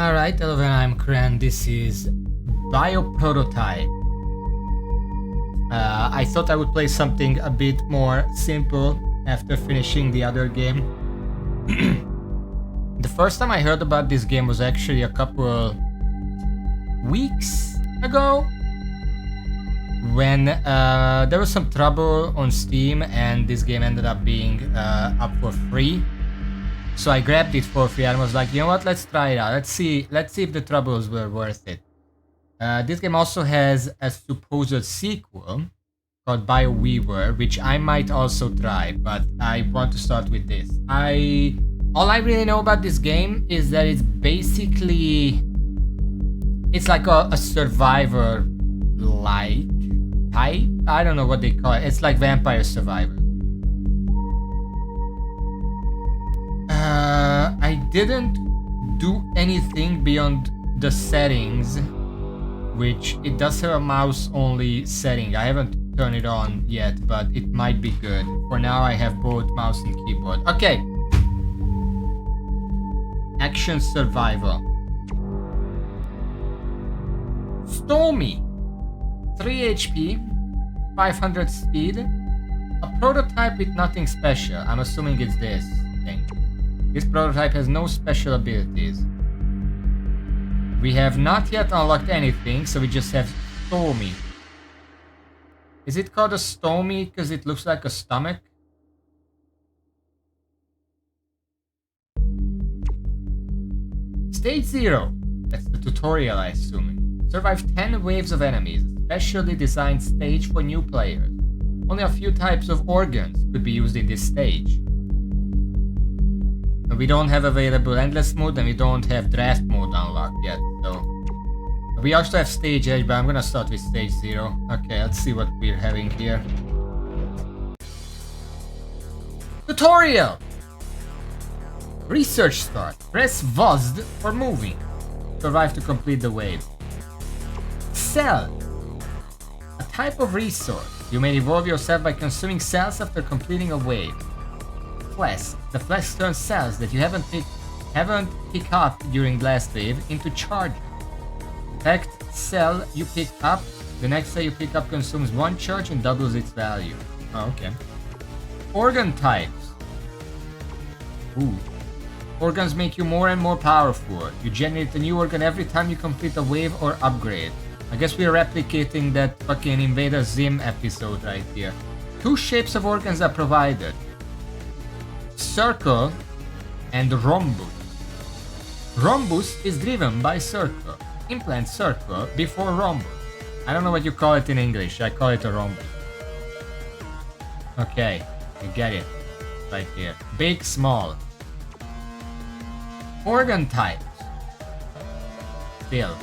Alright, hello there, I'm Kran. This is Bioprototype. I thought I would play something a bit more simple after finishing the other game. The first time I heard about this game was actually a couple weeks ago, when there was some trouble on Steam and this game ended up being up for free. So I grabbed it for free and was like, you know what, let's try it out. Let's see if the troubles were worth it. This game also has a supposed sequel called BioWeaver, which I might also try, but I want to start with this. All I really know about this game is that it's basically, it's like a survivor-like type. I don't know what they call it. It's like Vampire Survivor. I didn't do anything beyond the settings, which it does have a mouse only setting. I haven't turned it on yet, but it might be good. For now I have both mouse and keyboard. Okay. Action survival. Stormy. 3 HP, 500 speed. A prototype with nothing special. I'm assuming it's this thing. This prototype has no special abilities. We have not yet unlocked anything, so we just have Stormy. Is it called a Stormy because it looks like a stomach? Stage 0. That's the tutorial, I assume. Survive 10 waves of enemies. Specially designed stage for new players. Only a few types of organs could be used in this stage. We don't have available endless mode and we don't have draft mode unlocked yet, so we also have stage edge, but I'm gonna start with stage 0. Okay, let's see what we're having here. Tutorial! Research start. Press WASD for moving. Survive to complete the wave. Cell. A type of resource. You may evolve yourself by consuming cells after completing a wave. Flask. The flask turns cells that you haven't picked up during last wave into charge. Packed cell you pick up, the next cell you pick up consumes 1 charge and doubles its value. Oh, okay. Organ types. Ooh. Organs make you more and more powerful. You generate a new organ every time you complete a wave or upgrade. I guess we're replicating that fucking Invader Zim episode right here. 2 shapes of organs are provided. Circle and rhombus. Rhombus is driven by circle. Implant circle before rhombus. I don't know what you call it in English. I call it a rhombus. Okay, you get it. Right here. Big, small. Organ types. Still.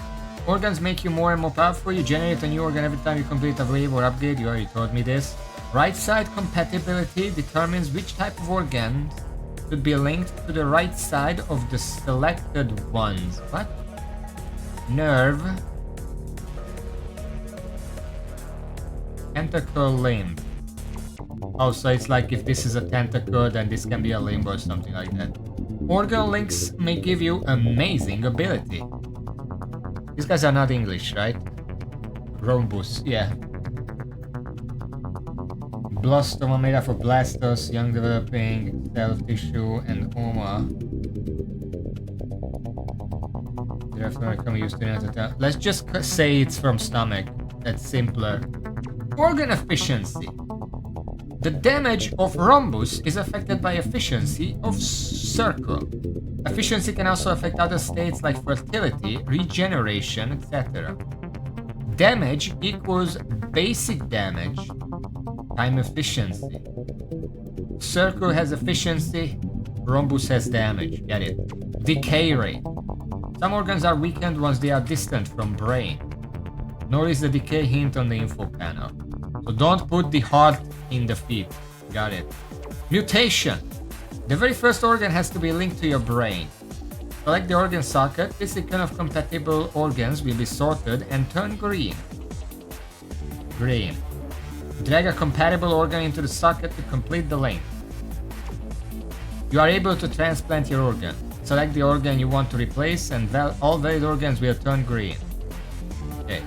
Organs make you more and more powerful. You generate a new organ every time you complete a wave or upgrade. You already told me this. Right side compatibility determines which type of organ should be linked to the right side of the selected ones. What? Nerve. Tentacle limb. Oh, so it's like if this is a tentacle, then this can be a limb or something like that. Organ links may give you amazing ability. These guys are not English, right? Rhombus, yeah. Blastoma made up of blastos, young developing cell tissue, and oma. Let's just say it's from stomach. That's simpler. Organ efficiency. The damage of rhombus is affected by efficiency of circle. Efficiency can also affect other states like fertility, regeneration, etc. Damage equals basic damage time efficiency. Circle has efficiency, rhombus has damage. Get it? Decay rate. Some organs are weakened once they are distant from brain. Notice the decay hint on the info panel. So don't put the heart in the feet. Got it. Mutation. The very first organ has to be linked to your brain. Select the organ socket. This sequence of compatible organs will be sorted and turn green. Green. Drag a compatible organ into the socket to complete the link. You are able to transplant your organ. select the organ you want to replace, and all valid organs will turn green. Okay.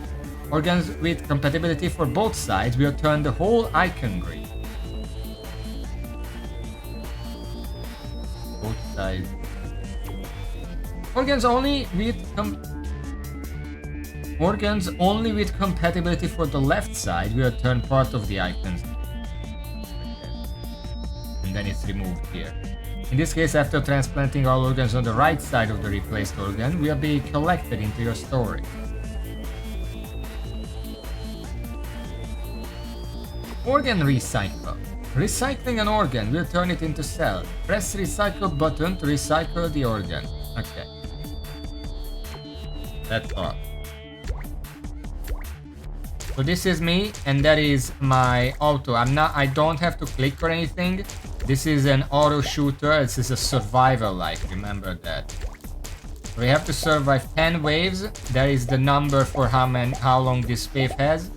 Organs with compatibility for both sides will turn the whole icon green. Both sides. Organs only with compatibility for the left side will turn part of the icons. And then it's removed here. In this case, after transplanting all organs on the right side of the replaced organ will be collected into your story. Organ recycle. Recycling an organ will turn it into cell. Press recycle button to recycle the organ. Okay. That's all. So this is me, and that is my auto. I don't have to click or anything. This is an auto shooter. This is a survival life, remember that. We have to survive 10 waves. That is the number for how long this wave has.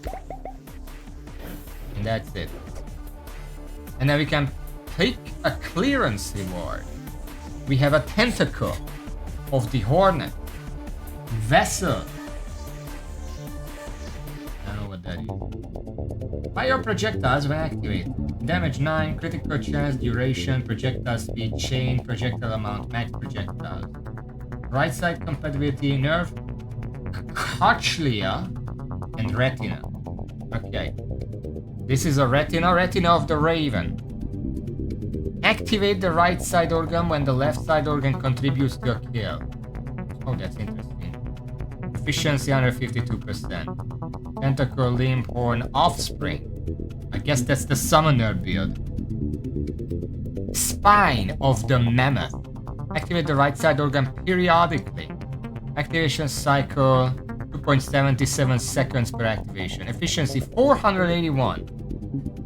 And that's it. And then we can pick a clearance reward. We have a tentacle of the Hornet. Vessel. I don't know what that is. Fire projectiles when activated. Damage 9, critical chance, duration, projectile speed, chain, projectile amount, max projectiles. Right side compatibility, nerve, cochlea, and retina. Okay. This is a retina of the Raven. Activate the right side organ when the left side organ contributes to a kill. Oh, that's interesting. Efficiency 152%. Tentacle, limb, horn, offspring. I guess that's the summoner build. Spine of the mammoth. Activate the right side organ periodically. Activation cycle 2.77 seconds per activation. Efficiency 481.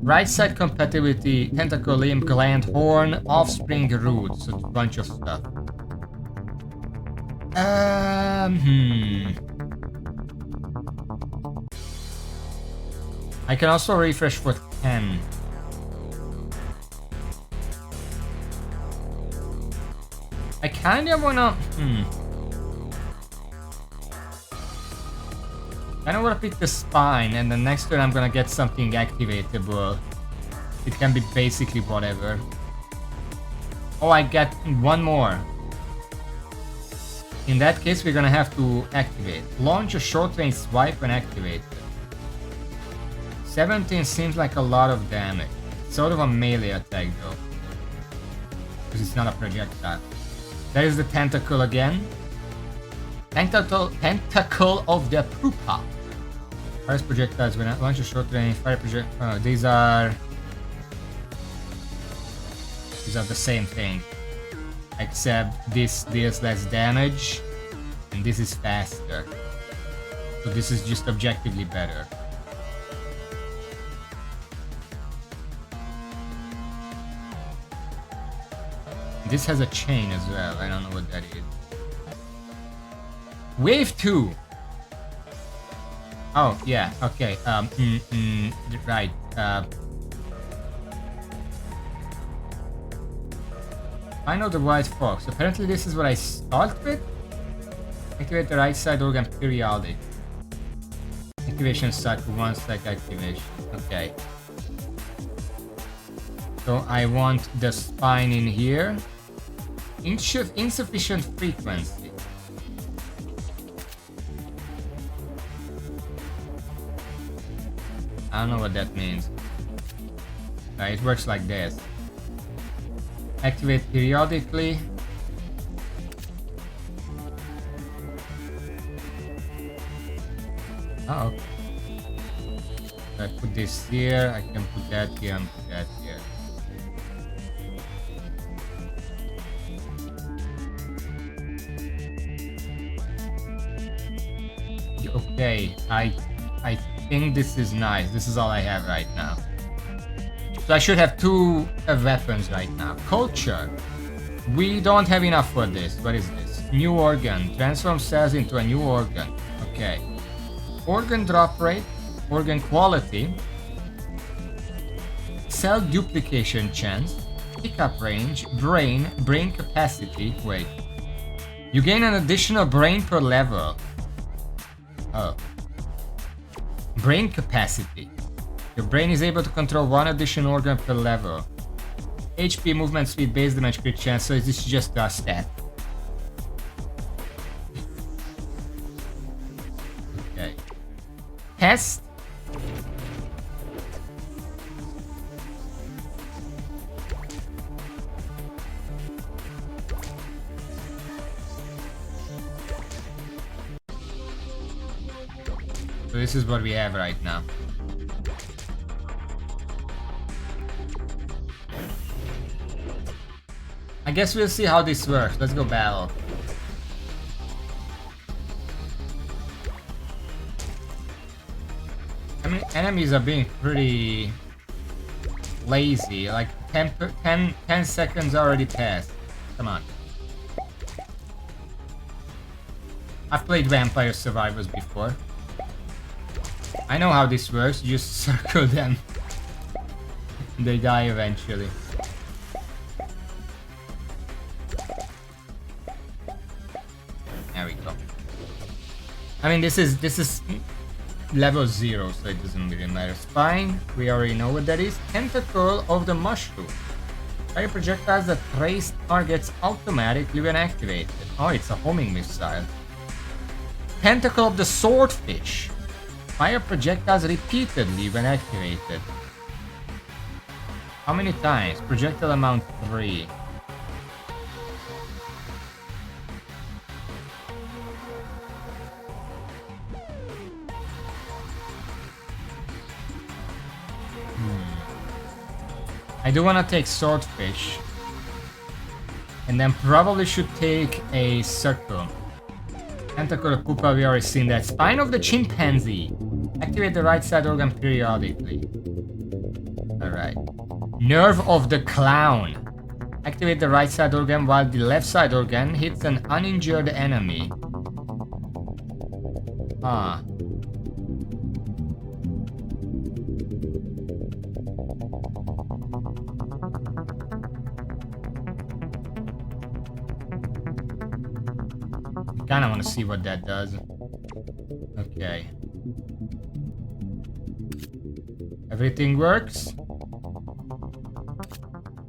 Right side compatibility, tentacle, limb, gland, horn, offspring, root. So a bunch of stuff. I can also refresh for 10. I kinda wanna... I don't want to pick the spine, and the next turn I'm gonna get something activatable. It can be basically whatever. Oh, I get one more. In that case, we're gonna have to activate. Launch a short-range swipe when activated. 17 seems like a lot of damage. It's sort of a melee attack though. Because it's not a projectile. There is the tentacle again. Tentacle of the pupa. Fire projectiles when launch a short range fire project. Oh, these are the same thing, except this deals less damage, and this is faster. So this is just objectively better. This has a chain as well. I don't know what that is. Wave 2. Oh, yeah, okay. Right. I know the white fox. Apparently this is what I start with. Activate the right side organ periodic. Activation cycle 1 stack activation. Okay. So I want the spine in here. Insufficient frequency. I don't know what that means. It works like this. Activate periodically. Oh, okay. I put this here, I can put that here and put that here. Okay, I think this is nice. This is all I have right now. So I should have 2 weapons right now. Culture. We don't have enough for this. What is this? New organ. Transform cells into a new organ. Okay. Organ drop rate. Organ quality. Cell duplication chance. Pickup range. Brain capacity. Wait. You gain an additional brain per level. Oh. Brain capacity. Your brain is able to control one additional organ per level. HP, movement speed, base damage, crit chance, so this is just a stat. Okay. Test. So this is what we have right now. I guess we'll see how this works. Let's go battle. I mean, enemies are being pretty lazy. Like 10 seconds already passed. Come on. I've played Vampire Survivors before. I know how this works. You just circle them. They die eventually. There we go. I mean, this is level 0, so it doesn't really matter. Spine, we already know what that is. Tentacle of the mushroom. Fire projectiles that trace targets automatically when activated. Oh, it's a homing missile. Tentacle of the swordfish. Fire projectiles repeatedly when activated. How many times? Projectile amount 3. I do want to take swordfish. And then probably should take a circle. Tentacle of Koopa, we already seen that. Spine of the chimpanzee. Activate the right side organ periodically. Alright. Nerve of the clown. Activate the right side organ while the left side organ hits an uninjured enemy. Ah. I kinda wanna see what that does. Okay. Everything works?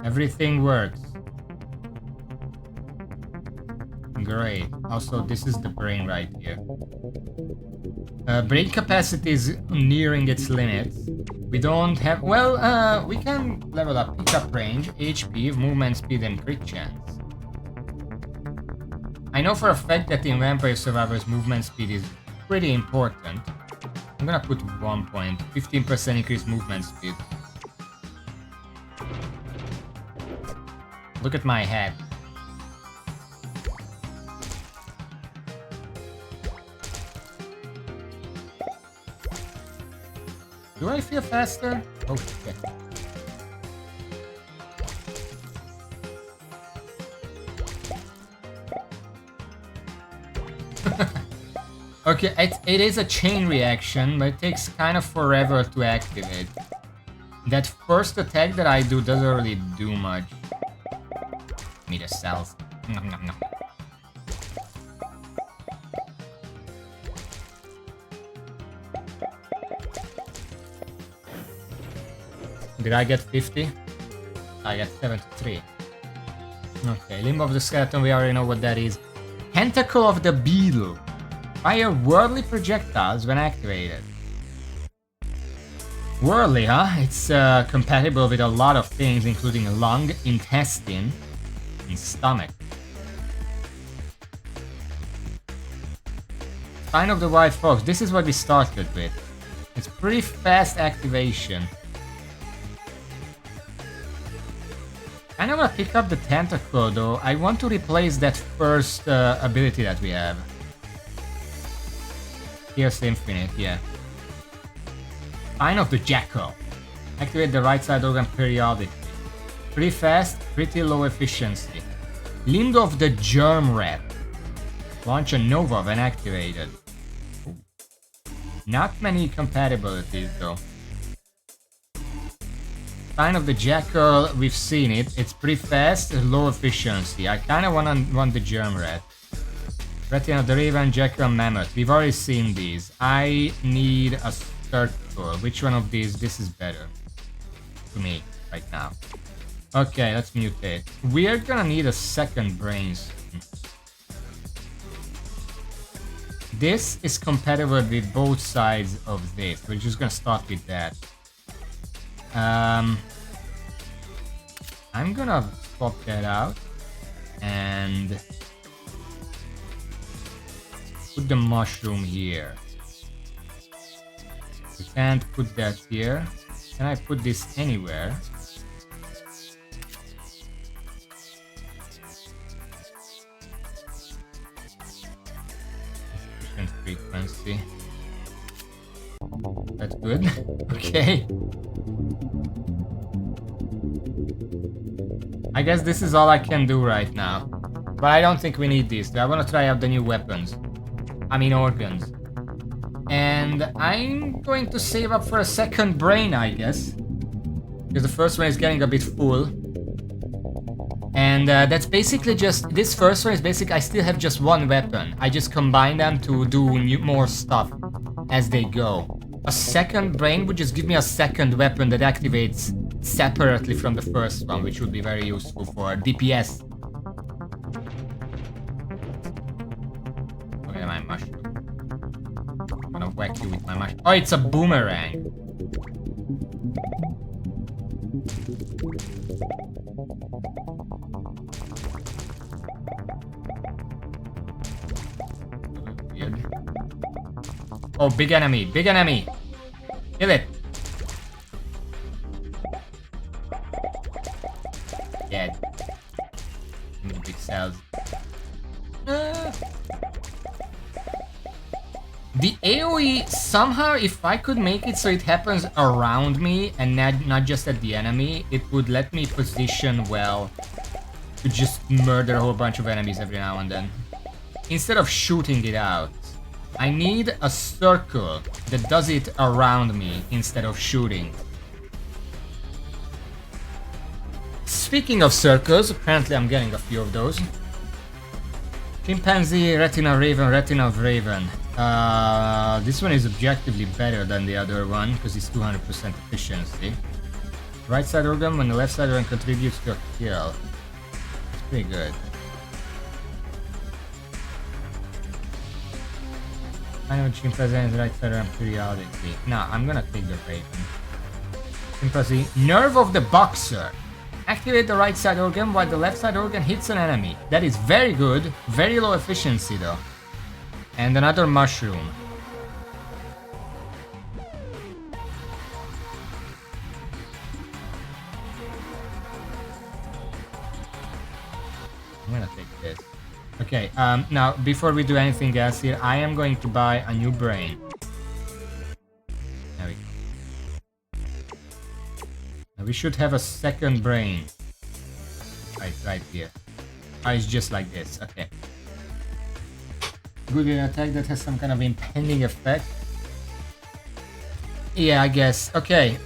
Everything works. Great. Also, this is the brain right here. Brain capacity is nearing its limits. We don't have... Well, we can level up pickup range, HP, movement speed, and crit chance. I know for a fact that in Vampire Survivors movement speed is pretty important. I'm gonna put 1 point, 15% increased movement speed. Look at my head. Do I feel faster? Oh shit. Okay, it is a chain reaction, but it takes kind of forever to activate. That first attack that I do doesn't really do much. Give me the cells. Nom, nom, nom. Did I get 50? I got 73. Okay, limb of the skeleton, we already know what that is. Tentacle of the beetle. Fire worldly projectiles when activated. Worldly, huh? It's compatible with a lot of things, including lung, intestine, and stomach. Spine of the white fox. This is what we started with. It's pretty fast activation. I don't want to pick up the tentacle though. I want to replace that first ability that we have. Here's Infinite, yeah. Spine of the jackal. Activate the right side organ periodically. Pretty fast, pretty low efficiency. Limb of the germ rat. Launch a nova when activated. Not many compatibilities though. Spine of the jackal, we've seen it. It's pretty fast, low efficiency. I kinda want the germ rat. Retina of the Raven, Jackal, Mammoth. We've already seen these. I need a circle. Which one of these? This is better to me right now. Okay, let's mutate. We are gonna need a second brain soon. This is compatible with both sides of this. We're just gonna start with that. I'm gonna swap that out and put the mushroom here. We can't put that here. Can I put this anywhere? Different frequency. That's good. Okay. I guess this is all I can do right now. But I don't think we need these. I want to try out the new weapons. I mean organs. And I'm going to save up for a second brain, I guess. Because the first one is getting a bit full. And that's basically just... This first one is basically... I still have just one weapon. I just combine them to do more stuff as they go. A second brain would just give me a second weapon that activates separately from the first one, which would be very useful for DPS. Okay, my mushroom. I'm gonna whack you with my mushroom. Oh, it's a boomerang. Weird. Oh, big enemy, big enemy. Kill it. Dead. Big cells. The AoE, somehow, if I could make it so it happens around me and not just at the enemy, it would let me position well to just murder a whole bunch of enemies every now and then. Instead of shooting it out, I need a circle that does it around me instead of shooting. Speaking of circles, apparently I'm getting a few of those. Chimpanzee, Retina Raven, Retina of Raven. This one is objectively better than the other one because it's 200% efficiency. Right side organ when the left side organ contributes to a kill. It's pretty good. I know Chimpanzee is right side organ periodically. No, I'm gonna take the Raven. Chimpanzee, Nerve of the Boxer. Activate the right side organ while the left side organ hits an enemy. That is very good. Very low efficiency though. And another mushroom. I'm gonna take this. Okay, now before we do anything else here, I am going to buy a new brain. There we go. Now we should have a second brain. Right here. Oh, it's just like this. Okay. Good in attack that has some kind of impending effect. Yeah, I guess. Okay.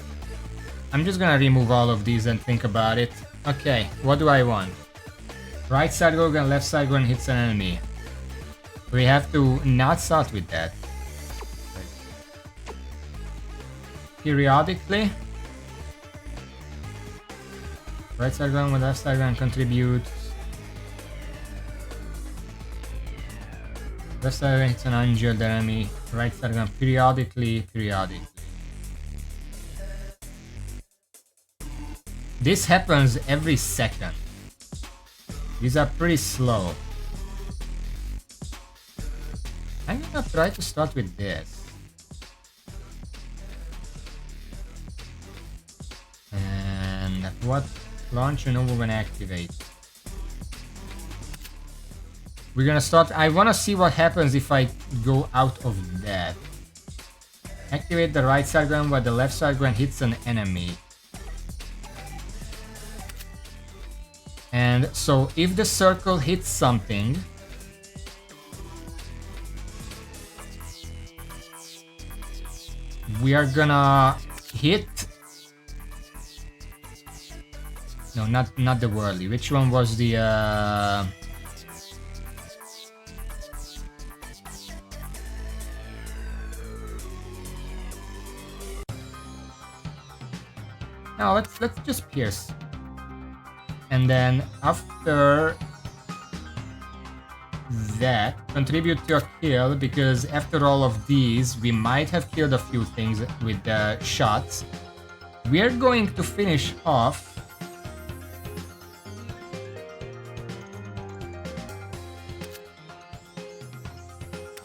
I'm just gonna remove all of these and think about it. Okay, what do I want? Right side organ, left side organ hits an enemy. We have to not start with that. Periodically. Right side organ with left side organ contributes. Left side organ hits an injured enemy. Right side organ periodically. This happens every second. These are pretty slow. I'm gonna try to start with this. And what launch and over when activate. We're gonna start. I wanna see what happens if I go out of that. Activate the right side gun while the left side gun hits an enemy. And so if the circle hits something, we are gonna hit. No, not the whirly. Which one was the No, let's just pierce. And then after that, contribute to a kill, because after all of these, we might have killed a few things with the shots. We're going to finish off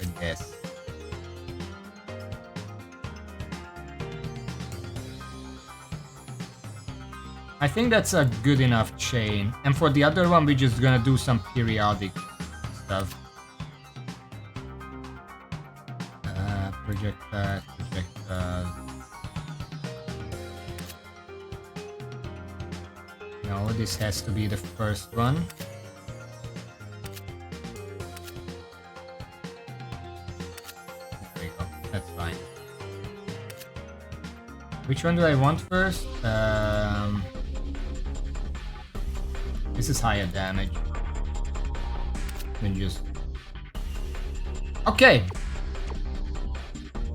with this. I think that's a good enough chain. And for the other one, we're just gonna do some periodic stuff. Project that, project that. No, this has to be the first one. There we go, that's fine. Which one do I want first? This is higher damage. Then just... Okay!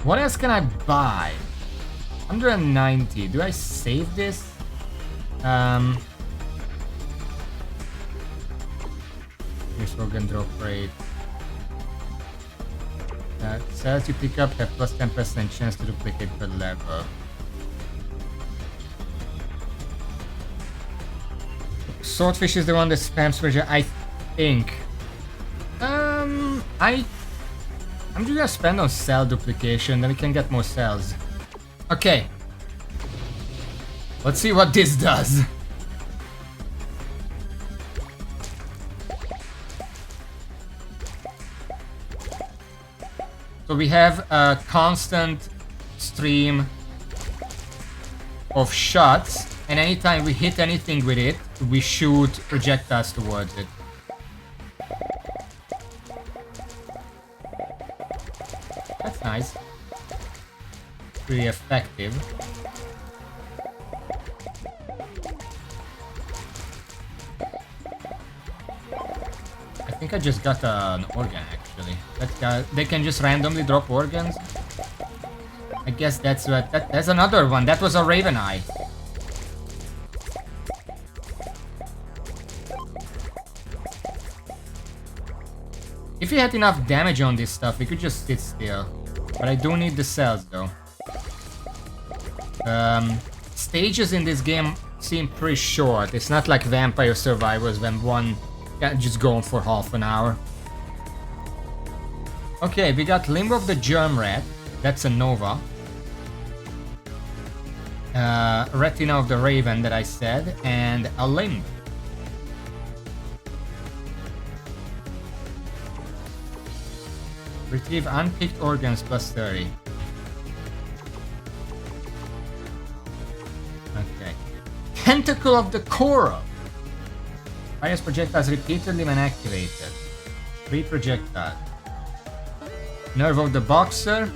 What else can I buy? 190. Do I save this? Here's organ drop rate. Cells you pick up have plus 10% chance to duplicate per level. Swordfish is the one that spams pressure, I think. I'm just gonna spend on cell duplication, then we can get more cells. Okay. Let's see what this does. So we have a constant stream of shots, and anytime we hit anything with it, we shoot projectiles towards it. That's nice. Pretty effective. I think I just got an organ actually. They can just randomly drop organs. I guess that's what. That's another one. That was a Raven Eye. If we had enough damage on this stuff, we could just sit still. But I do need the cells though. Stages in this game seem pretty short. It's not like Vampire Survivors when one can just go on for half an hour. Okay, we got Limb of the Germ Rat. That's a Nova. Retina of the Raven that I said, and a Limb. Retrieve unpicked organs plus 30. Okay. Tentacle of the Coral. Fires projectiles repeatedly when activated. 3 projectiles. Nerve of the Boxer.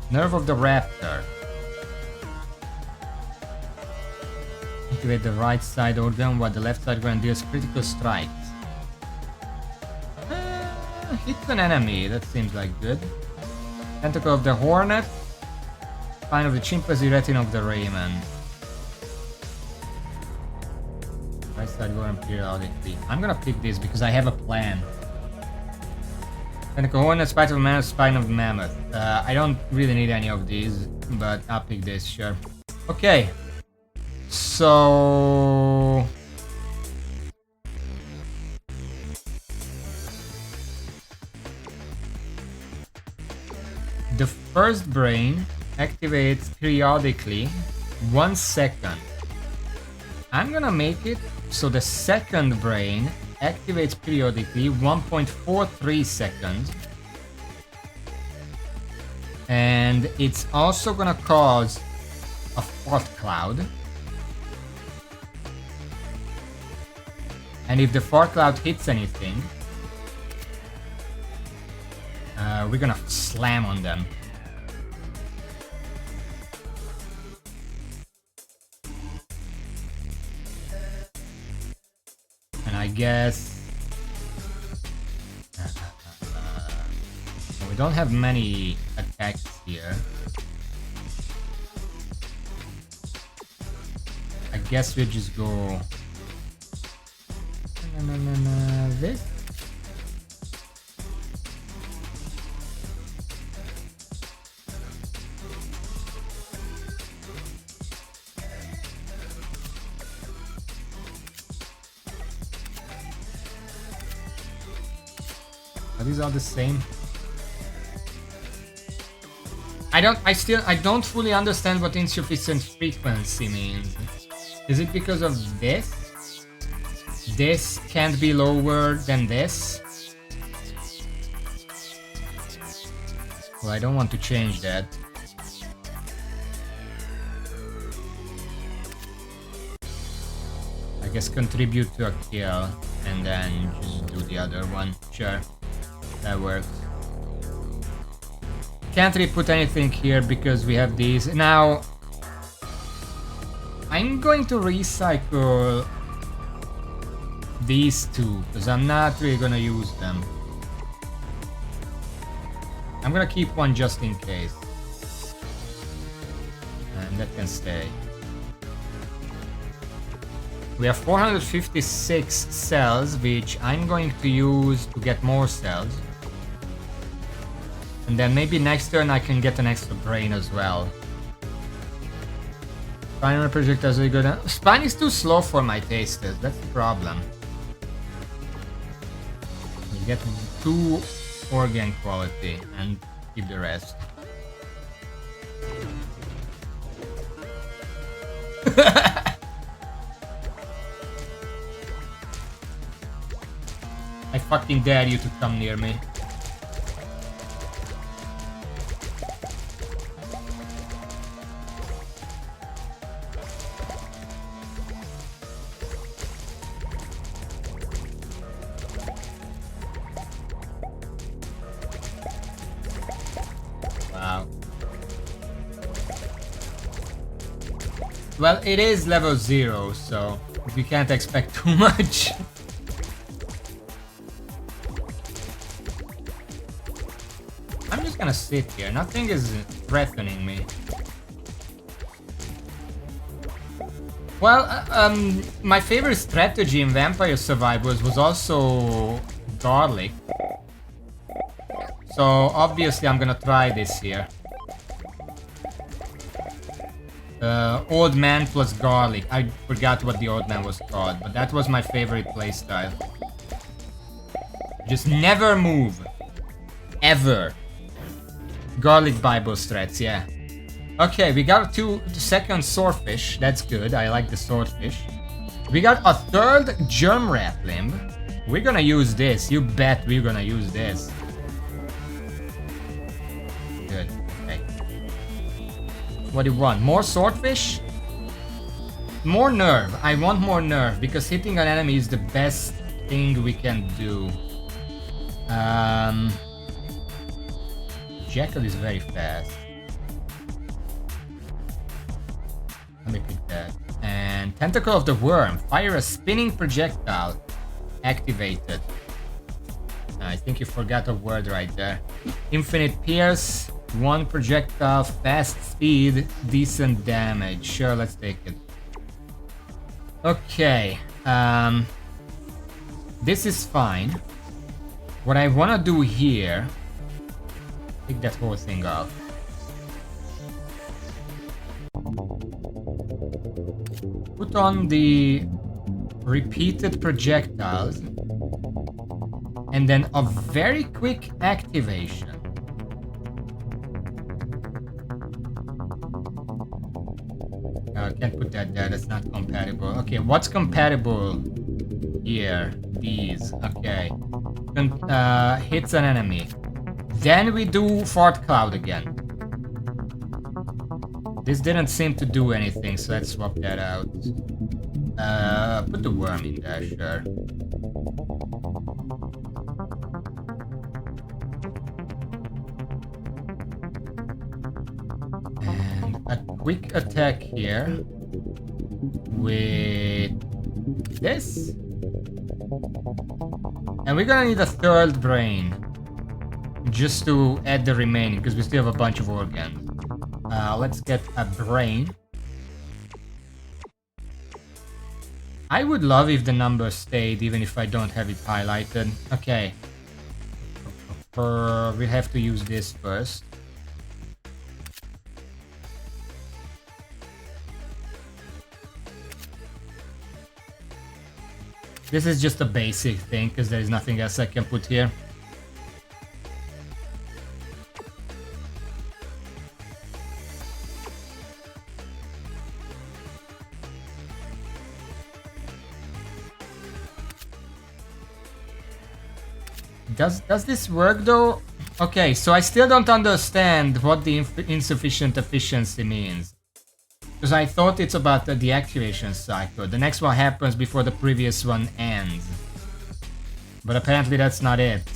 Nerve of the Raptor. Activate the right side organ while the left side organ deals critical strikes. Hits an enemy, that seems like good. Tentacle of the Hornet. Spine of the Chimpanzee, Retina of the Raven. Right side organ periodically. I'm gonna pick this because I have a plan. Tentacle Hornet, Spine of Mammoth, Spine of Mammoth. I don't really need any of these, but I'll pick this, sure. Okay. So... the first brain activates periodically 1 second. I'm gonna make it so the second brain activates periodically 1.43 seconds. And it's also gonna cause a fart cloud. And if the fart cloud hits anything, we're gonna slam on them. And I guess... we don't have many attacks here. guess we just go... this? Are these all the same? I don't fully understand what insufficient frequency means. Is it because of this? This can't be lower than this? Well, I don't want to change that. I guess contribute to a kill and then just do the other one. Sure, that works. Can't really put anything here because we have these. Now, I'm going to recycle these two because I'm not really gonna use them. I'm gonna keep one just in case. And that can stay. We have 456 cells, which I'm going to use to get more cells. And then maybe next turn I can get an extra brain as well. Spine projectiles are good. Spine is too slow for my tastes, that's the problem. You get 2 organ quality and keep the rest. I fucking dare you to come near me. Well, it is level 0, so we can't expect too much. I'm just gonna sit here, nothing is threatening me. Well, my favorite strategy in Vampire Survivors was also garlic. So obviously I'm gonna try this here. Old man plus garlic. I forgot what the old man was called, but that was my favorite playstyle. Just never move. Ever. Garlic Bible strats, yeah. Okay, we got 2 second swordfish. That's good. I like the swordfish. We got a 3rd germ rat limb. We're gonna use this. You bet we're gonna use this. Good. Okay. What do you want? More swordfish? More nerve. I want more nerve because hitting an enemy is the best thing we can do. Jackal is very fast. Let me pick that. And Tentacle of the Worm. Fire a spinning projectile. Activated. I think you forgot a word right there. Infinite Pierce. 1 projectile. Fast speed. Decent damage. Sure, let's take it. Okay. This is fine. What I want to do here... Take that whole thing off. Put on the repeated projectiles and then a very quick activation. Can't put that there, that's not compatible. Okay, what's compatible here? These, okay. Hits an enemy. Then we do Fart Cloud again. This didn't seem to do anything, so let's swap that out. Put the worm in there, sure. And a quick attack here with this. And we're gonna need a 3rd brain just to add the remaining, because we still have a bunch of organs. Let's get a brain. I would love if the number stayed, even if I don't have it highlighted. Okay. We have to use this first. This is just a basic thing, because there is nothing else I can put here. Does this work though? Okay, so I still don't understand what the insufficient efficiency means. Because I thought it's about the deactivation cycle. The next one happens before the previous one ends. But apparently that's not it.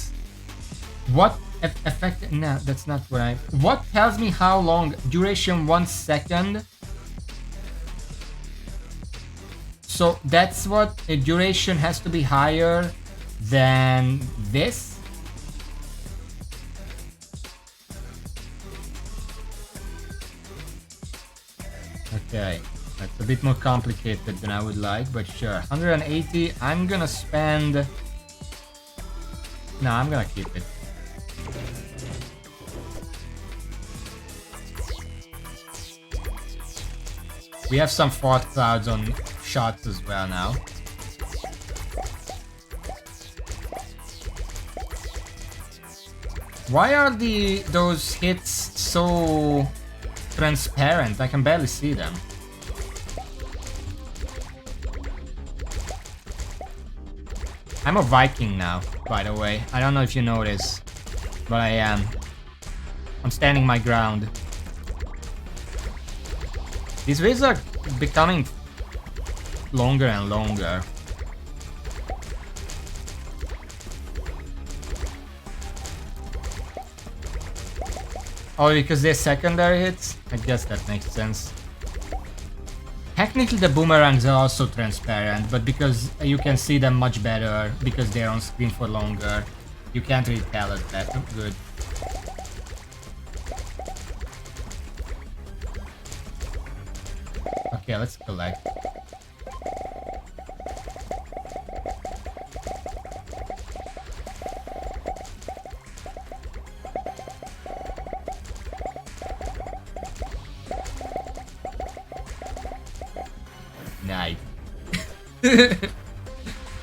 What effect? No, that's not what I... What tells me how long? Duration 1 second? So that's what... A duration has to be higher than this? Okay, that's a bit more complicated than I would like, but sure. 180, I'm gonna spend... No, I'm gonna keep it. We have some fart clouds on shots as well now. Why are those hits so transparent? I can barely see them. I'm a Viking now, by the way. I don't know if you notice, but I am. I'm standing my ground. These waves are becoming longer and longer. Oh, because they're secondary hits? I guess that makes sense. Technically the boomerangs are also transparent, but because you can see them much better, because they're on screen for longer, you can't really tell us that. Oh, good. Okay, let's collect. Nice.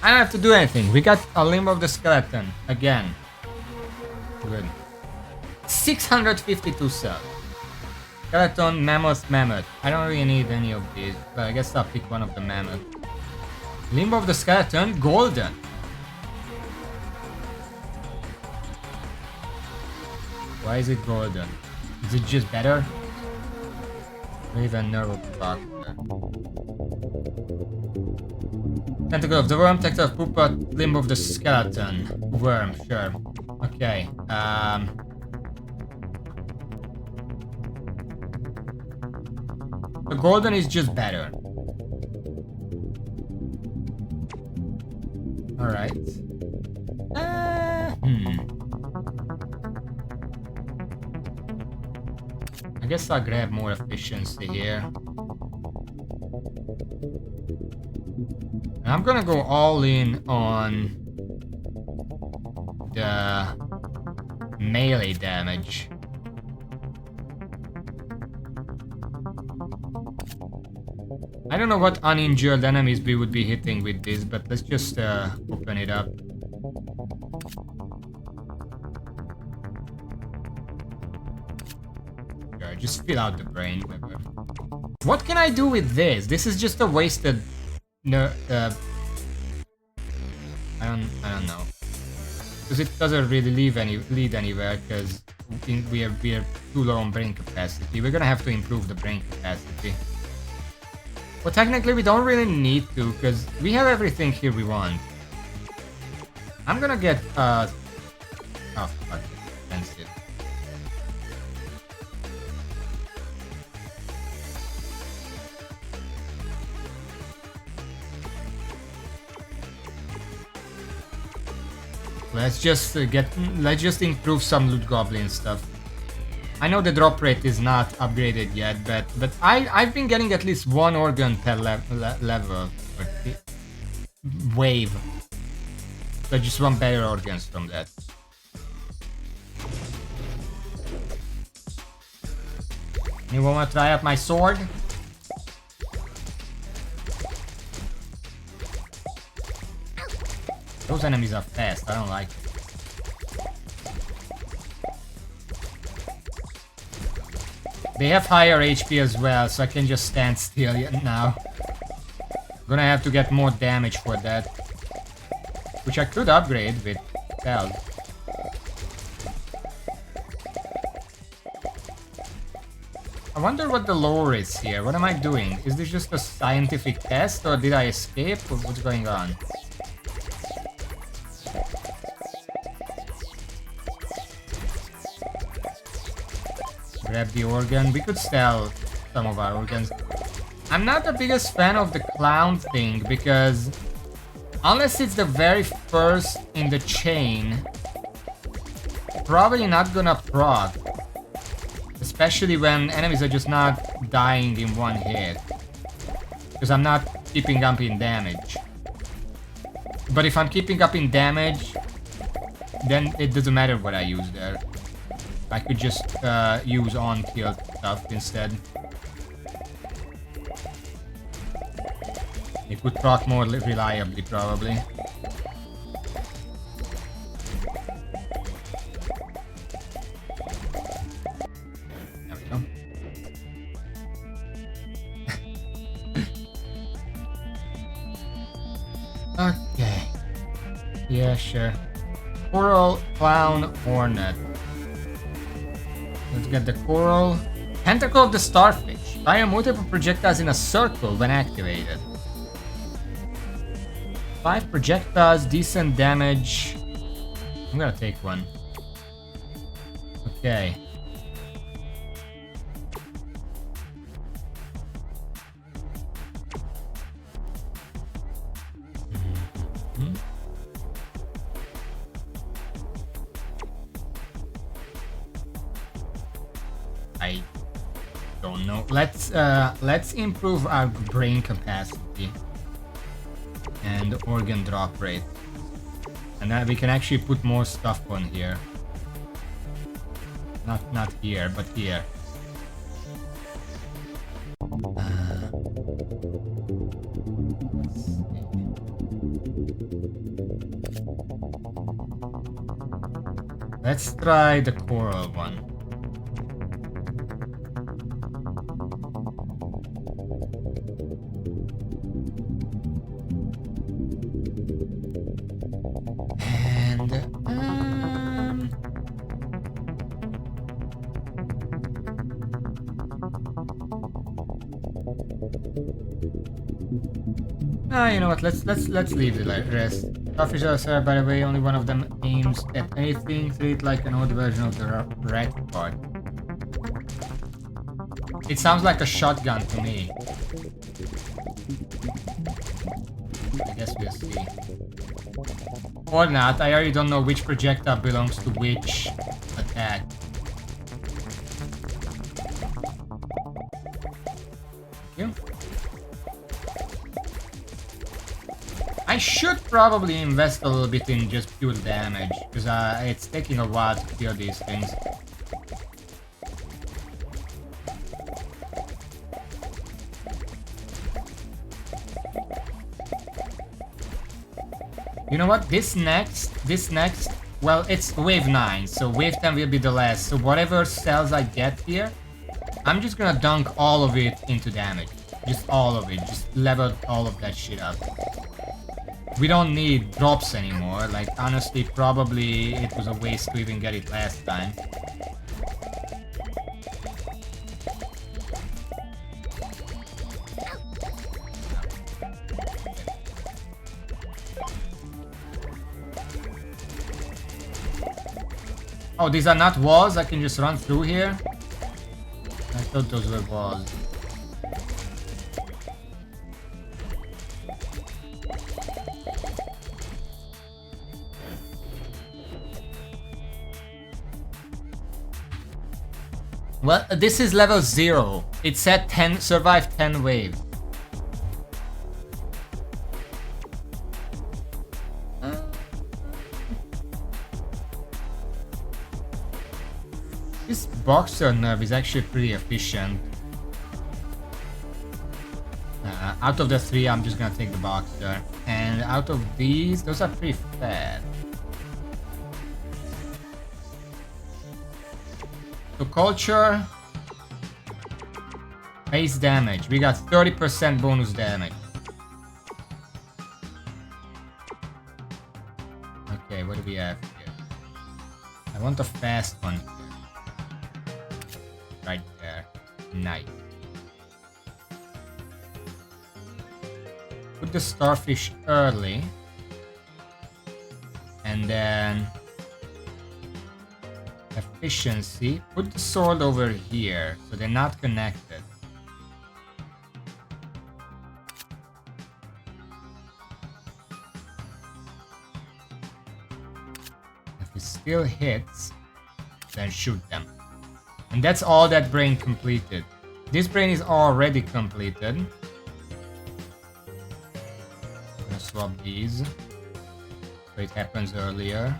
I don't have to do anything. We got a limb of the skeleton again. Good. 652 cells. Skeleton, mammoth. I don't really need any of these, but I guess I'll pick one of the mammoth. Limb of the skeleton, golden. Why is it golden? Is it just better? Leave a nerve block. Tentacle of the worm, tentacle of pupa, limb of the skeleton. Worm, sure. Okay. The golden is just better. Alright. I guess I'll grab more efficiency here. I'm gonna go all in on the melee damage. I don't know what uninjured enemies we would be hitting with this, but let's just open it up. Sure, just fill out the brain. What can I do with this? This is just a wasted... No, I don't know, because it doesn't really lead anywhere. Because we are too low on brain capacity. We're gonna have to improve the brain capacity. But technically, we don't really need to, because we have everything here we want. I'm gonna get oh fuck, expensive. Let's just let's just improve some loot goblin stuff. I know the drop rate is not upgraded yet, but I've been getting at least one organ per level. wave. So I just want better organs from that. Anyone want to try out my sword? Those enemies are fast, I don't like it. They have higher HP as well, so I can just stand still now. Gonna have to get more damage for that. Which I could upgrade with health. I wonder what the lore is here. What am I doing? Is this just a scientific test, or did I escape? Or what's going on? Grab the organ. We could sell some of our organs. I'm not the biggest fan of the clown thing because unless it's the very first in the chain, probably not gonna proc. Especially when enemies are just not dying in one hit. Because I'm not keeping up in damage. But if I'm keeping up in damage, then it doesn't matter what I use there. I could just use on-kill stuff instead. It would proc more reliably, probably. There we go. Okay. Yeah, sure. Coral, Clown, Hornet. Let's get the Coral. Tentacle of the Starfish. Fire multiple projectiles in a circle when activated. 5 projectiles, decent damage. I'm gonna take one. Okay. I don't know. Let's improve our brain capacity and organ drop rate, and then we can actually put more stuff on here. Not here, but here. Let's try the coral one. You know what? Let's leave the rest. Starfish are served, by the way. Only one of them aims at anything. Treat it like an old version of the rat part. It sounds like a shotgun to me. I guess we'll see. Or not. I already don't know which projectile belongs to which attack. Thank you. I should probably invest a little bit in just pure damage, because it's taking a while to kill these things. You know what? This next, well, it's wave 9, so wave 10 will be the last. So whatever cells I get here, I'm just gonna dunk all of it into damage. Just all of it. Just level all of that shit up. We don't need drops anymore. Like, honestly, probably it was a waste to even get it last time. Oh, these are not walls? I can just run through here? I thought those were walls. Well, this is level 0. It said 10, survive 10 waves. This boxer nerve is actually pretty efficient. Out of the 3, I'm just gonna take the boxer. And out of these, those are pretty fat. So culture, base damage. We got 30% bonus damage. Okay, what do we have here? I want a fast one here. Right there. Nice. Put the starfish early. And then efficiency. Put the sword over here so they're not connected. If it still hits, then shoot them. And that's all that brain completed. This brain is already completed. I'm gonna swap these so it happens earlier.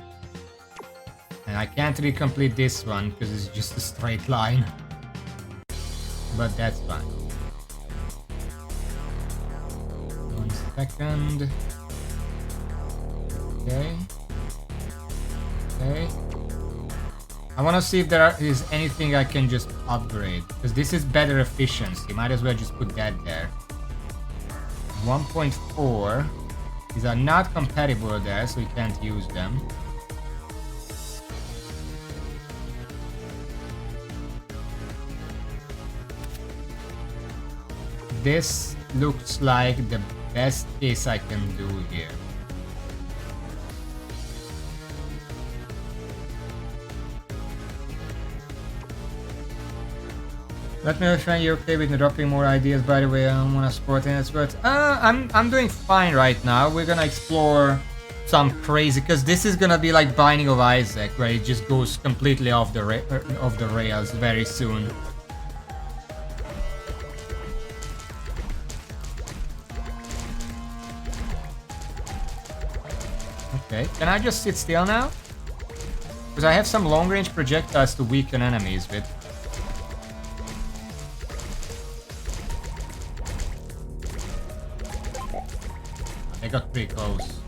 And I can't recomplete this one because it's just a straight line. But that's fine. 1 second. Okay. Okay. I want to see if there is anything I can just upgrade. Because this is better efficiency. Might as well just put that there. 1.4. These are not compatible there, so we can't use them. This looks like the best case I can do here. Let me know if you're okay with dropping more ideas. By the way, I don't want to support it, but I'm doing fine right now. We're gonna explore some crazy, because this is gonna be like Binding of Isaac, where it just goes completely off the rails very soon. Okay, can I just sit still now? Because I have some long-range projectiles to weaken enemies with. They got pretty close.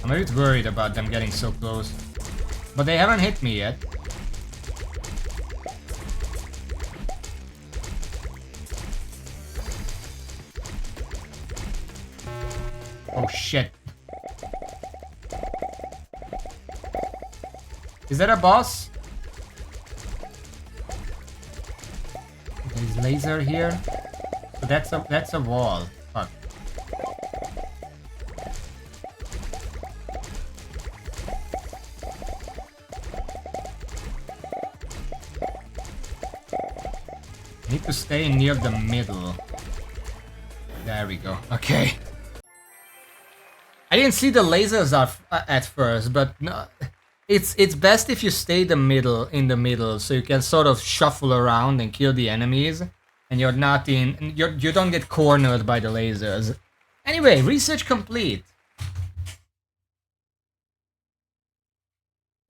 I'm a bit worried about them getting so close. But they haven't hit me yet. Oh shit. Is that a boss? There's laser here. So that's a wall. Fuck. Need to stay near the middle. There we go. Okay. I didn't see the lasers at first, but no, it's best if you stay in the middle, so you can sort of shuffle around and kill the enemies, and you're not you don't get cornered by the lasers. Anyway, research complete.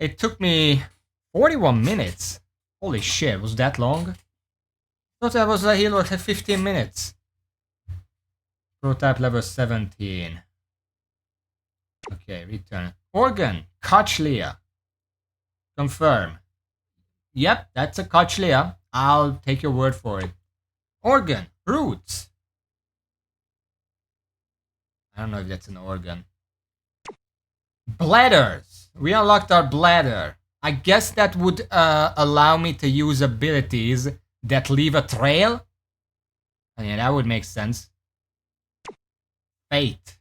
It took me 41 minutes. Holy shit, was that long? I thought that was a heal at 15 minutes. Prototype level 17. Okay, return. Organ, Cochlea. Confirm. Yep, that's a Cochlea. I'll take your word for it. Organ, roots. I don't know if that's an organ. Bladders. We unlocked our bladder. I guess that would allow me to use abilities that leave a trail. Yeah, that would make sense. Fate.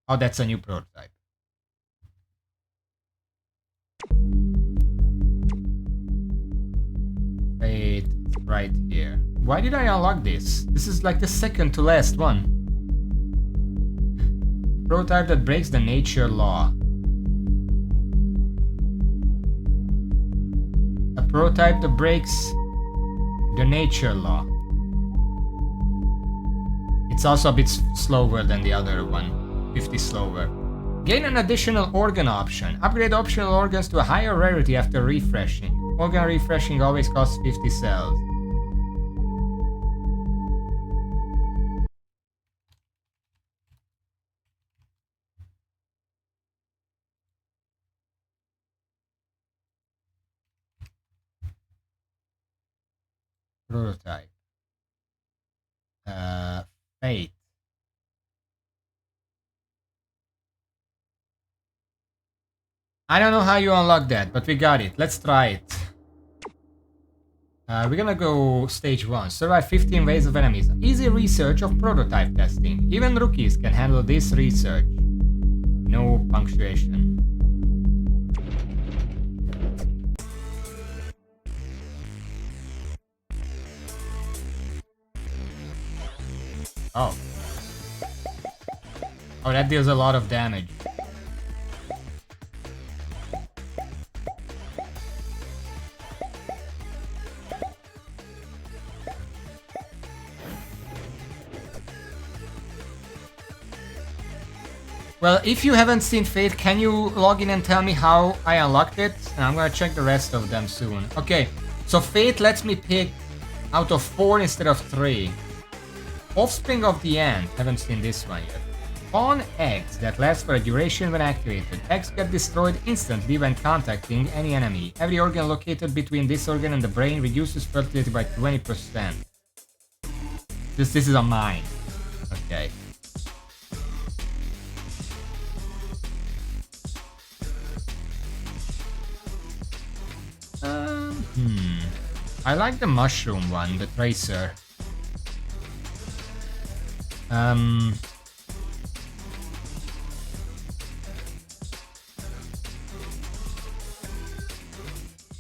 Oh, that's a new prototype. Fate, right here. Why did I unlock this? This is like the second to last one. Prototype that breaks the nature law. A prototype that breaks the nature law. It's also a bit slower than the other one. 50 slower. Gain an additional organ option. Upgrade optional organs to a higher rarity after refreshing. Organ refreshing always costs 50 cells. Prototype. Fate. I don't know how you unlock that, but we got it. Let's try it. We're gonna go stage 1. Survive 15 waves of enemies. Easy research of prototype testing. Even rookies can handle this research. No punctuation. Oh. Oh, that deals a lot of damage. Well, if you haven't seen Fate, can you log in and tell me how I unlocked it? And I'm gonna check the rest of them soon. Okay, so Fate lets me pick out of 4 instead of 3. Offspring of the End, haven't seen this one yet. Spawn eggs that last for a duration when activated. Eggs get destroyed instantly when contacting any enemy. Every organ located between this organ and the brain reduces fertility by 20%. This is a mine. Okay. I like the mushroom one, the tracer.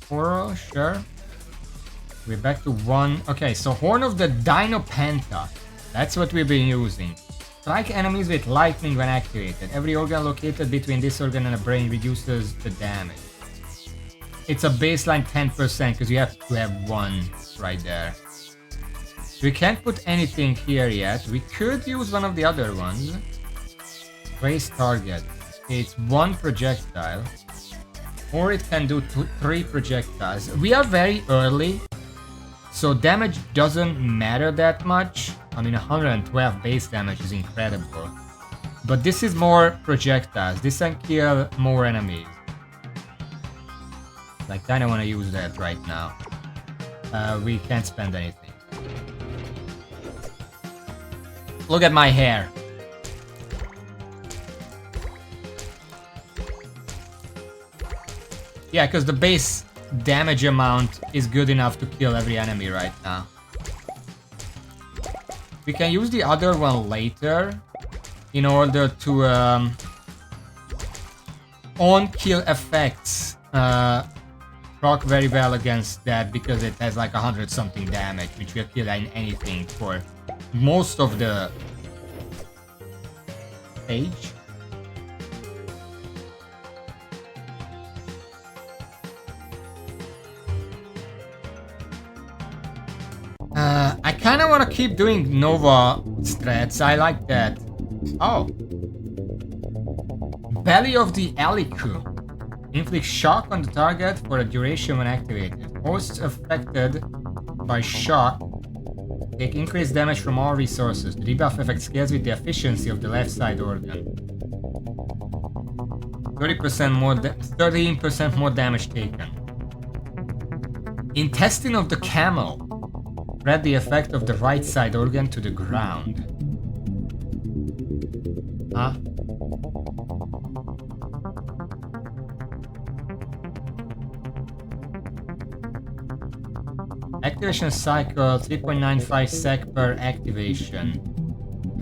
Horror, sure. We're back to 1. Okay, so Horn of the Dinopenta. That's what we've been using. Strike enemies with lightning when activated. Every organ located between this organ and the brain reduces the damage. It's a baseline 10% because you have to have 1 right there. We can't put anything here yet. We could use one of the other ones. Raise target. It's 1 projectile. Or it can do 3 projectiles. We are very early, so damage doesn't matter that much. I mean, 112 base damage is incredible. But this is more projectiles. This can kill more enemies. I kinda wanna use that right now. We can't spend anything. Look at my hair. Yeah, because the base damage amount is good enough to kill every enemy right now. We can use the other one later in order to on-kill effects proc very well against that because it has like 100 something damage, which will kill anything for most of the stage. I kind of want to keep doing Nova strats. I like that. Oh. Belly of the Aliku. Inflicts shock on the target for a duration when activated. Hosts affected by shock take increased damage from all resources. The debuff effect scales with the efficiency of the left side organ. 13% more damage taken. Intestine of the Camel. Spread the effect of the right side organ to the ground. Huh? Activation cycle 3.95 sec per activation.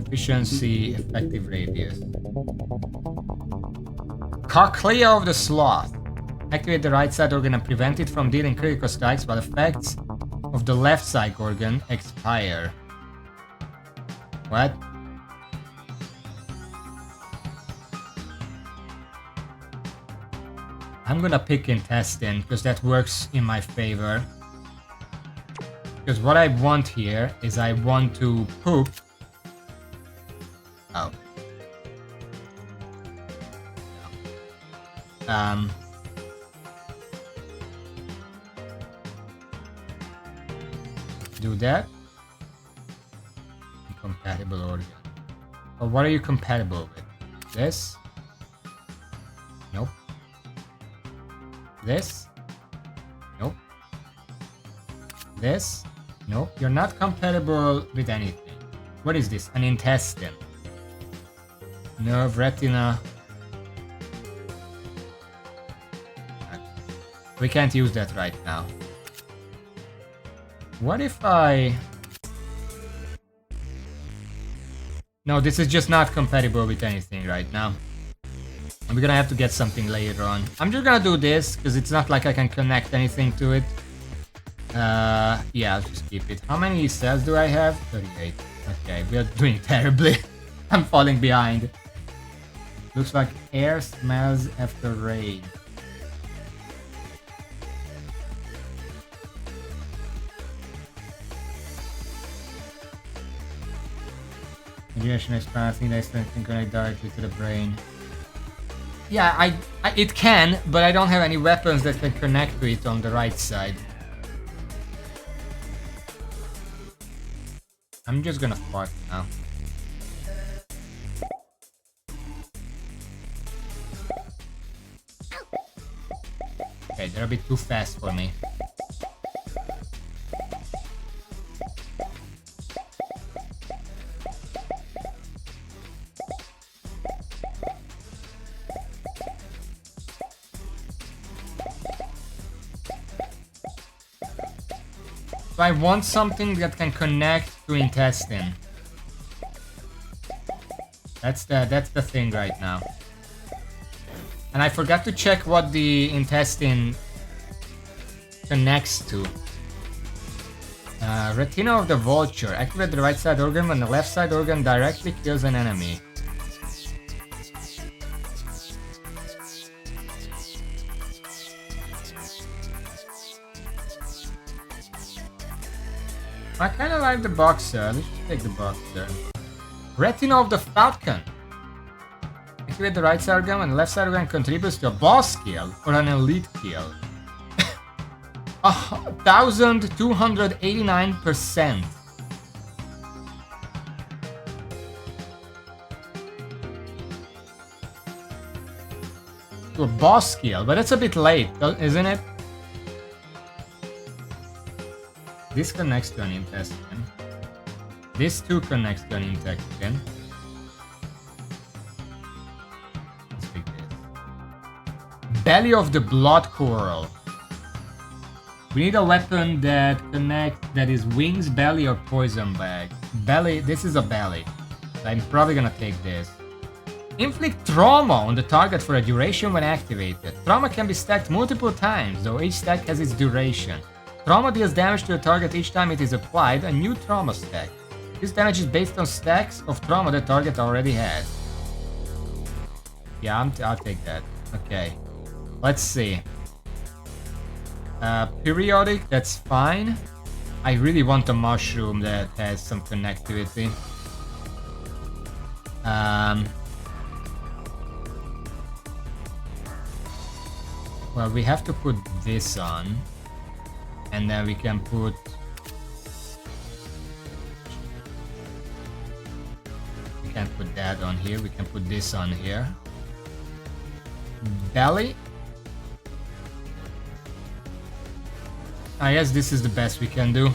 Efficiency, effective radius. Cochlea of the Sloth. Activate the right side organ and prevent it from dealing critical strikes while effects of the left side organ expire. What? I'm gonna pick intestine because that works in my favor. Because what I want here is I want to poop. Oh. Do that. Incompatible organ. Or what are you compatible with? This? Nope. This? Nope. This? Nope. You're not compatible with anything. What is this? An intestine. Nerve, retina. We can't use that right now. What if I... No, this is just not compatible with anything right now. And we're gonna have to get something later on. I'm just gonna do this, because it's not like I can connect anything to it. Yeah, I'll just keep it. How many cells do I have? 38. Okay, we're doing terribly. I'm falling behind. Looks like air smells after rain. Radiation is passing, they can connect directly to the brain. Yeah, it can, but I don't have any weapons that can connect to it on the right side. I'm just gonna fart now. Okay, they're a bit too fast for me. So I want something that can connect to intestine. That's the thing right now. And I forgot to check what the intestine connects to. Retina of the vulture. Activate the right side organ when the left side organ directly kills an enemy. I kinda like the boxer. Let's just take the boxer. Retina of the falcon. Activate the right side organ when the left side organ contributes to a boss kill or an elite kill. 1289%. To a boss kill, but that's a bit late, isn't it? This connects to an intestine. This too connects to an intestine. Let's pick this. Belly of the blood coral. We need a weapon that connects, that is wings, belly, or poison bag. Belly, this is a belly. I'm probably gonna take this. Inflict trauma on the target for a duration when activated. Trauma can be stacked multiple times, though each stack has its duration. Trauma deals damage to a target each time it is applied, a new trauma stack. This damage is based on stacks of trauma the target already has. Yeah, I'll take that. Okay. Let's see. Periodic, that's fine. I really want a mushroom that has some connectivity. Well, we have to put this on. And then we can put... We can't put that on here, we can put this on here. Belly. I guess this is the best we can do.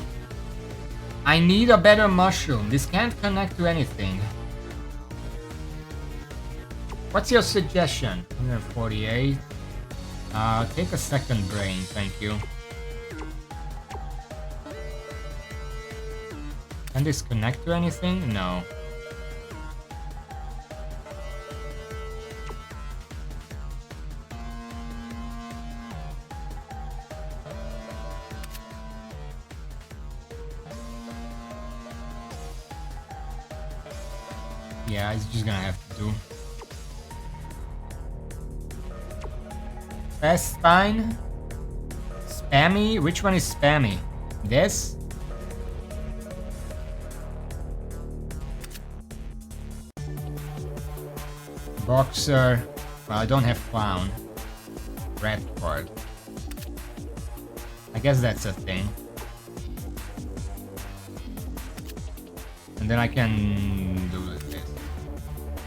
I need a better mushroom, this can't connect to anything. What's your suggestion? 148. Take a second brain, thank you. Can this connect to anything? No. Yeah, it's just gonna have to do. Fast spine. Spammy? Which one is spammy? This? Boxer. Well, I don't have clown. red card. I guess that's a thing. And then I can do this.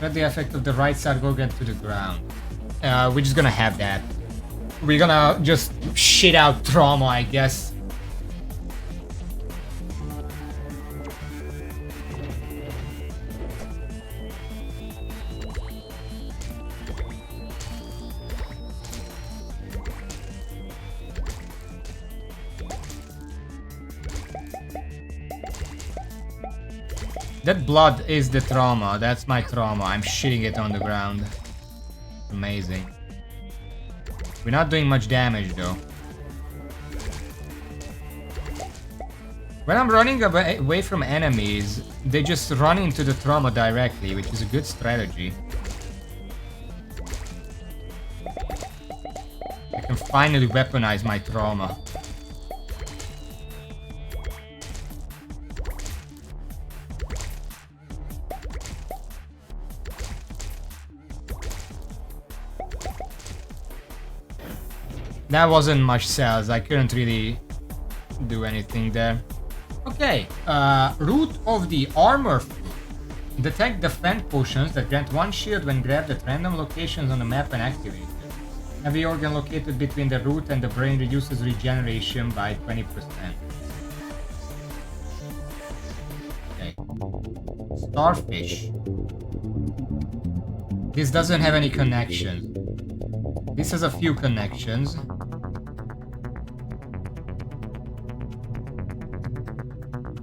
Let the effect of the right side organ to the ground. We're just gonna have that. We're gonna just shit out trauma, I guess. That blood is the trauma. That's my trauma. I'm shitting it on the ground. Amazing. We're not doing much damage though. When I'm running away from enemies, they just run into the trauma directly, which is a good strategy. I can finally weaponize my trauma. That wasn't much cells, I couldn't really do anything there. Okay, root of the armor fruit. Detect defend potions that grant 1 shield when grabbed at random locations on the map and activated. Every organ located between the root and the brain reduces regeneration by 20%. Okay. Starfish. This doesn't have any connections. This has a few connections.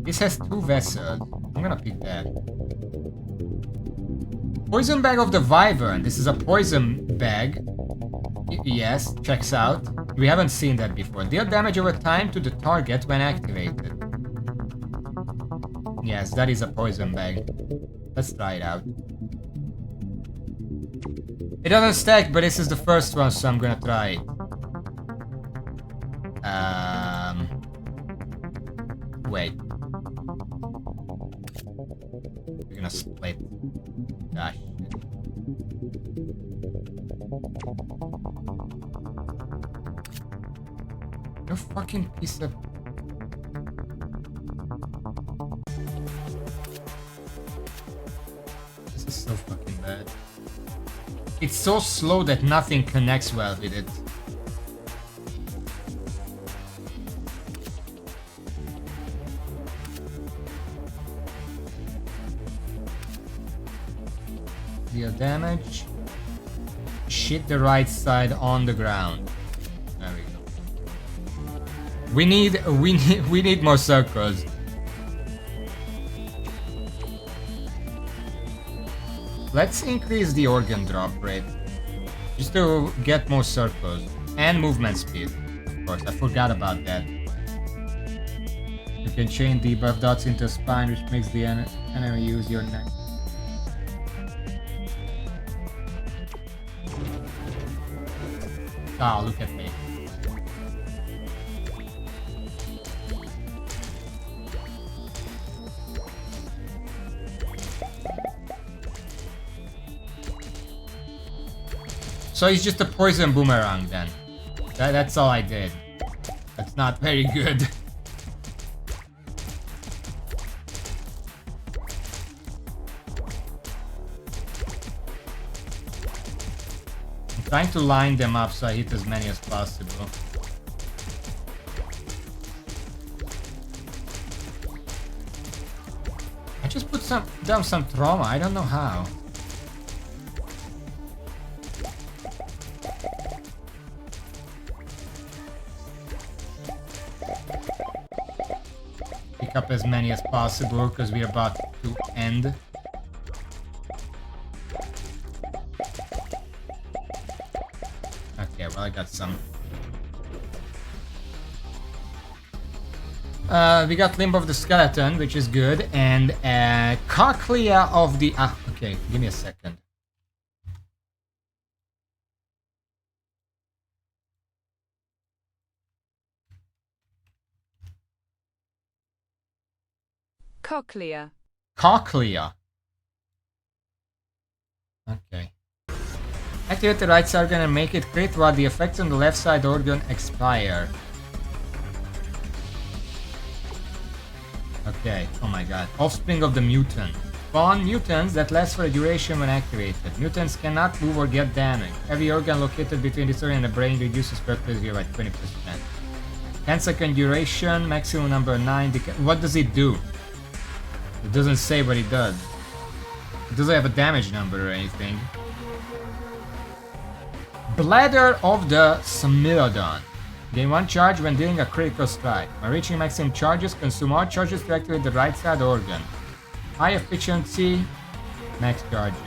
This has 2 vessels. I'm gonna pick that. Poison bag of the Wyvern. This is a poison bag. Yes, checks out. We haven't seen that before. Deal damage over time to the target when activated. Yes, that is a poison bag. Let's try it out. It doesn't stack, but this is the first one, so I'm gonna try it. Wait. We're gonna split. Gosh. You fucking piece of... This is so fucking bad. It's so slow that nothing connects well with it. Deal damage. Shit the right side on the ground. There we go. We need more circles. Let's increase the organ drop rate. Just to get more circles. And movement speed. Of course, I forgot about that. You can chain debuff dots into a spine, which makes the enemy use your neck. Oh, look at me. So he's just a poison boomerang then. That's all I did. That's not very good. I'm trying to line them up so I hit as many as possible. I just put down some trauma, I don't know how. Pick up as many as possible because we're about to end. Okay, well I got some. We got Limb of the Skeleton, which is good, and Cochlea of the... Ah, okay, give me a second. Cochlea. Cochlea. Okay. Activate the right side organ and make it crit while the effects on the left side organ expire. Okay, oh my god. Offspring of the mutant. Spawn mutants that last for a duration when activated. Mutants cannot move or get damaged. Every organ located between this organ and the brain reduces fertility by 20%. 10-second duration, maximum number 9. What does it do? It doesn't say what it does. It doesn't have a damage number or anything. Bladder of the Smilodon. Gain 1 charge when dealing a critical strike. When reaching maximum charges, consume all charges to activate the right side organ. High efficiency, max charges.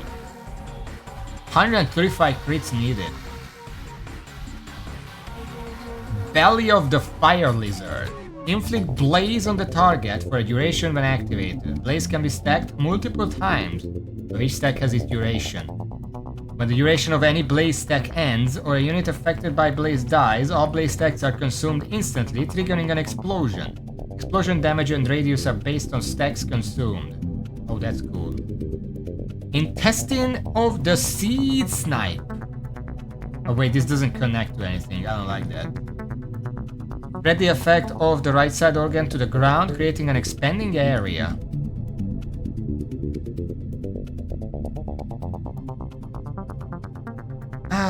135 crits needed. Belly of the Fire Lizard. Inflict blaze on the target for a duration when activated. Blaze can be stacked multiple times, so each stack has its duration. When the duration of any blaze stack ends, or a unit affected by blaze dies, all blaze stacks are consumed instantly, triggering an explosion. Explosion damage and radius are based on stacks consumed. Oh, that's cool. Intestine of the Seed Snipe. Oh wait, this doesn't connect to anything. I don't like that. Spread the effect of the right side organ to the ground, creating an expanding area.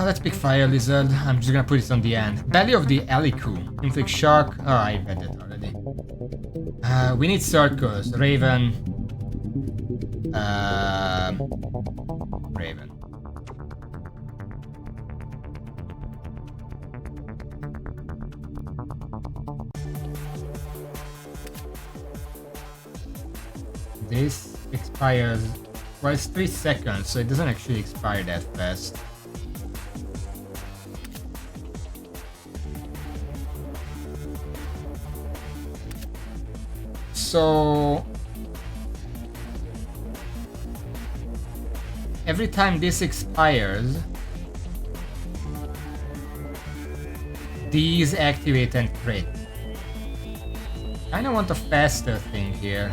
Let's pick Fire Lizard. I'm just gonna put it on the end. Belly of the Alicu. Inflict Shark. Oh, I read it already. We need Circus. Raven. Raven. This expires. Well, it's 3 seconds, so it doesn't actually expire that fast. So every time this expires, these activate and crit. Kinda want a faster thing here.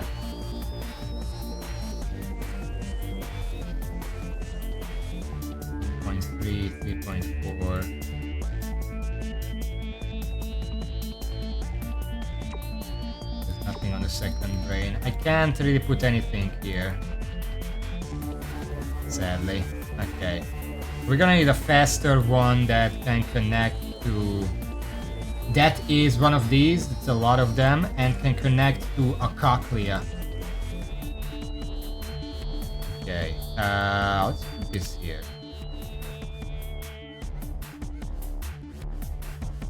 Point 3, 3.4. On the second brain. I can't really put anything here. Sadly. Okay. We're gonna need a faster one that can connect to... That is one of these. It's a lot of them. And can connect to a cochlea. Okay. Let's put this here.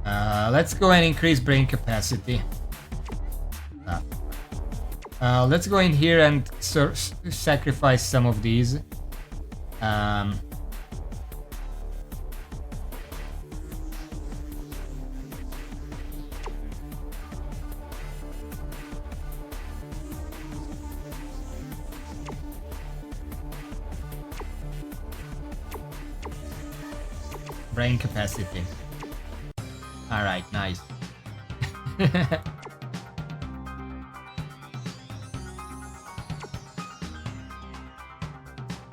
Let's go and increase brain capacity. Let's go in here and sacrifice some of these. Brain capacity. Alright, nice.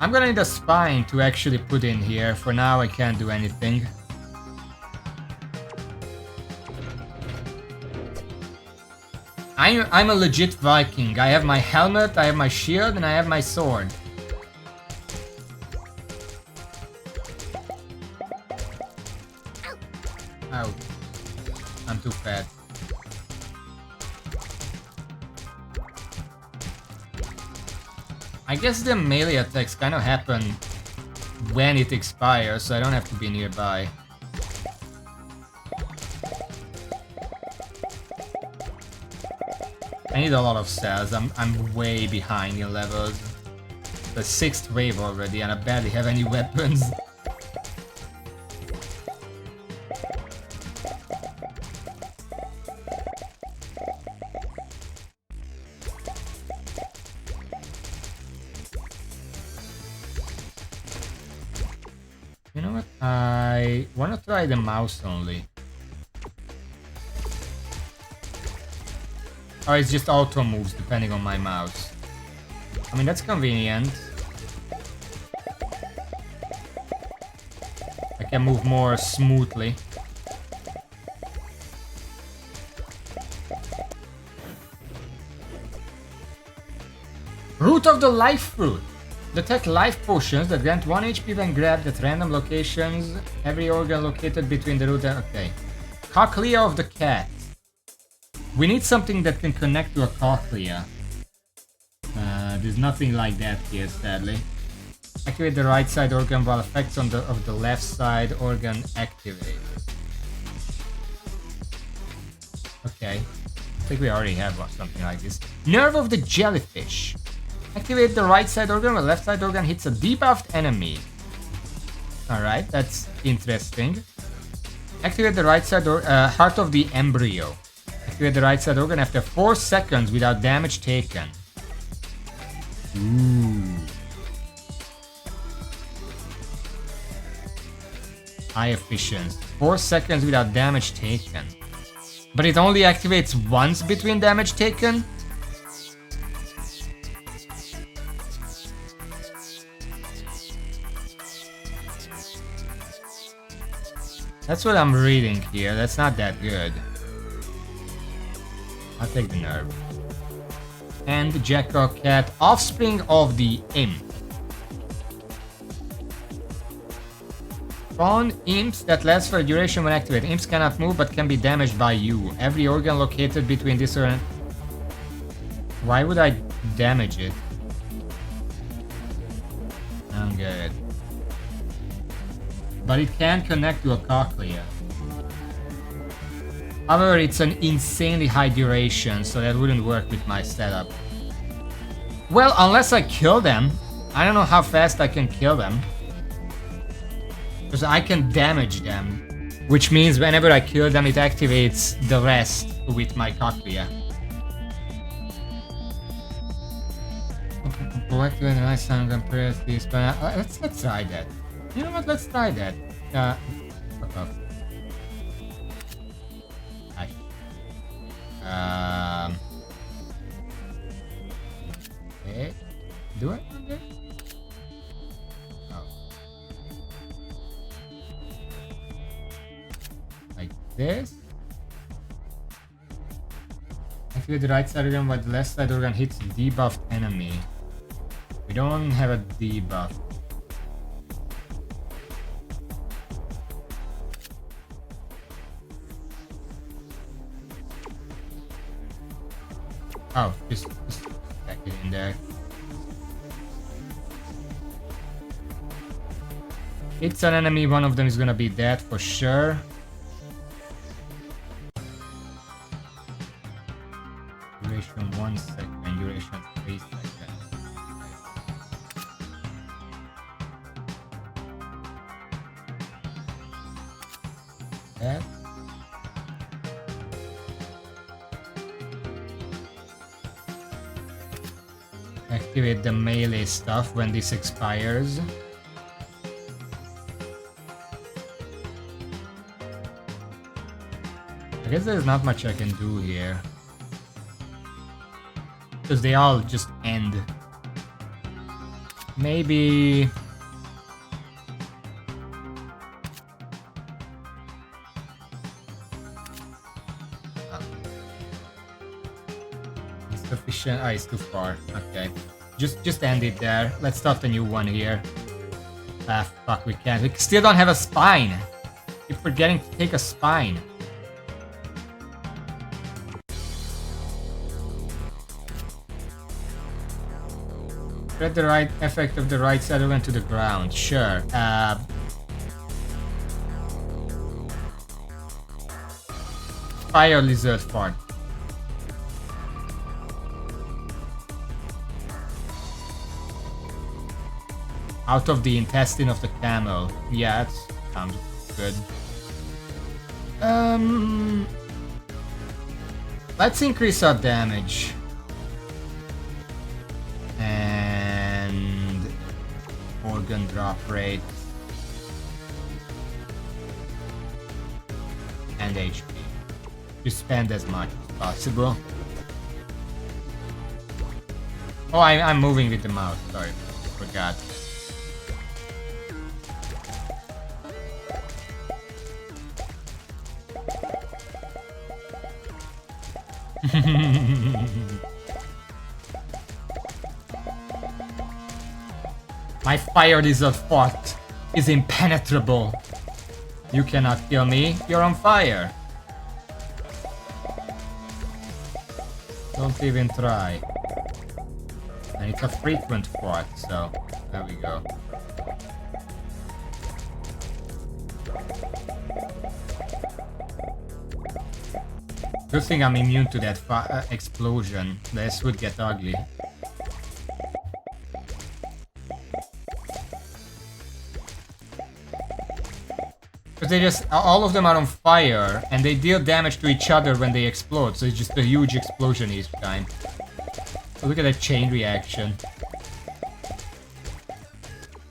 I'm gonna need a spine to actually put in here. For now, I can't do anything. I'm a legit Viking. I have my helmet, I have my shield, and I have my sword. Ow. I'm too fat. I guess the melee attacks kind of happen when it expires, so I don't have to be nearby. I need a lot of cells. I'm way behind in levels. The 6th wave already, and I barely have any weapons. You know what? I want to try the mouse only. Oh, it's just auto moves depending on my mouse. I mean, that's convenient. can move more smoothly. Root of the Life Fruit. Detect life potions that grant 1 HP when grabbed at random locations. Every organ located between the root and... Okay. Cochlea of the cat. We need something that can connect to a cochlea. There's nothing like that here, sadly. Activate the right side organ while effects of the left side organ activate. Okay. I think we already have something like this. Nerve of the Jellyfish. Activate the right side organ while left side organ hits a debuffed enemy. Alright, that's interesting. Activate the right side Heart of the Embryo. Activate the right side organ after 4 seconds without damage taken. Ooh. High efficiency. 4 seconds without damage taken. But it only activates once between damage taken? That's what I'm reading here. That's not that good. I'll take the nerve. And the Jackal Cat, offspring of the imp. Spawn imps that lasts for a duration when activated. Imps cannot move but can be damaged by you. Every organ located between this organ... Why would I damage it? I'm good. But it can connect to a cochlea. However, it's an insanely high duration, so that wouldn't work with my setup. Well, unless I kill them. I don't know how fast I can kill them. Because I can damage them. Which means whenever I kill them, it activates the rest with my cochlea. Activate the right sound compared to this, but let's try that. You know what? Let's try that. Fuck off. Okay. Do it? Okay. Oh. Like this. Activate the right side organ while the left side organ hits debuffed enemy. We don't have a debuff. Oh, just stack it in there. It's an enemy, one of them is gonna be dead for sure. Duration 1 second, duration 3 seconds. That. Activate the melee stuff when this expires. I guess there's not much I can do here. Because they all just end. Maybe... Insufficient. Ah, it's too far. Okay. Just end it there. Let's start a new one here. Ah, fuck, we can't. We still don't have a spine. Keep forgetting to take a spine. Spread the right effect of the right side organ to the ground. Sure. Fire lizard fart. Out of the intestine of the camel. Yeah, that sounds good. Let's increase our damage. And organ drop rate. And HP. You spend as much as possible. Oh, I'm moving with the mouse. Sorry, forgot. My fire lizard fort is impenetrable. You cannot kill me. You're on fire. Don't even try. And it's a frequent fort, so there we go. Good thing I'm immune to that explosion. This would get ugly. Because they just, all of them are on fire, and they deal damage to each other when they explode, so it's just a huge explosion each time. So look at that chain reaction.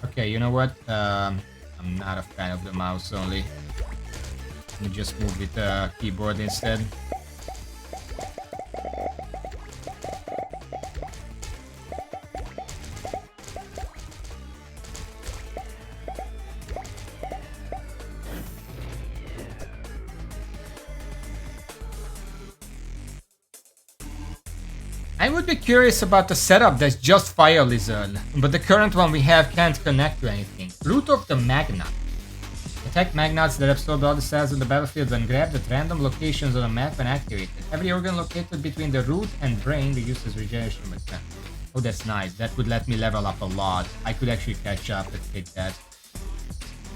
Okay, you know what? I'm not a fan of the mouse only. Let me just move with the keyboard instead. I would be curious about the setup that's just Fire Lizard, but the current one we have can't connect to anything. Root of the Magnet. Attack magnets that absorb all the cells on the battlefield and grab at random locations on the map and activate it. Every organ located between the root and brain reduces regeneration by 10. Oh, that's nice. That would let me level up a lot. I could actually catch up. Let's take that.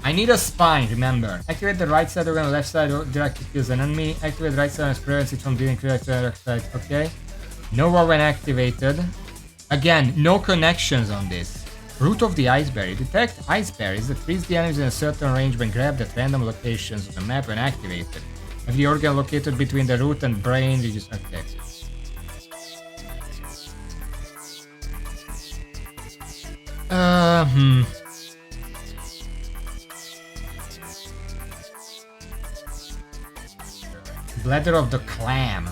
I need a spine, remember. Activate the right side organ, left side directly kills an enemy. Activate the right side and prevents it from dealing correct to the other side. Okay. Nova when activated. Again, no connections on this. Root of the Iceberry. Detect iceberries that freeze the enemies in a certain range when grabbed at random locations on the map and activated. Every organ located between the root and brain reduces. Okay. Bladder of the Clam.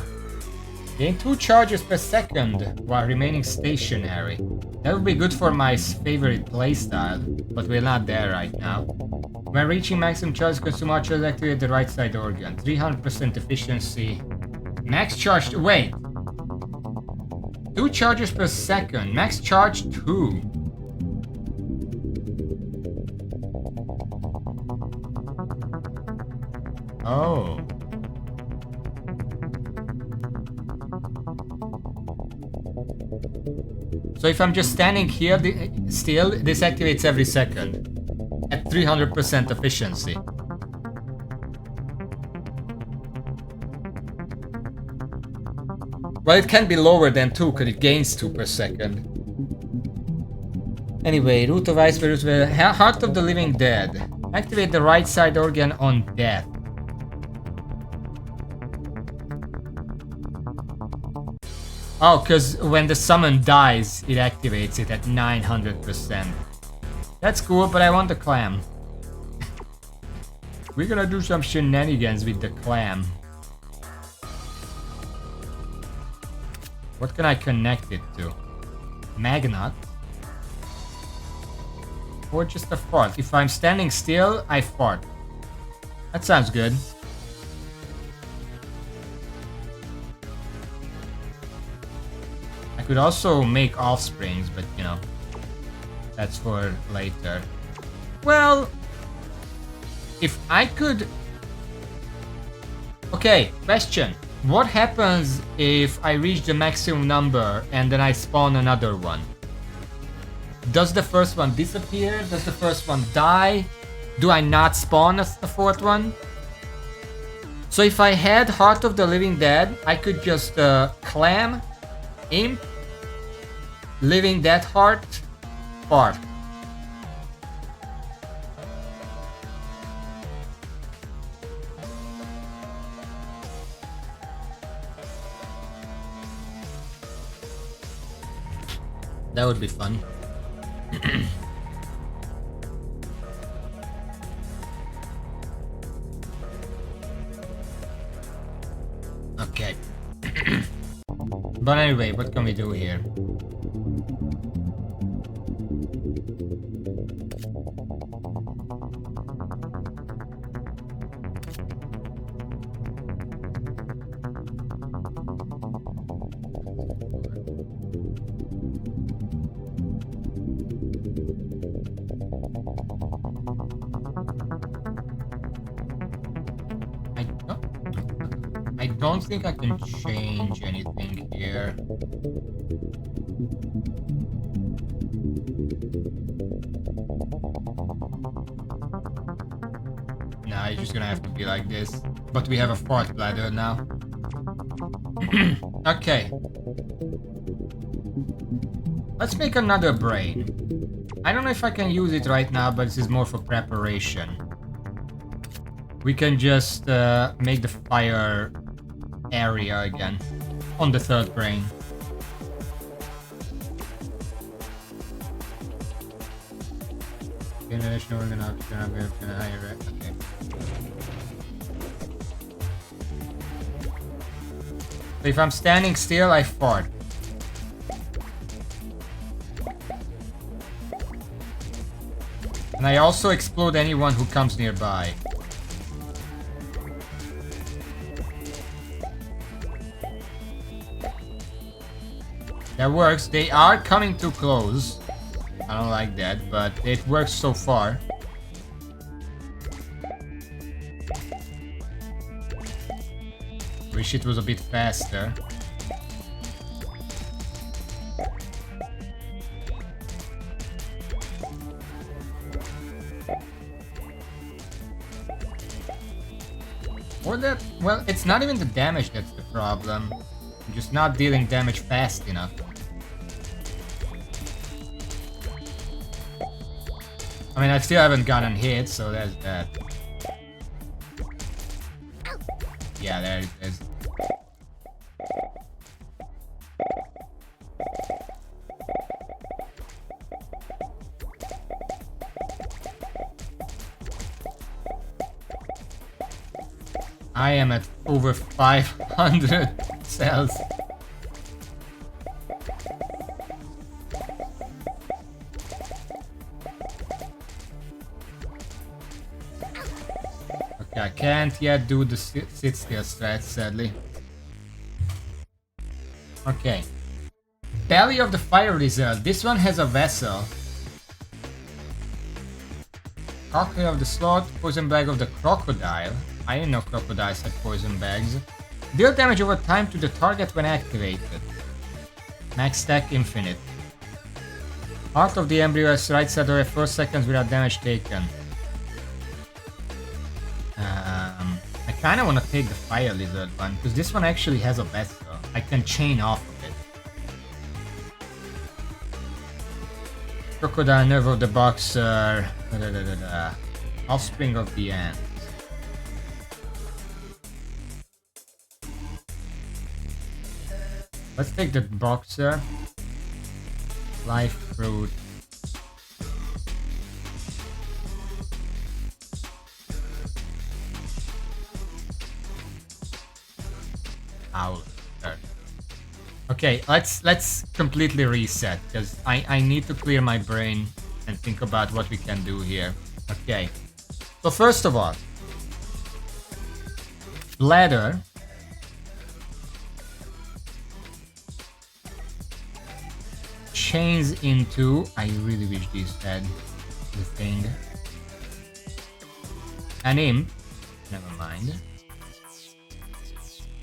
Gain 2 charges per second while remaining stationary. That would be good for my favorite playstyle, but we're not there right now. When reaching maximum charge, consume all charges, activate the right side organ. 300% efficiency. Max charge. Wait! 2 charges per second. Max charge 2. Oh. So if I'm just standing here still, this activates every second at 300% efficiency. Well, it can be lower than 2 because it gains 2 per second. Anyway, Root of Iceberry, Heart of the Living Dead. Activate the right side organ on death. Oh, because when the summon dies, it activates it at 900%. That's cool, but I want the clam. We're gonna do some shenanigans with the clam. What can I connect it to? Magnet? Or just a fart? If I'm standing still, I fart. That sounds good. I could also make offsprings, but you know, that's for later. Well, if I could... Okay, question. What happens if I reach the maximum number and then I spawn another one? Does the first one disappear? Does the first one die? Do I not spawn a fourth one? So if I had Heart of the Living Dead, I could just clam, imp, Living Dead Heart, fart. That would be fun. Okay. But anyway, what can we do here? I don't think I can change anything here. Nah, it's just gonna have to be like this. But we have a fourth bladder now. Okay. Let's make another brain. I don't know if I can use it right now, but this is more for preparation. We can just make the fire area again on the third brain. International organization, okay. So if I'm standing still, I fart. And I also explode anyone who comes nearby. That works. They are coming too close. I don't like that, but it works so far. Wish it was a bit faster. Or that, well, it's not even the damage that's the problem. I'm just not dealing damage fast enough. I mean, I still haven't gotten hit, so there's that. Yeah, there it is. I am at over 500 cells. Okay, I can't yet do the sit still strat, sadly. Okay. Belly of the Fire Result. This one has a vessel. Cocktail of the Sloth. Poison Bag of the Crocodile. I didn't know crocodiles had poison bags. Deal damage over time to the target when activated. Max stack infinite. Heart of the Embryo has right side over 4 seconds without damage taken. I kinda wanna take the Fire Lizard one, because this one actually has a vessel. I can chain off of it. Crocodile, Nerve of the Boxer. Offspring of the Ant. Let's take the Boxer. Life Fruit. Owl. Okay, let's completely reset, because I need to clear my brain and think about what we can do here. Okay. So first of all, bladder. Chains into, I really wish this had the thing. An imp. Never mind.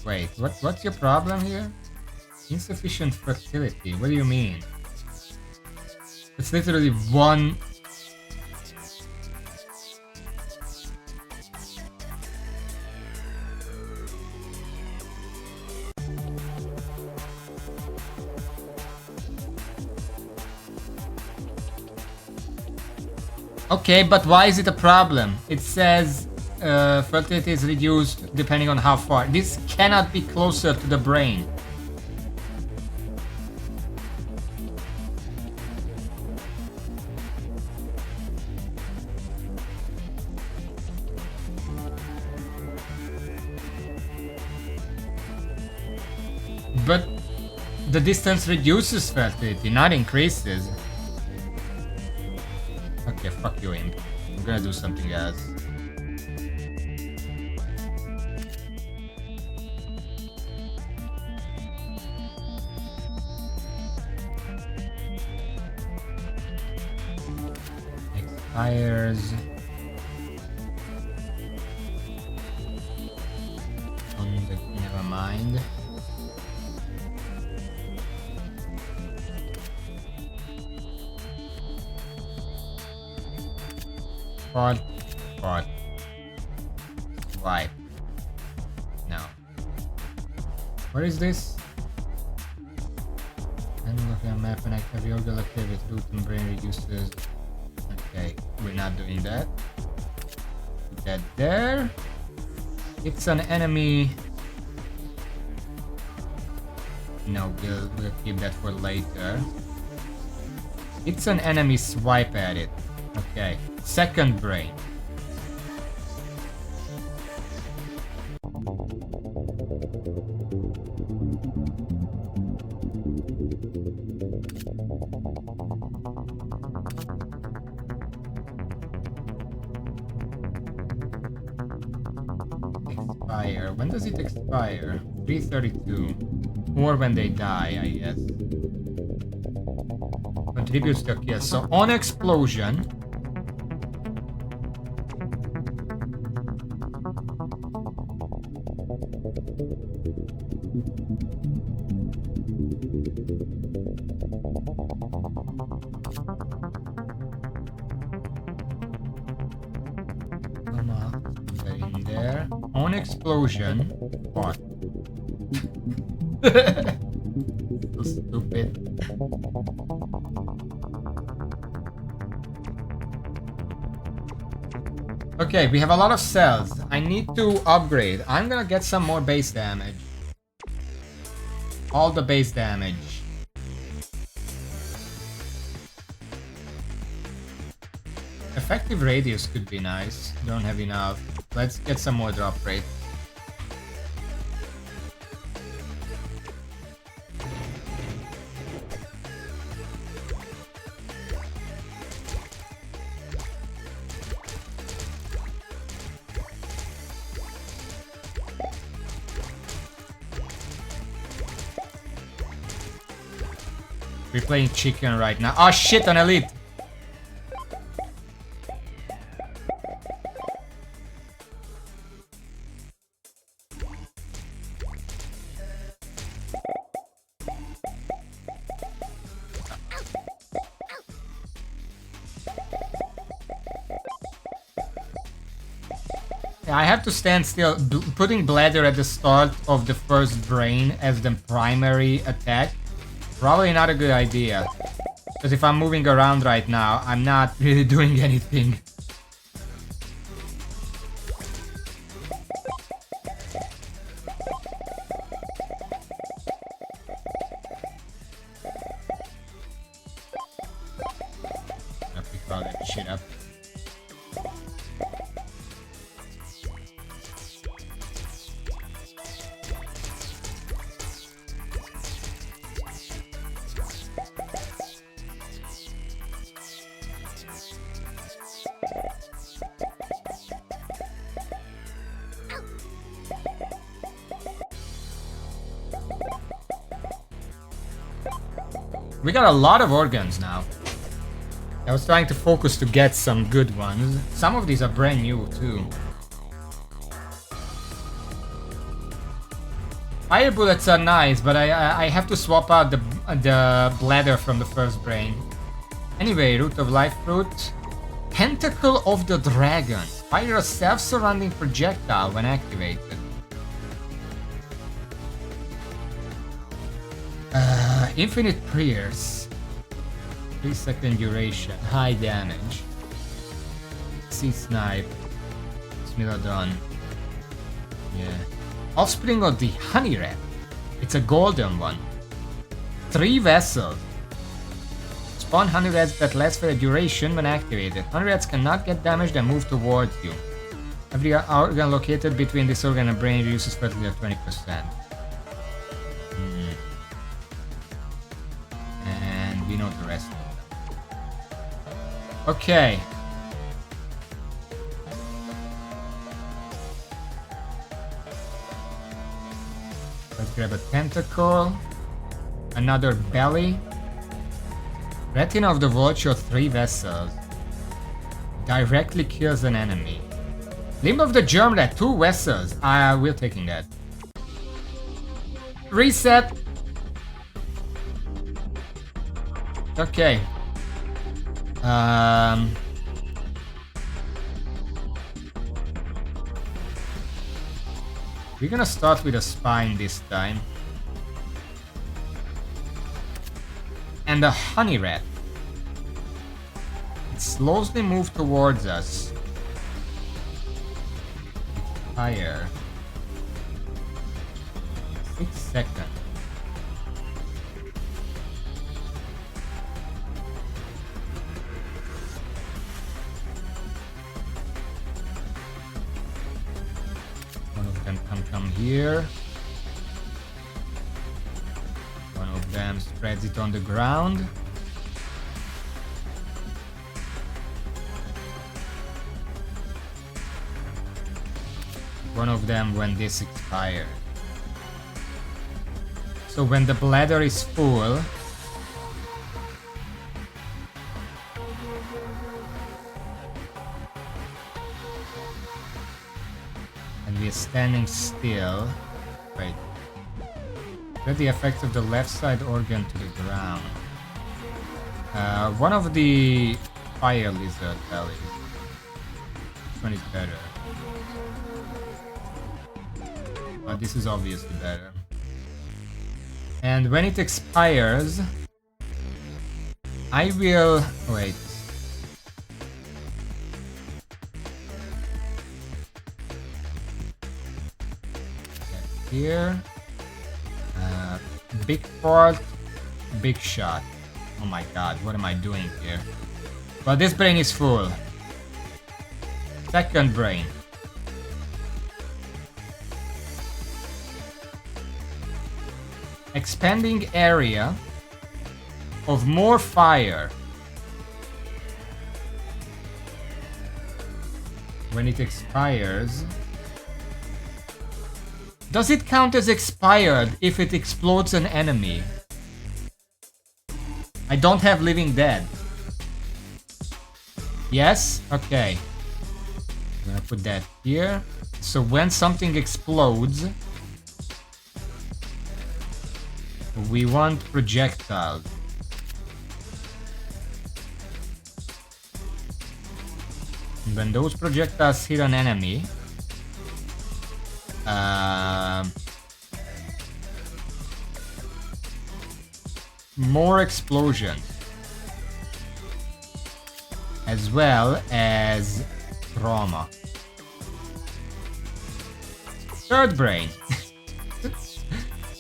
Wait, what's your problem here? Insufficient fertility. What do you mean? It's literally one. Okay, but why is it a problem? It says fertility is reduced depending on how far. This cannot be closer to the brain. But the distance reduces fertility, not increases. Okay, fuck you, Imp. I'm gonna do something else. Expires. On the mind. Pod. Wipe. No. What is this? I'm looking at a map and I have your active with root and brain reduces. Okay, we're not doing that. Put that there. It's an enemy. No, we'll keep that for later. It's an enemy, swipe at it. Okay, second brain. Expire. When does it expire? 332. Or when they die, I guess. Contributes to a kill. So on explosion. In there. On explosion. What? So stupid. Okay, we have a lot of cells. I need to upgrade. I'm gonna get some more base damage. All the base damage. Effective radius could be nice. Don't have enough. Let's get some more drop rate. We're playing chicken right now. Oh shit, an elite! I have to stand still. Putting Bladder at the start of the first brain as the primary attack, probably not a good idea. Because if I'm moving around right now, I'm not really doing anything. I'll pick all that shit up. We got a lot of organs now. I was trying to focus to get some good ones. Some of these are brand new too. Fire bullets are nice, but I have to swap out the bladder from the first brain. Anyway, root of life fruit. Tentacle of the dragon. Fire a self-surrounding projectile when activated. Infinite prayers. 3-second duration. High damage. Sea snipe. Smilodon. Yeah. Offspring of the honey rat. It's a golden one. 3 vessels. Spawn honey rats that last for a duration when activated. Honey rats cannot get damaged and move towards you. Every organ located between this organ and brain reduces fertility of 20%. And we know the rest of them. Okay. Let's grab a tentacle. Another belly. Retina of the vulture, 3 vessels. Directly kills an enemy. Limb of the germ rat, 2 vessels. We're taking that. reset. Okay. We're gonna start with a spine this time. And a honey rat. It slowly moves towards us. Higher. 6 seconds. One of them can come here. One of them spreads it on the ground. One of them when this expires. So when the bladder is full, and we're standing still. Wait. Let the effect of the left side organ to the ground. One of the fire lizard bellies. Which one is better? This is obviously better. And when it expires, I will... wait. Here. Big part, big shot. Oh my god, what am I doing here? Well, this brain is full. Second brain. Expanding area of more fire. When it expires, does it count as expired if it explodes an enemy? I don't have living dead. Yes? Okay. I'm gonna put that here. So when something explodes, we want projectiles. When those projectiles hit an enemy, more explosions, as well as trauma. Third brain.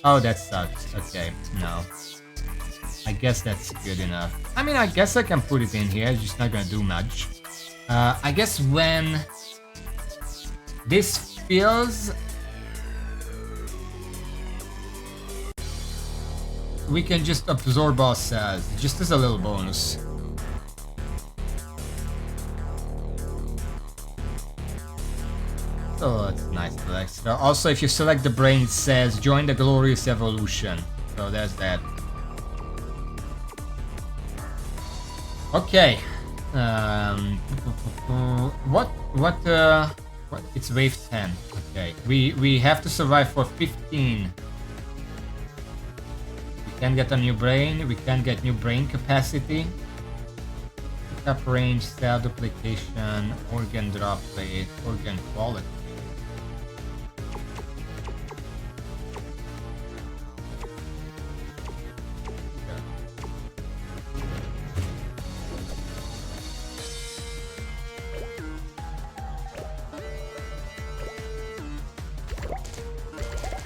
Oh, that sucks. Okay, no. I guess that's good enough. I mean, I guess I can put it in here, it's just not gonna do much. I guess when this fills, we can just absorb all cells, just as a little bonus. So that's nice, Alex. Also, if you select the brain, it says join the glorious evolution. So there's that. Okay. What? It's wave 10. Okay. We have to survive for 15. We can get a new brain. We can get new brain capacity. Pickup range, cell duplication, organ drop rate, organ quality.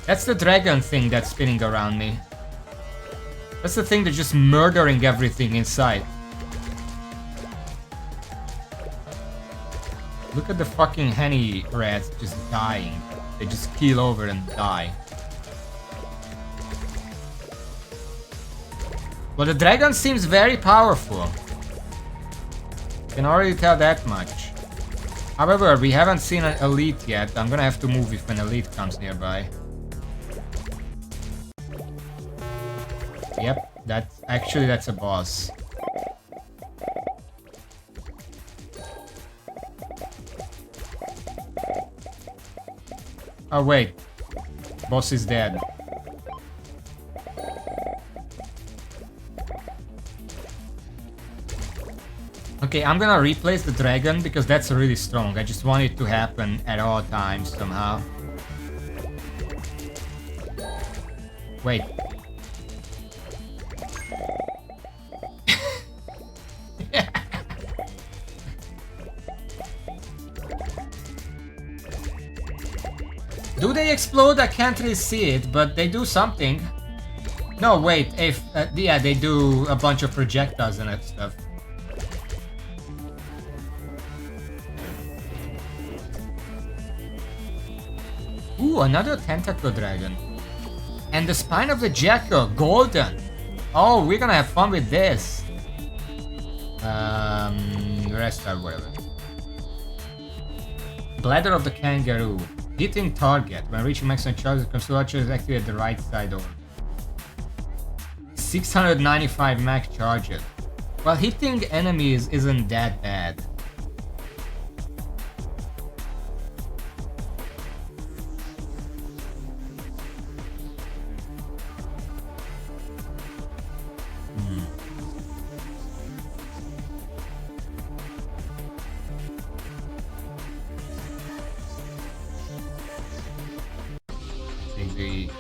That's the dragon thing that's spinning around me. That's the thing that's just murdering everything inside. Look at the fucking honey rats just dying. They just keel over and die. Well, the dragon seems very powerful. Can already tell that much. However, we haven't seen an elite yet. I'm gonna have to move if an elite comes nearby. Yep, that's a boss. Oh wait, boss is dead. Okay, I'm gonna replace the dragon because that's really strong. I just want it to happen at all times somehow. Wait. Do they explode? I can't really see it, but they do something. No, wait. If yeah, they do a bunch of projectiles and that stuff. Ooh, another tentacle dragon. And the spine of the jackal, golden. Oh, we're gonna have fun with this. Restart, whatever. Bladder of the kangaroo. Hitting target. When reaching maximum charge, the control archers activate the right side organ. 695 max charges. Well, hitting enemies isn't that bad.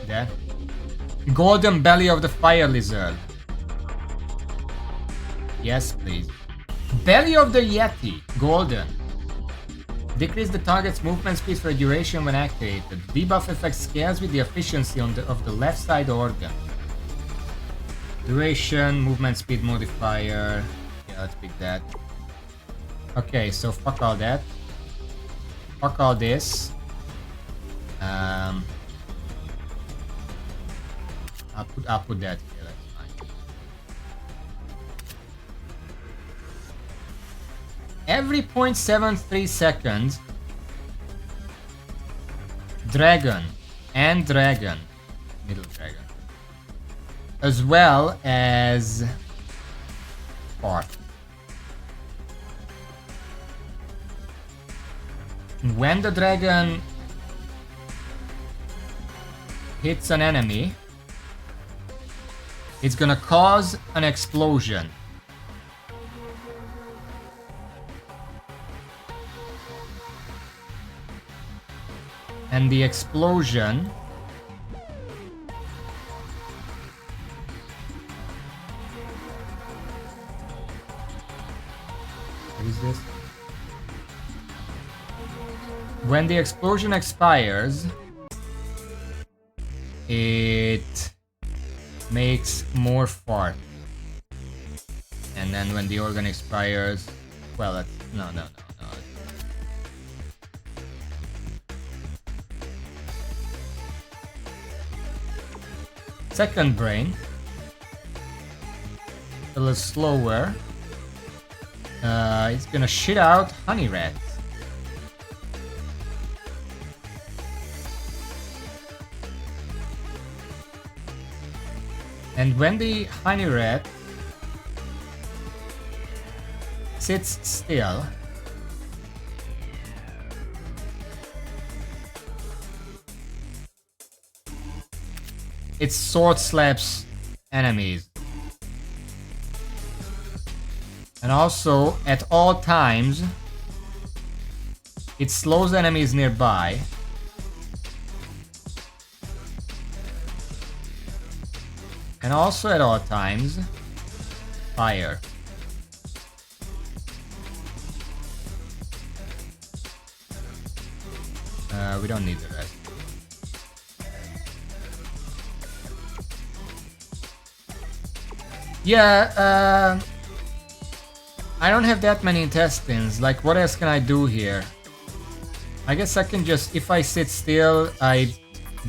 That golden belly of the fire lizard. Yes, please. Belly of the yeti, golden. Decrease the target's movement speed for a duration when activated. Debuff effect scales with the efficiency of the left side organ. Duration, movement speed modifier. Yeah, let's pick that. Okay, so fuck all that. Fuck all this. I'll put that here, that's fine. Every 0.73 seconds, dragon and dragon, middle dragon, as well as fart. When the dragon hits an enemy, it's gonna cause an explosion. And the explosion what is this? When the explosion expires, it makes more fart. And then when the organ expires, well, that's, no. Second brain, a little slower. It's gonna shit out honey rats. And when the honey rat sits still, it sword slaps enemies. And also, at all times, it slows enemies nearby. And also at all times, fire. We don't need the rest. Yeah, I don't have that many intestines. Like, what else can I do here? I guess I can just, if I sit still, I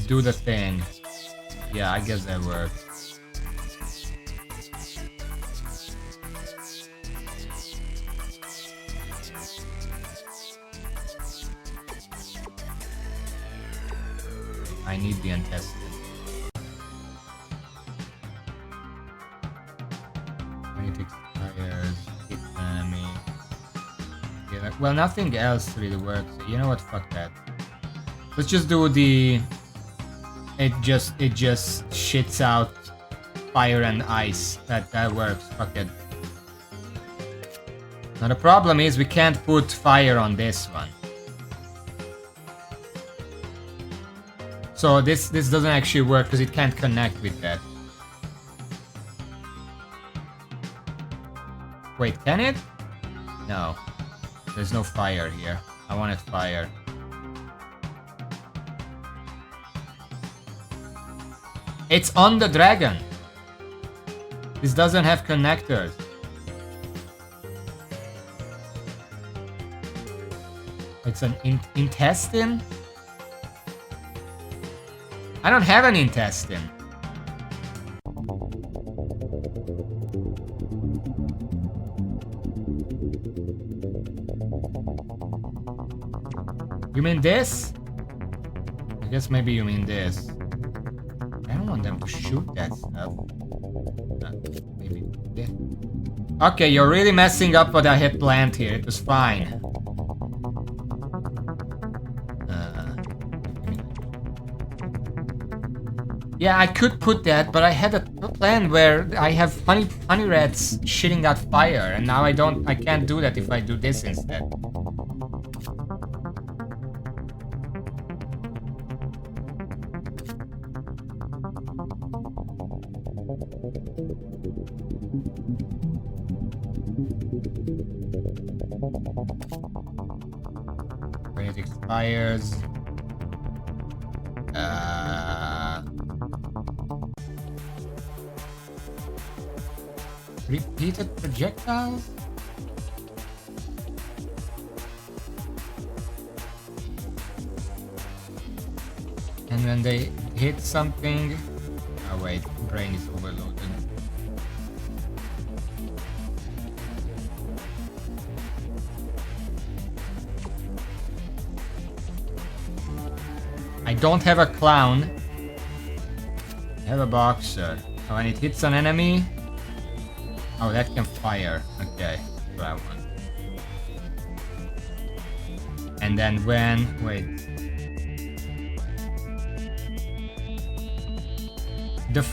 do the thing. Yeah, I guess that works. I need the intestine. Well, nothing else really works. You know what? Fuck that. Let's just do the... It just shits out fire and ice. That works. Fuck it. Now the problem is we can't put fire on this one. So this doesn't actually work because it can't connect with that. Wait, can it? No. There's no fire here. I wanted fire. It's on the dragon. This doesn't have connectors. It's an intestine? I don't have an intestine. You mean this? I guess maybe you mean this. I don't want them to shoot that stuff. Maybe this. Okay, you're really messing up what I had planned here. It was fine. Yeah, I could put that, but I had a plan where I have honey rats shitting out fire, and now I can't do that if I do this instead. When it expires. Repeated projectiles? And when they hit something... Oh wait, brain is overloaded. I don't have a clown. I have a boxer. So when it hits an enemy... Oh, that can fire. Okay, that's what I want. And then when... Wait. The...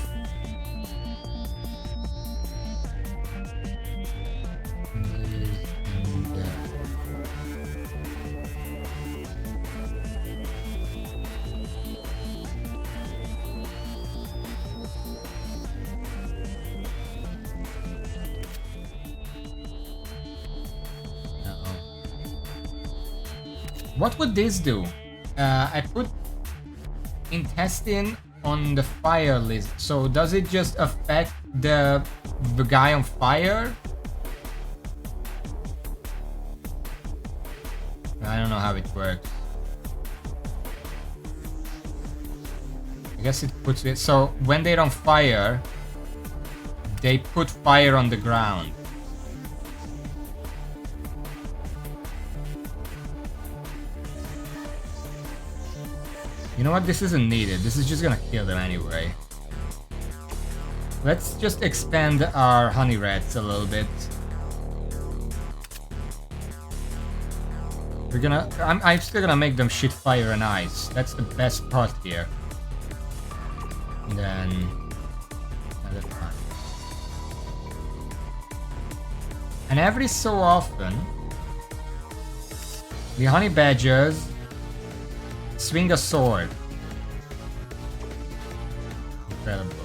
What would this do? I put intestine on the fire list. So does it just affect the guy on fire? I don't know how it works. I guess it puts it... So when they're on fire, they put fire on the ground. You know what? This isn't needed. This is just gonna kill them anyway. Let's just expand our honey rats a little bit. We're gonna... I'm still gonna make them shit fire and ice. That's the best part here. And then... another time. And every so often... the honey badgers... swing a sword. Incredible.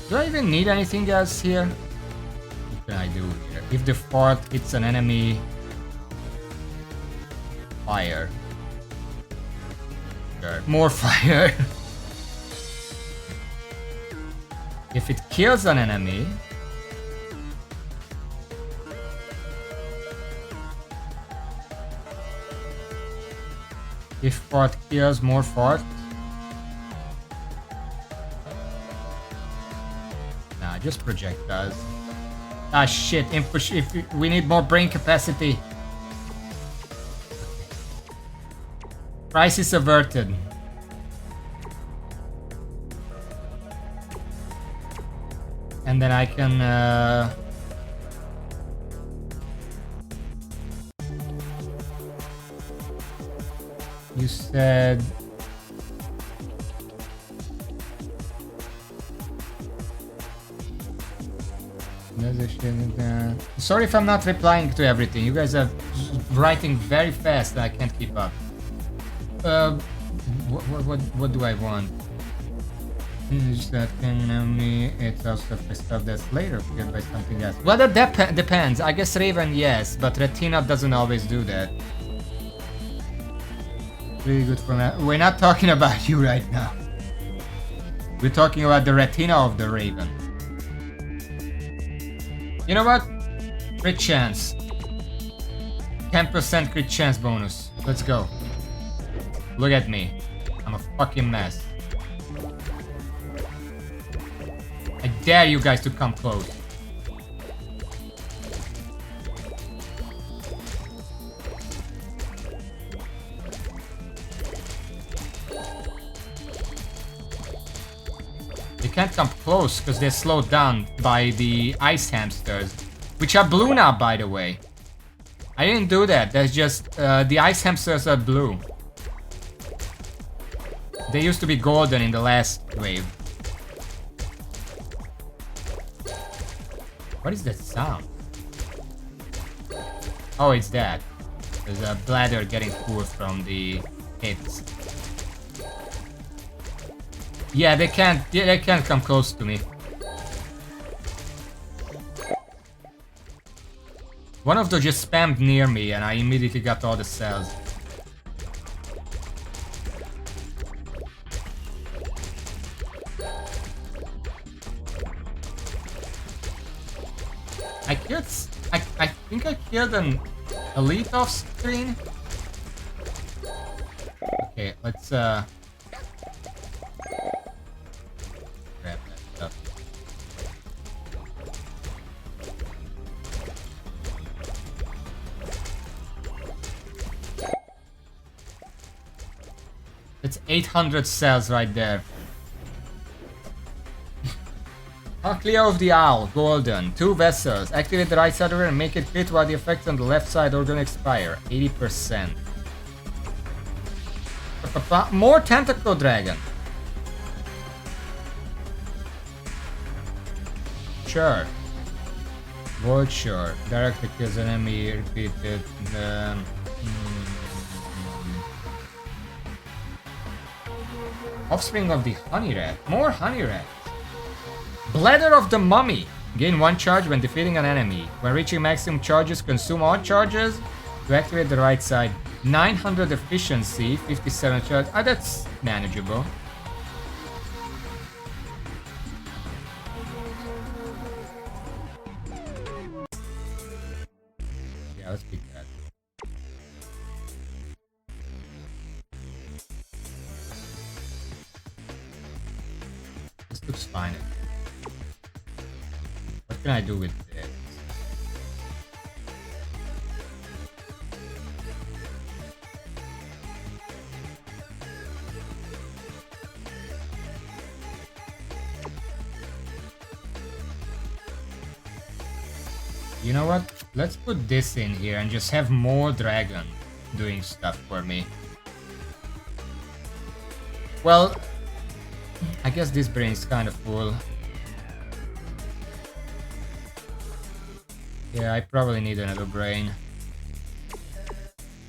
Do I even need anything else here? What can I do here? If the fort hits an enemy... fire. Sure. More fire. If it kills an enemy... if fort kills, more fort. Nah, just projectiles. Ah shit, if we need more brain capacity. Crisis averted. And then I can you said Sorry if I'm not replying to everything. You guys are writing very fast and I can't keep up. What do I want? Is that enemy? It's also stuff that's later killed by something else. Well, that depends. I guess Raven, yes, but Retina doesn't always do that. Really good for that. We're not talking about you right now. We're talking about the Retina of the Raven. You know what? Crit chance. 10% crit chance bonus. Let's go. Look at me. I'm a fucking mess. I dare you guys to come close. They can't come close because they're slowed down by the ice hamsters, which are blue now, by the way. I didn't do that. That's just the ice hamsters are blue. They used to be golden in the last wave. What is that sound? Oh, it's that. There's a bladder getting full from the hits. Yeah, they can't come close to me. One of those just spammed near me and I immediately got all the cells. I think I killed an elite off screen. Okay, let's grab that stuff. It's 800 cells right there. Cleo of the Owl, golden. 2 vessels. Activate the right side order and make it crit while the effects on the left side are gonna expire. 80%. More tentacle dragon. Sure. Void sure. Directly kills an enemy. Repeated. Offspring of the honey rat. More honey rat. Bladder of the Mummy. Gain 1 charge when defeating an enemy. When reaching maximum charges, consume all charges to activate the right side. 900 efficiency, 57 charge. Ah, that's manageable. Yeah, let's pick that. This looks fine. What can I do with this? You know what? Let's put this in here and just have more dragon doing stuff for me. Well, I guess this brain is kind of full. Yeah, I probably need another brain.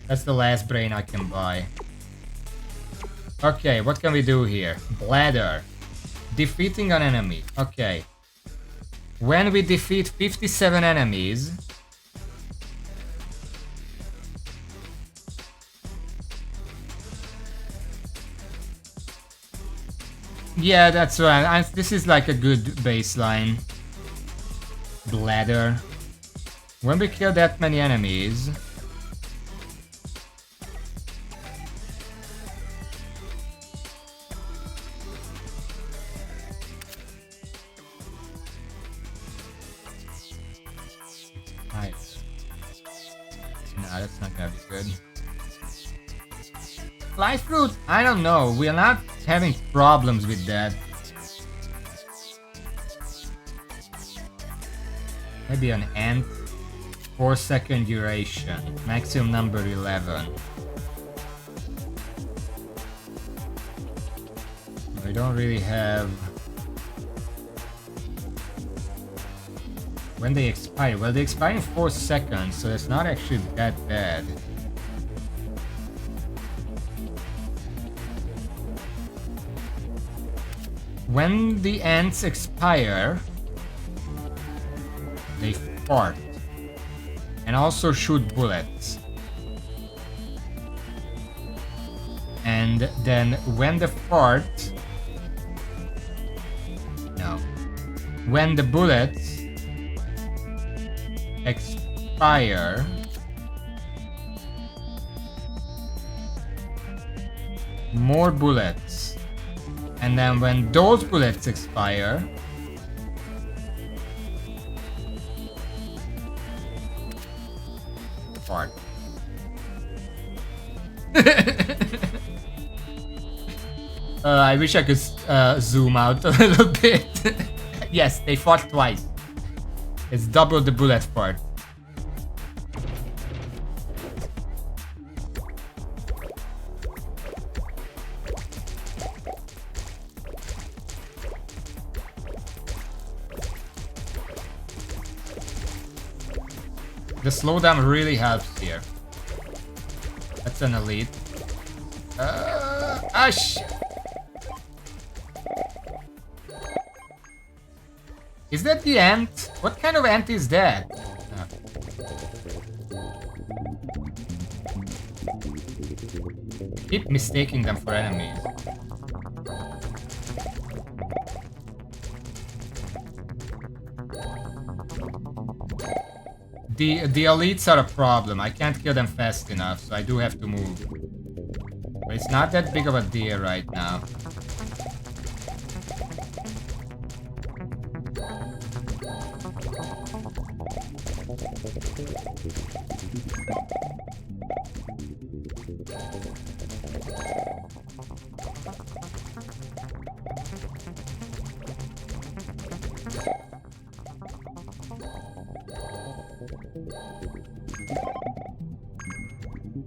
That's the last brain I can buy. Okay, what can we do here? Bladder. Defeating an enemy. Okay. When we defeat 57 enemies... Yeah, that's right. This is like a good baseline. Bladder. When we kill that many enemies... Nice. Nah, that's not gonna be good. Life fruit? I don't know. We are not having problems with that. Maybe an ant. 4-second duration. Maximum number 11. We don't really have... When they expire? Well, they expire in 4 seconds, so it's not actually that bad. When the ants expire, they fart and also shoot bullets. And then when the fart... No. When the bullets expire, more bullets. And then when those bullets expire, fart. I wish I could zoom out a little bit. Yes, they fought twice. It's double the bullet fart. The slowdown really helps here. That's an elite. Shit. Is that the ant? What kind of ant is that? Keep mistaking them for enemies. The elites are a problem. I can't kill them fast enough, so I do have to move. But it's not that big of a deal right now.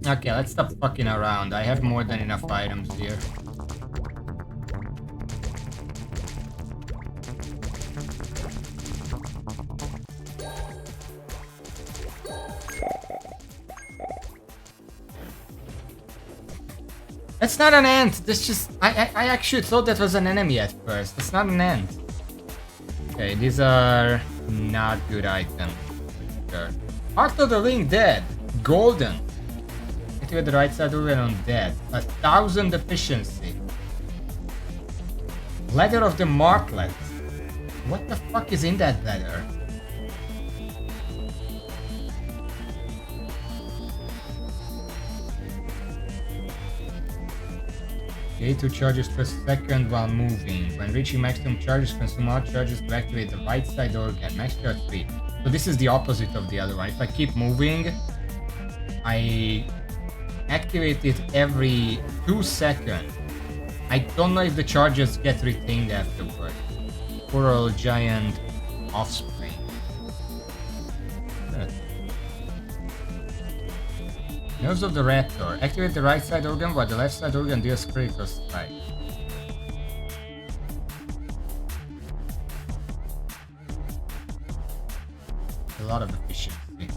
Okay, let's stop fucking around. I have more than enough items here. That's not an ant. That's just... I actually thought that was an enemy at first. It's not an ant. Okay, these are not good items. Sure. Heart of the Ring dead. Golden. Activate the right side organ on dead. 1000 efficiency. Leather of the Marklet. What the fuck is in that leather? Okay, 2 charges per second while moving. When reaching maximum charges, consume all charges to activate the right side organ. Max charge 3. So this is the opposite of the other one. If I keep moving, I activate it every 2 seconds. I don't know if the charges get retained afterward. Coral giant offspring. Nose of the Raptor. Activate the right side organ while the left side organ deals critical strike. A lot of efficiency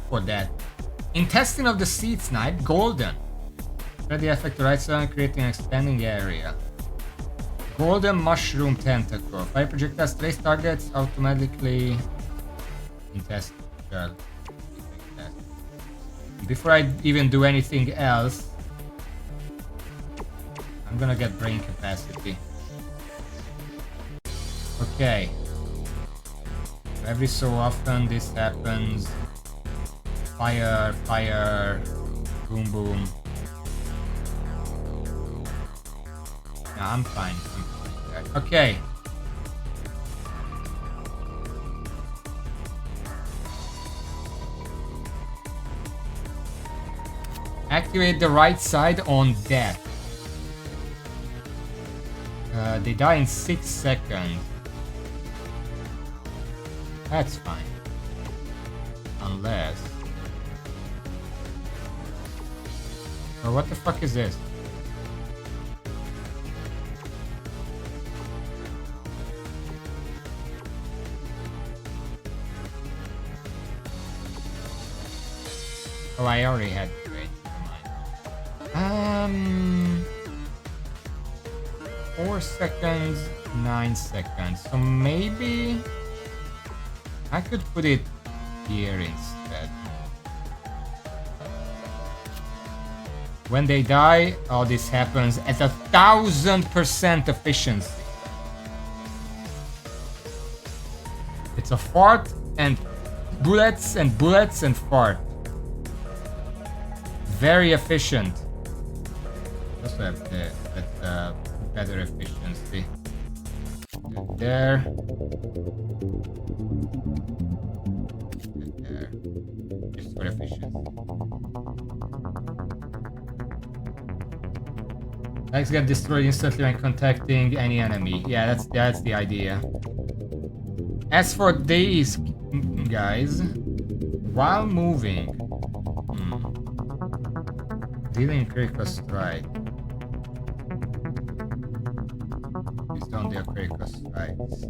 for that. Intestine of the Seed Snipe. Golden. Ready affect the right side, creating an expanding area. Golden Mushroom Tentacle. Fire projectiles trace targets automatically. Intestine. Before I even do anything else, I'm gonna get brain capacity. Okay. Every so often this happens. Fire, fire, boom, boom. No, I'm fine. Okay. Activate the right side on death. They die in 6 seconds. That's fine. Unless... Oh, what the fuck is this? Oh, I already had great. Never mind. 4 seconds, 9 seconds. So maybe I could put it here instead. When they die, all this happens at 1000% efficiency. It's a fart and bullets and bullets and fart. Very efficient. Also have that better efficiency. There. There. Just for efficiency. Legs get destroyed instantly when contacting any enemy. Yeah, that's the idea. As for these guys, while moving, dealing critical strike. Please don't deal critical strikes.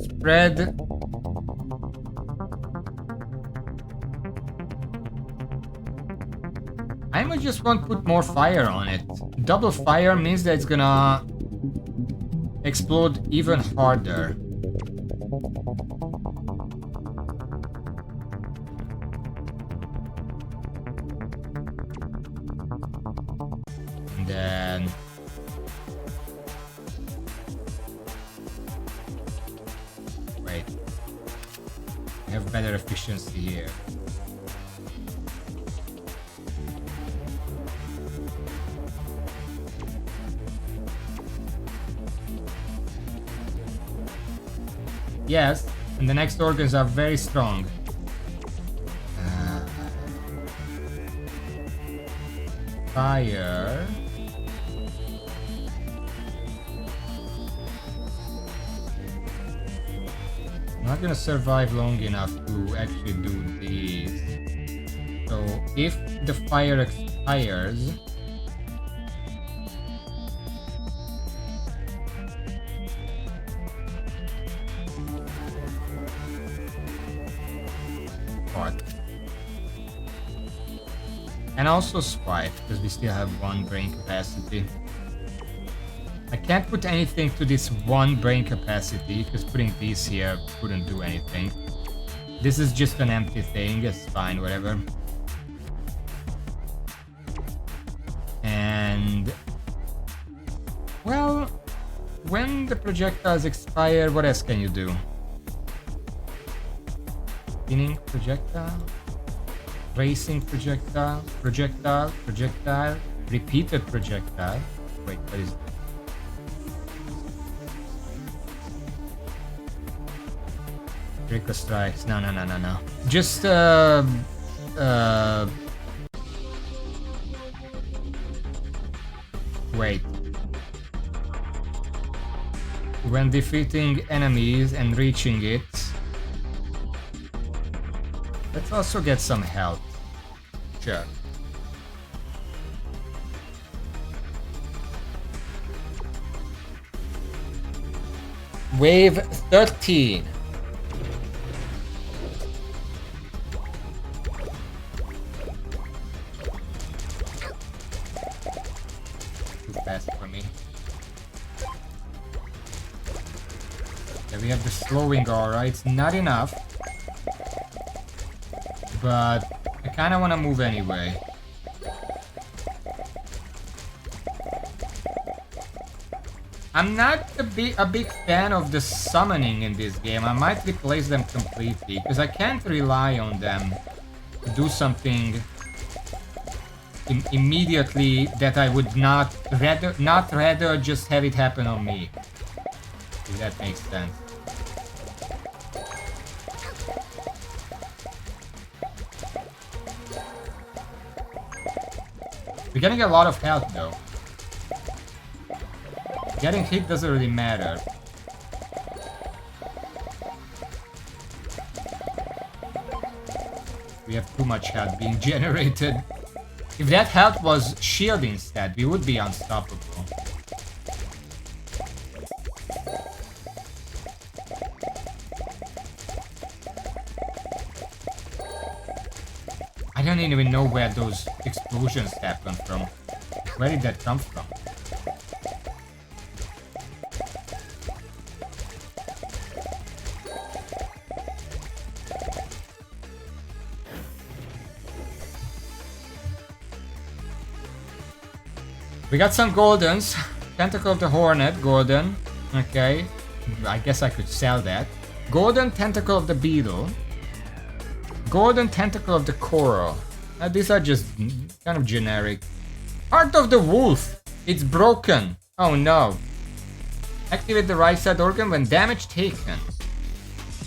Spread. I might just want to put more fire on it. Double fire means that it's gonna explode even harder. And then wait. We have better efficiency here. Yes, and the next organs are very strong. Fire. I'm not gonna survive long enough to actually do these. So if the fire expires, and also swipe, because we still have 1 brain capacity. I can't put anything to this 1 brain capacity, because putting these here wouldn't do anything. This is just an empty thing, it's fine, whatever. And well, when the projectiles expire, what else can you do? Spinning projectile? Racing projectile, projectile, projectile, repeated projectile. Wait, what is that? Critical strikes. No. Just wait. When defeating enemies and reaching it. Let's also get some health. Sure. Wave 13. Too fast for me. Yeah, we have the slowing aura. It's not enough. But I kind of want to move anyway. I'm not a big fan of the summoning in this game. I might replace them completely because I can't rely on them to do something immediately that I would not rather just have it happen on me. If that makes sense. We're getting a lot of health though. Getting hit doesn't really matter. We have too much health being generated. If that health was shield instead, we would be unstoppable. I don't even know where those explosions happen from. Where did that come from? We got some goldens. Tentacle of the Hornet, golden. Okay. I guess I could sell that. Golden Tentacle of the Beetle. Golden Tentacle of the Coral. These are just kind of generic. Heart of the Wolf. It's broken. Oh no. Activate the right side organ when damage taken.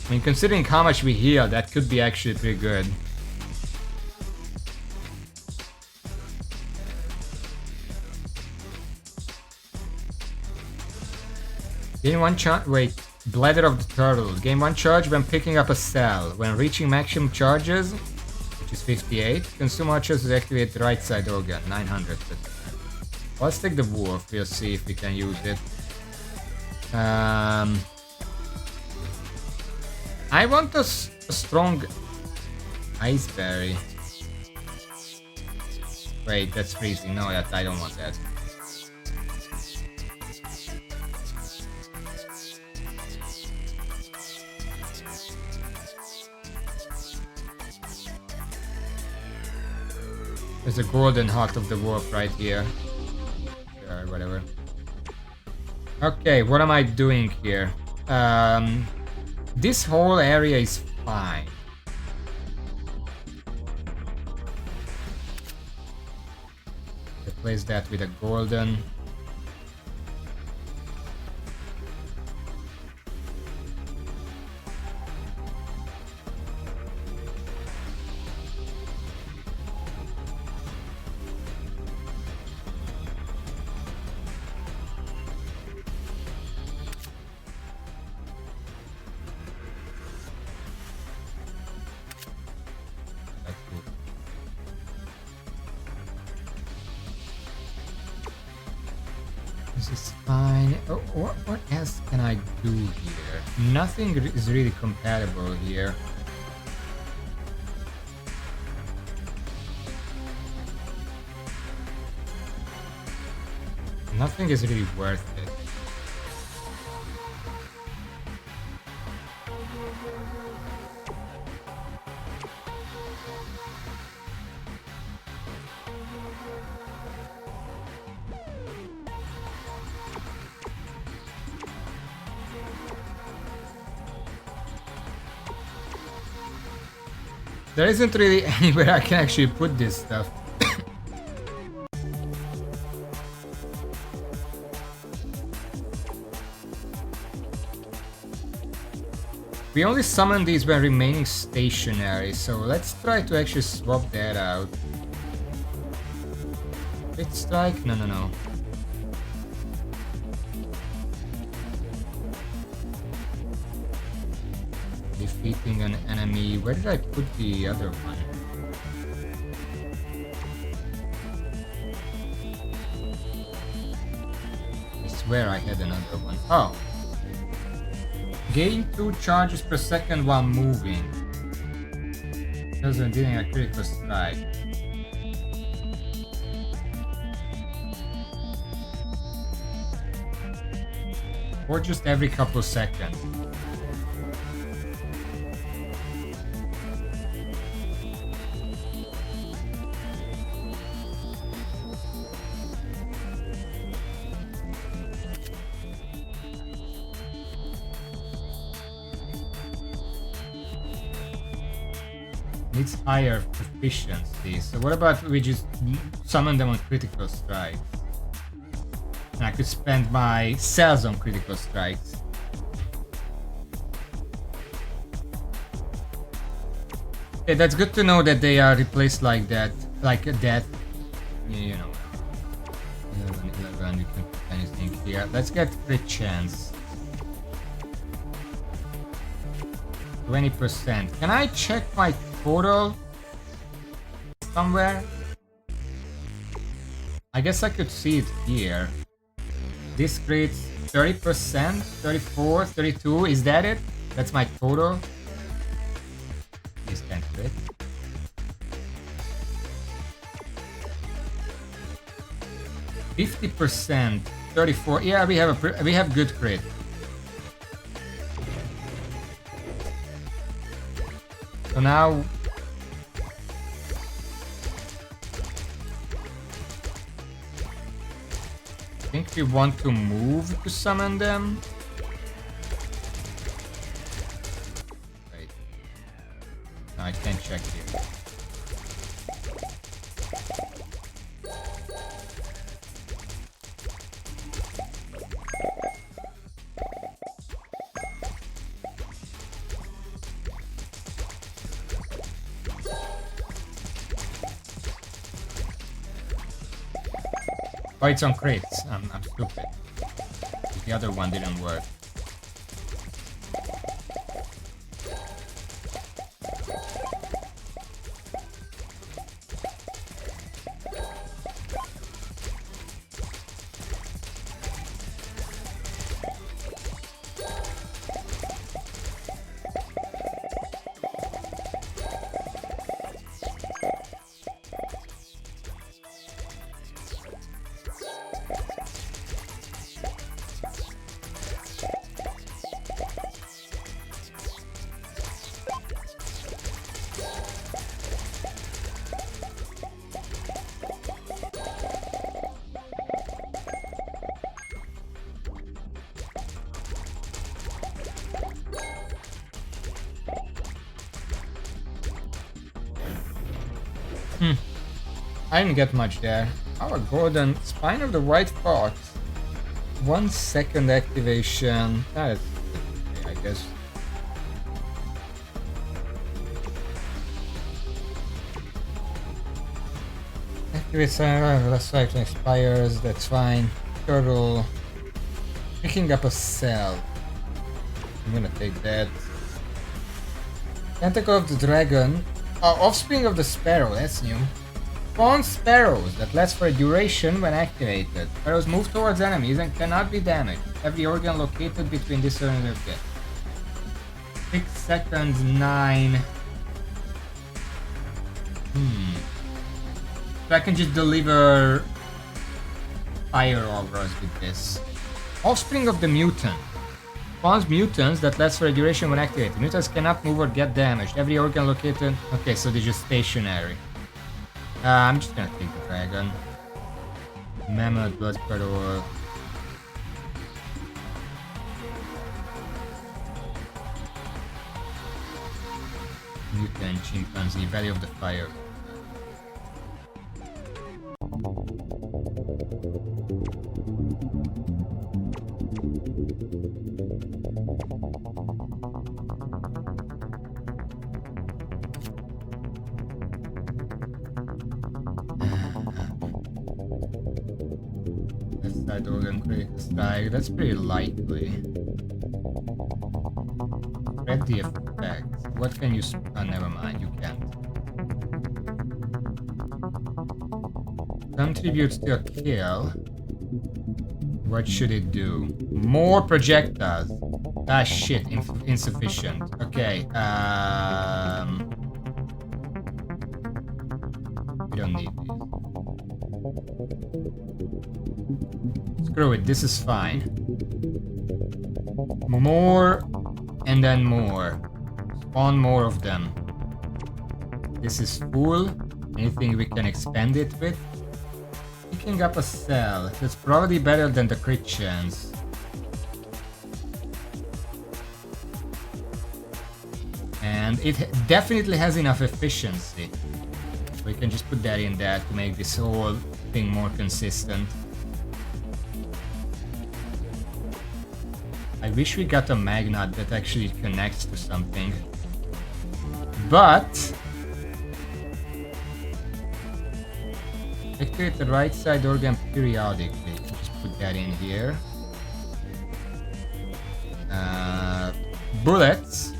I mean, considering how much we heal, that could be actually pretty good. Gain 1 charge. Wait. Bladder of the Turtle. Gain 1 charge when picking up a cell. When reaching maximum charges, which is 58, consume archers to activate the right side organ. 900. Let's take the wolf. We'll see if we can use it. I want a strong ice berry. Wait, that's freezing. No, I don't want that. There's a golden heart of the wolf right here. Sure, whatever. Okay, what am I doing here? This whole area is fine. Replace that with a golden. This is fine. Oh, what else can I do here? Nothing is really compatible here. Nothing is really worth it. There isn't really anywhere I can actually put this stuff. We only summon these when remaining stationary, so let's try to actually swap that out. Bit strike? No. Defeating an enemy. Where did I put the other one? I swear I had another one. Oh. Gain 2 charges per second while moving. Doesn't dealing a critical strike. Or just every couple seconds. Needs higher proficiency. So what about we just summon them on critical strikes? And I could spend my cells on critical strikes. Okay, that's good to know that they are replaced like that. Like that. You know. 11, you can put anything here. Let's get crit chance. 20%. Can I check my total somewhere? I guess I could see it here. This crits 30%, 34, 32. Is that it? That's my total. This can crit. 50%, 34. Yeah, we have good crit. So now I think we want to move to summon them. Wait. No, I can't check here. Oh, it's on crits. I'm stupid. The other one didn't work. I didn't get much there. Our Gordon, Spine of the White Fox. 1 second activation. That's okay, I guess. Activates last cycle expires, that's fine. Turtle. Picking up a cell. I'm gonna take that. Tentacle of the Dragon. Oh, Offspring of the Sparrow, that's new. Spawn sparrows that last for a duration when activated. Sparrows move towards enemies and cannot be damaged. Every organ located between this and their pit. 6 seconds, 9. So I can just deliver fire auras with this. Offspring of the Mutant. Spawns mutants that last for a duration when activated. Mutants cannot move or get damaged. Every organ located... Okay, so they're just stationary. I'm just gonna take the dragon. Mammoth, blood spreader. Mutant, chimpanzee, Valley of the Fire. Side organ critical strike, that's pretty likely. Read the effects. What can you never mind, you can't. Contributes to a kill. What should it do? More projectiles. Ah shit, insufficient. Okay, we don't need these. Screw it, this is fine. More and then more. Spawn more of them. This is full. Anything we can expand it with? Picking up a cell. That's probably better than the crit chance. And it definitely has enough efficiency. We can just put that in there to make this whole thing more consistent. I wish we got a magnet that actually connects to something. But activate the right side organ periodically. Just put that in here. Bullets.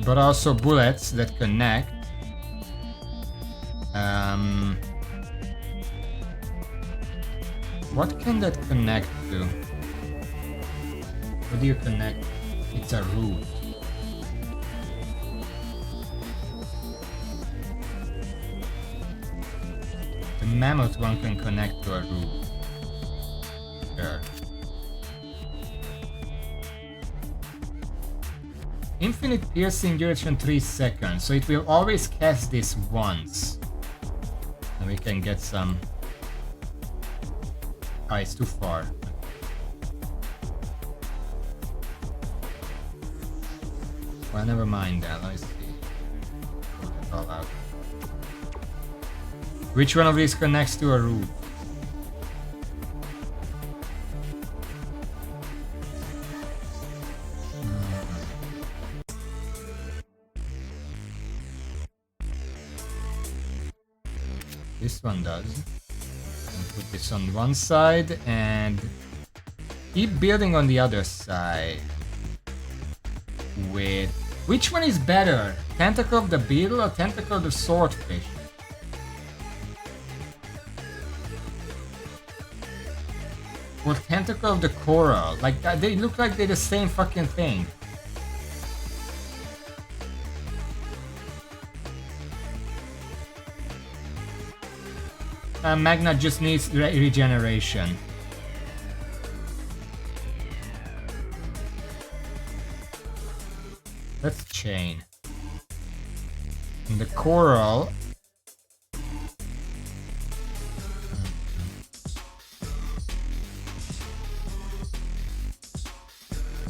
But also bullets that connect. What can that connect to? What do you connect? It's a root. mammoth one can connect to a roof. Sure. Infinite piercing duration 3 seconds, so it will always cast this once. And we can get some... Oh, it's too far. Well, never mind that. Let's see. Put it all out. Which one of these connects to a roof? This one does. And put this on one side and keep building on the other side. With which one is better? Tentacle of the beetle or tentacle of the swordfish? Or tentacle of the coral? Like they look like they're the same fucking thing. Magna just needs regeneration. Let's chain. And the coral.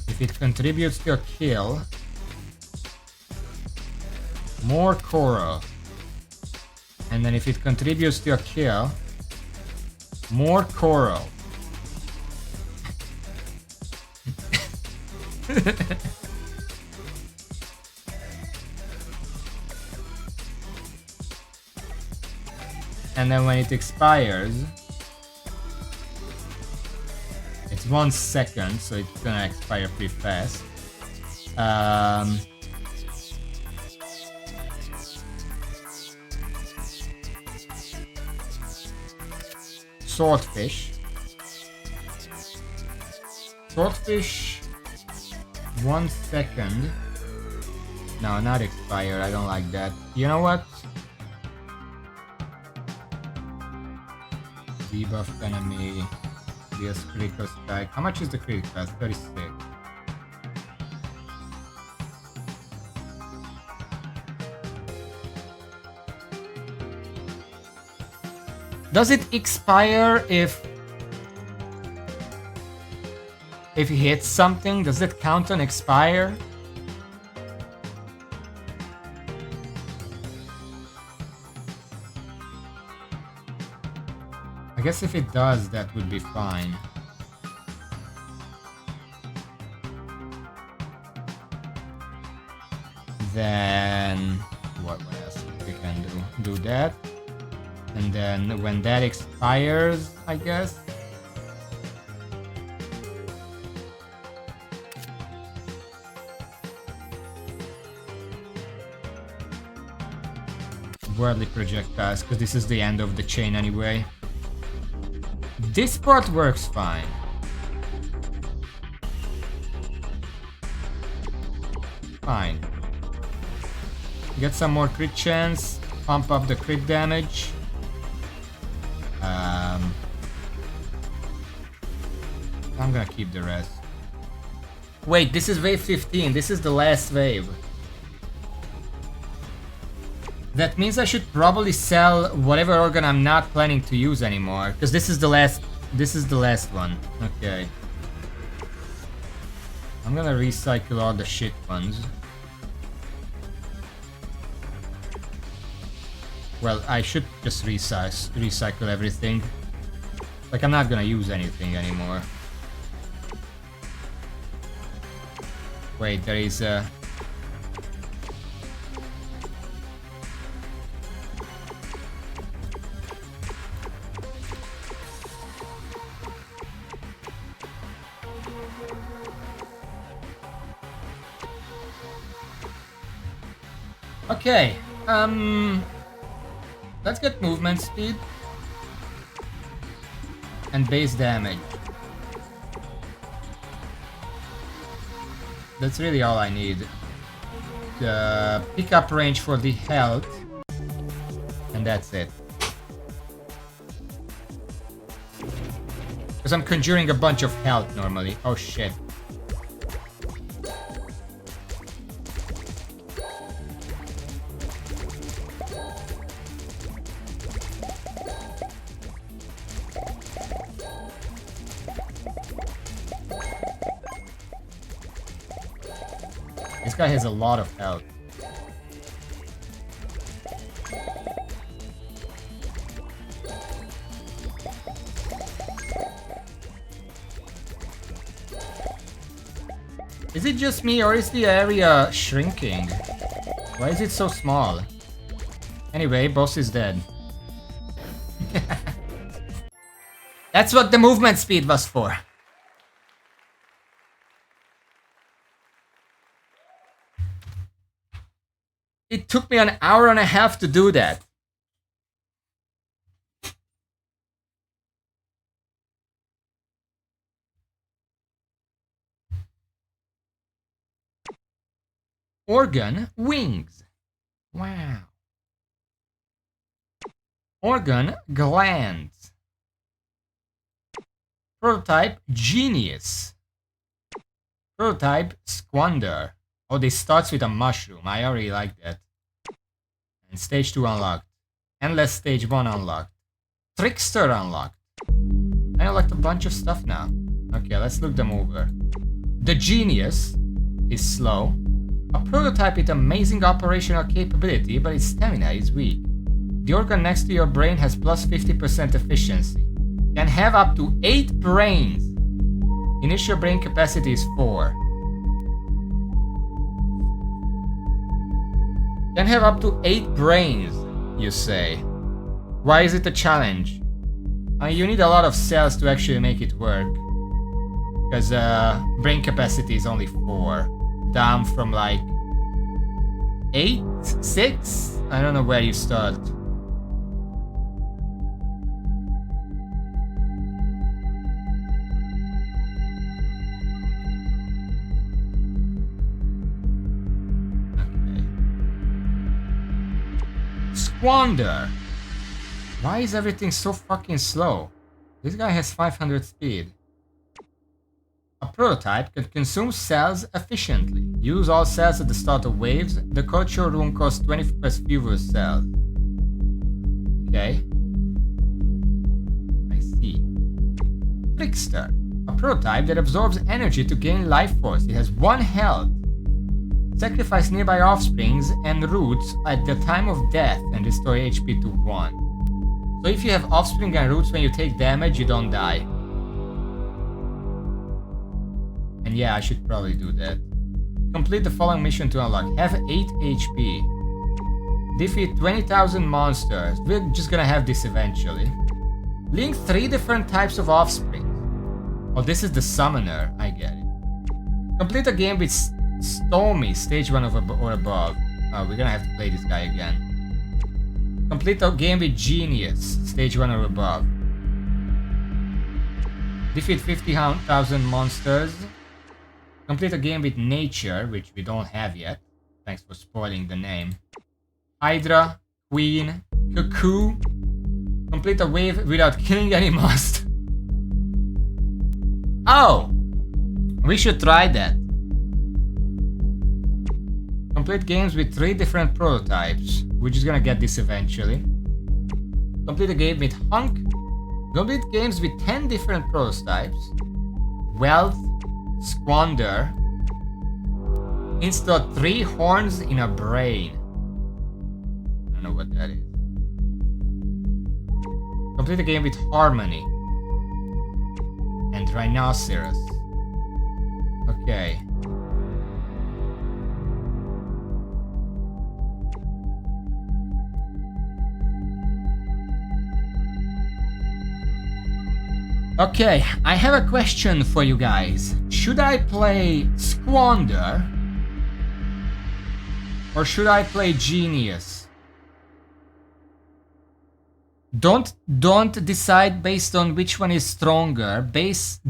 If it contributes to a kill, more coral. And then if it contributes to a kill, more coral. And then when it expires, it's 1 second, so it's gonna expire pretty fast. Swordfish. Swordfish, 1 second. No, not expired. I don't like that. You know what? Debuff enemy. Deals critical strike. How much is the critical? 36. Does it expire if he hits something? Does it count on expire? I guess if it does, that would be fine. Then what else we can do? Do that. And then when that expires, I guess. Worldly projectiles, because this is the end of the chain anyway. This part works fine. Fine. Get some more crit chance, pump up the crit damage. I'm gonna keep the rest. Wait, this is wave 15. This is the last wave. That means I should probably sell whatever organ I'm not planning to use anymore, because this is the last one. Okay. I'm gonna recycle all the shit ones. Well, I should just recycle everything. Like, I'm not gonna use anything anymore. Wait, there is a... Okay, let's get movement speed and base damage. That's really all I need. The pickup range for the health, and that's it. Because I'm conjuring a bunch of health normally. Oh shit. This guy has a lot of health. Is it just me or is the area shrinking? Why is it so small? Anyway, boss is dead. That's what the movement speed was for. It took me an hour and a half to do that. Organ wings. Wow. Organ glands. Prototype genius. Prototype squander. Oh, this starts with a mushroom. I already like that. And stage 2 unlocked. Endless stage 1 unlocked. Trickster unlocked. I unlocked a bunch of stuff now. Okay, let's look them over. The genius is slow. A prototype with amazing operational capability, but its stamina is weak. The organ next to your brain has plus 50% efficiency. Can have up to 8 brains. Initial brain capacity is 4. Can have up to 8 brains, you say. Why is it a challenge? You need a lot of cells to actually make it work. Because brain capacity is only 4. Down from like 8, 6? I don't know where you start. Okay. Squander. Why is everything so fucking slow? This guy has 500 speed. A prototype can consume cells efficiently. Use all cells at the start of waves. The culture room costs 20% fewer cells. Okay. I see. Trickster. A prototype that absorbs energy to gain life force. It has 1 health. Sacrifice nearby offsprings and roots at the time of death and restore HP to 1. So if you have offspring and roots, when you take damage, you don't die. And yeah, I should probably do that. Complete the following mission to unlock. Have 8 HP. Defeat 20,000 monsters. We're just gonna have this eventually. Link 3 different types of offspring. Oh, this is the summoner. I get it. Complete a game with Stormy, stage 1 or above. Oh, we're gonna have to play this guy again. Complete a game with Genius, stage 1 or above. Defeat 50,000 monsters. Complete a game with Nature, which we don't have yet. Thanks for spoiling the name. Hydra, Queen, Cuckoo. Complete a wave without killing any monster. Oh! We should try that. Complete games with 3 different prototypes. We're just gonna get this eventually. Complete a game with Hunk. Complete games with 10 different prototypes. Wealth. Squander. Install 3 horns in a brain. I don't know what that is. Complete a game with Harmony. And Rhinoceros. Okay. Okay, I have a question for you guys. Should I play Squander? Or should I play Genius? Don't decide based on which one is stronger.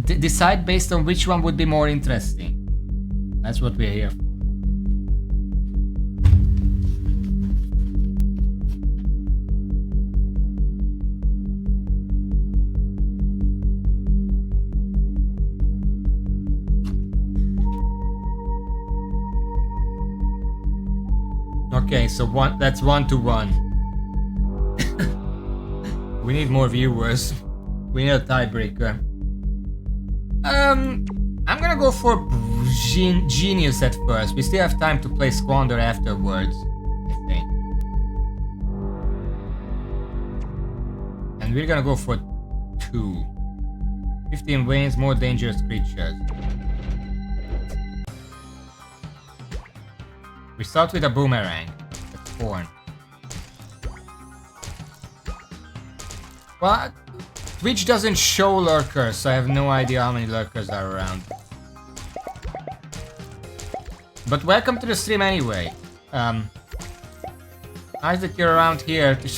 Decide based on which one would be more interesting. That's what we're here for. Okay, so that's 1-1. We need more viewers. We need a tiebreaker. I'm gonna go for Genius at first. We still have time to play Squander afterwards, I think. And we're gonna go for 2. 15 wins, more dangerous creatures. We start with a boomerang. That's corn. What? Twitch doesn't show lurkers, so I have no idea how many lurkers are around. But welcome to the stream anyway. Nice that you're around here to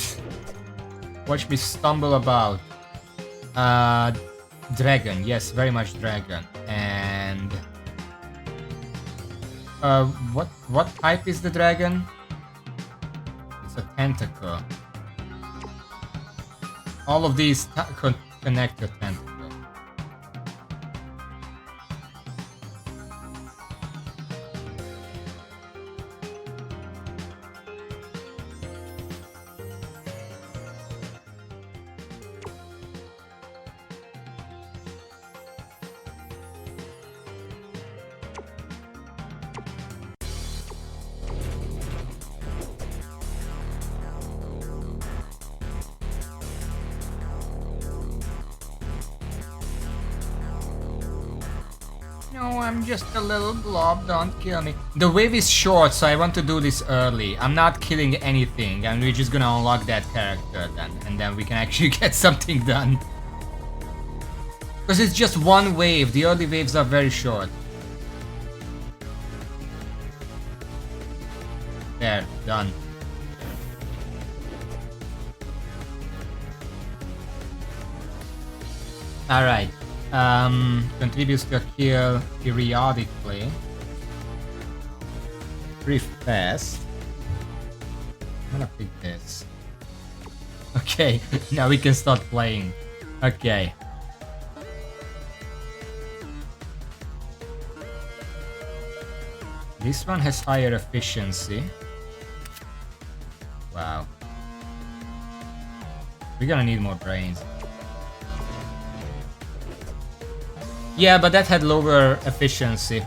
watch me stumble about. Dragon, yes, very much dragon. And what type is the dragon? It's a tentacle. All of these connect to tentacle. No, I'm just a little blob, don't kill me. The wave is short, so I want to do this early. I'm not killing anything, and we're just gonna unlock that character then. And then we can actually get something done. Because it's just one wave, the early waves are very short. There, done. Alright. Contributes to a kill periodically. Pretty fast. I'm gonna pick this. Okay, now we can start playing. Okay. This one has higher efficiency. Wow. We're gonna need more brains. Yeah, but that had lower efficiency.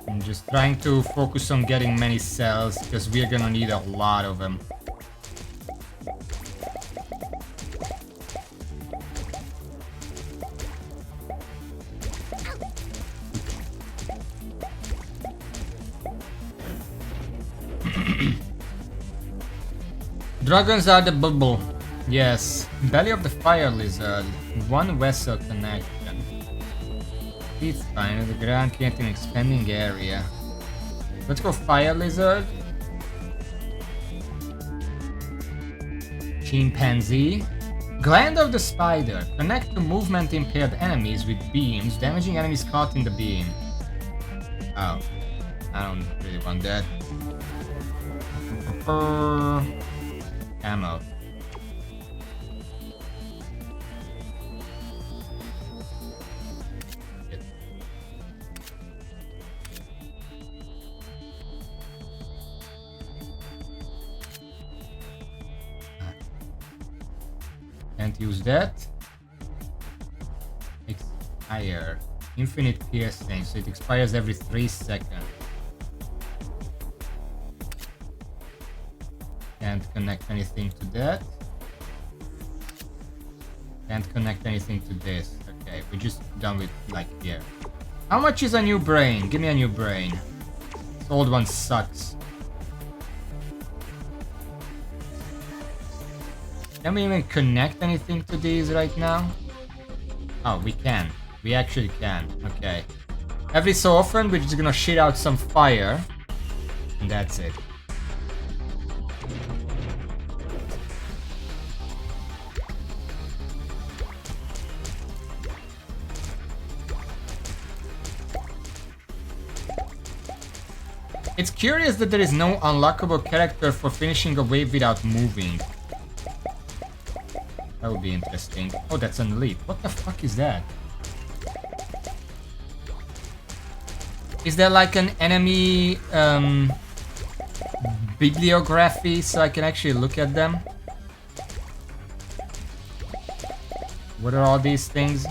I'm just trying to focus on getting many cells because we're gonna need a lot of them. Dragons are the bubble. Yes. Belly of the fire lizard. One vessel connection. It's fine. The ground creates an expanding area. Let's go fire lizard. Chimpanzee. Gland of the spider. Connect to movement impaired enemies with beams, damaging enemies caught in the beam. Oh. I don't really want that. Ammo. Can't use that. Expire. Infinite piercing, so it expires every 3 seconds. Can't connect anything to that. Can't connect anything to this. Okay, we're just done with like here. How much is a new brain? Give me a new brain. This old one sucks. Can we even connect anything to these right now? Oh, we can. We actually can. Okay. Every so often, we're just gonna shit out some fire. And that's it. It's curious that there is no unlockable character for finishing a wave without moving. That would be interesting. Oh, that's an elite. What the fuck is that? Is there like an enemy bibliography so I can actually look at them? What are all these things?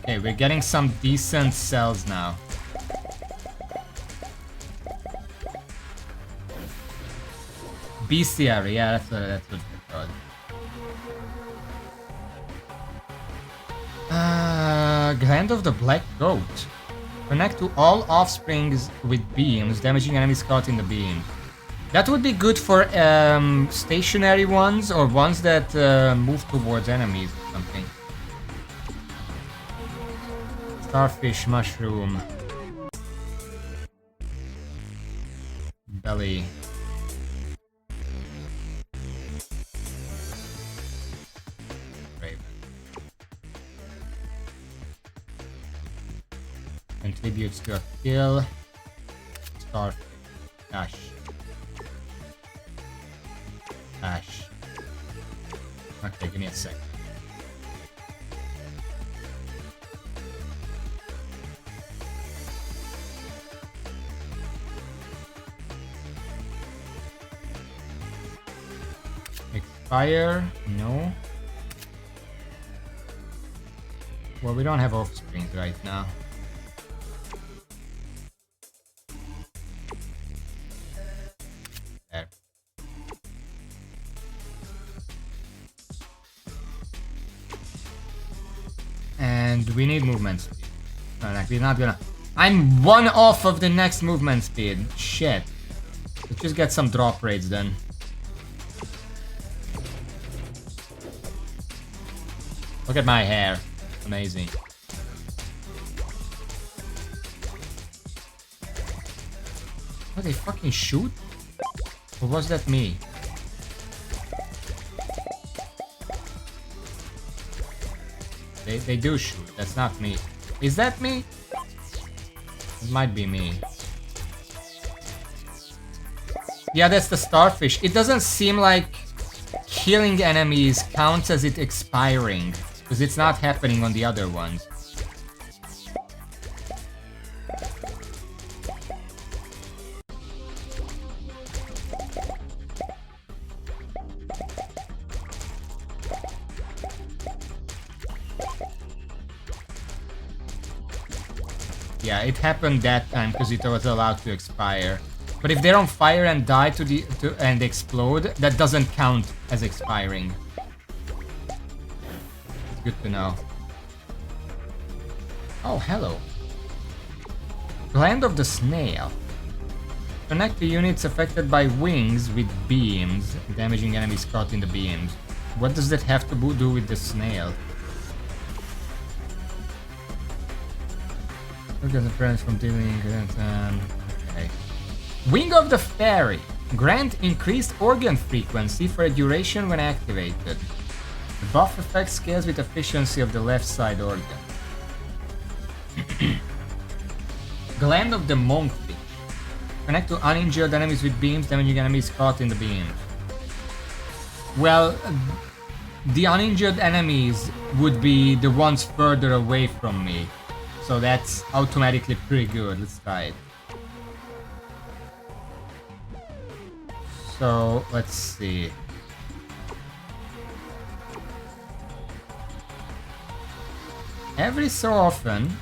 Okay, we're getting some decent cells now. Bestiary, yeah, that's what it's called. Gland of the Black Goat. Connect to all offsprings with beams, damaging enemies caught in the beam. That would be good for stationary ones or ones that move towards enemies or something. Starfish, mushroom. Belly. Contributes to a kill. Starfish. Ash. Ash. Okay, give me a sec. Expire? No. Well, we don't have offsprings right now. There. And we need movement speed. No, like, we're not gonna... I'm one off of the next movement speed. Shit. Let's just get some drop rates then. Look at my hair. Amazing. Oh, they fucking shoot? Or was that me? They do shoot. That's not me. Is that me? It might be me. Yeah, that's the starfish. It doesn't seem like killing enemies counts as it expiring, because it's not happening on the other ones. Yeah, it happened that time because it was allowed to expire. But if they're on fire and die and explode, that doesn't count as expiring. It's good to know. Oh, hello. Gland of the Snail. Connect the units affected by wings with beams, damaging enemies caught in the beams. What does that have to do with the snail? Look at the friends from dealing okay. Wing of the Fairy. Grant increased organ frequency for a duration when activated. The buff effect scales with efficiency of the left side organ. Gland of the Monkfish. Connect to uninjured enemies with beams, damaging enemies caught in the beams. Well, the uninjured enemies would be the ones further away from me. So that's automatically pretty good. Let's try it. So, let's see. Every so often,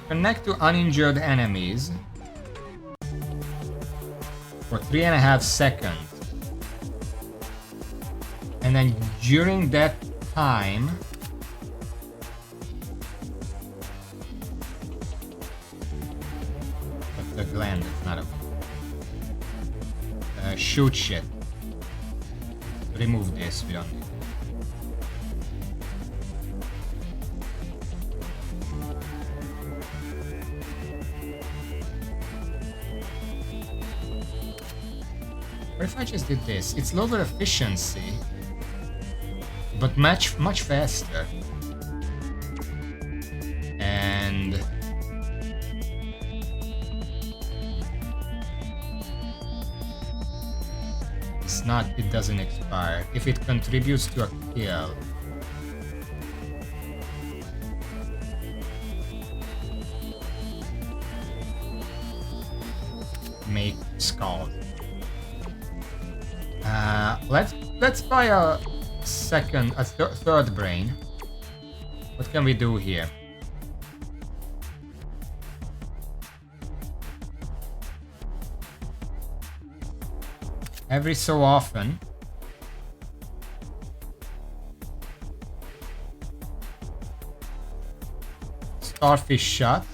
connect to uninjured enemies for 3.5 seconds. And then during that time, the gland, it's not a shoot shit. Remove this, we don't need it. What if I just did this? It's lower efficiency. but much faster. And it's not, it doesn't expire. If it contributes to a kill, make skulls. Let's buy a third brain. What can we do here? Every so often, starfish shot.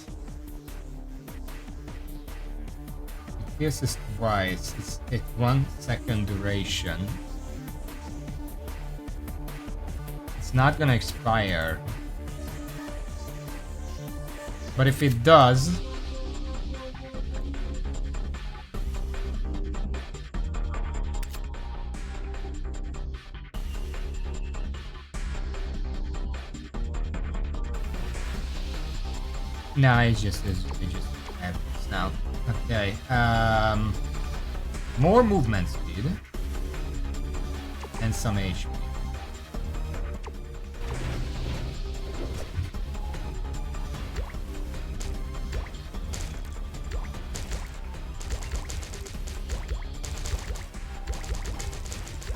It pierces twice. It's at 1 second duration. It's not gonna expire. But if it does, no, it just happens now. Okay, more movement speed and some HP.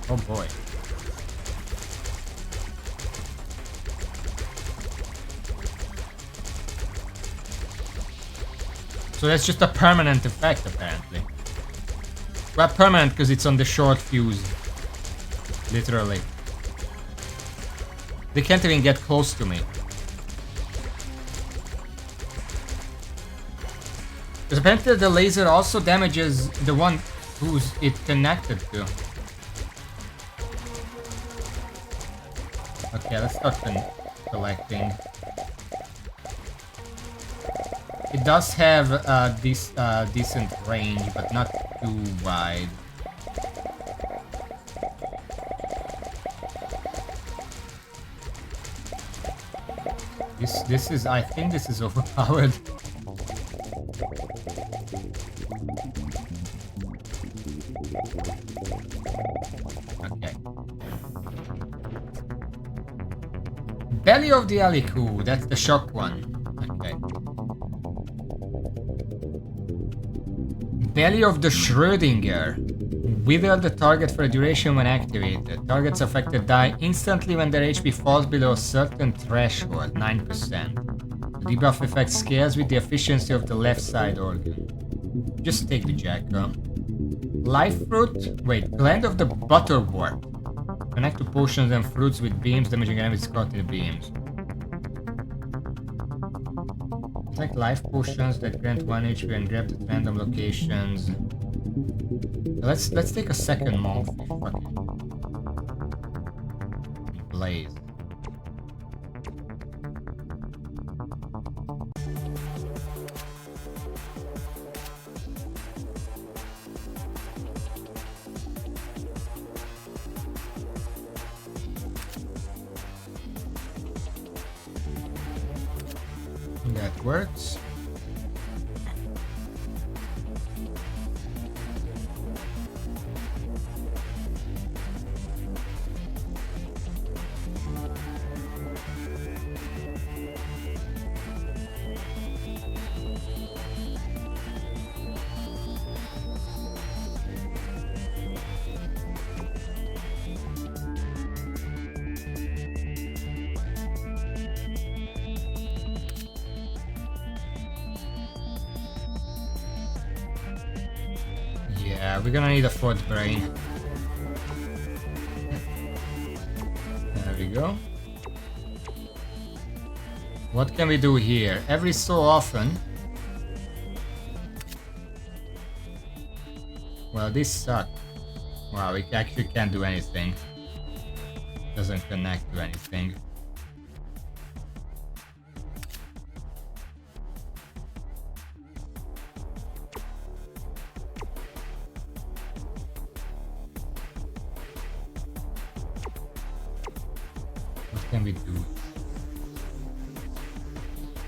Oh boy. So that's just a permanent effect, apparently. Well, permanent because it's on the short fuse. Literally. They can't even get close to me. Because apparently the laser also damages the one who's it connected to. Okay, let's start collecting. It does have this decent range, but not too wide. This is, I think this is overpowered. Okay. Belly of the Aliku, that's the shock one. Okay. Belly of the Schrödinger. Wither the target for a duration when activated. Targets affected die instantly when their HP falls below a certain threshold, 9%. The debuff effect scales with the efficiency of the left side organ. Just take the Jacko. Life fruit? Wait, gland of the Butterwort. Connect to potions and fruits with beams, damaging enemies caught in the beams. Select life potions that grant 1 HP and grab at random locations. Let's take a second monk. Fuck it. Blaze. That works. Yeah, we're gonna need a fourth brain. There we go. What can we do here? Every so often... Well, this sucks. Wow, we actually can't do anything. Doesn't connect to anything. Can we do?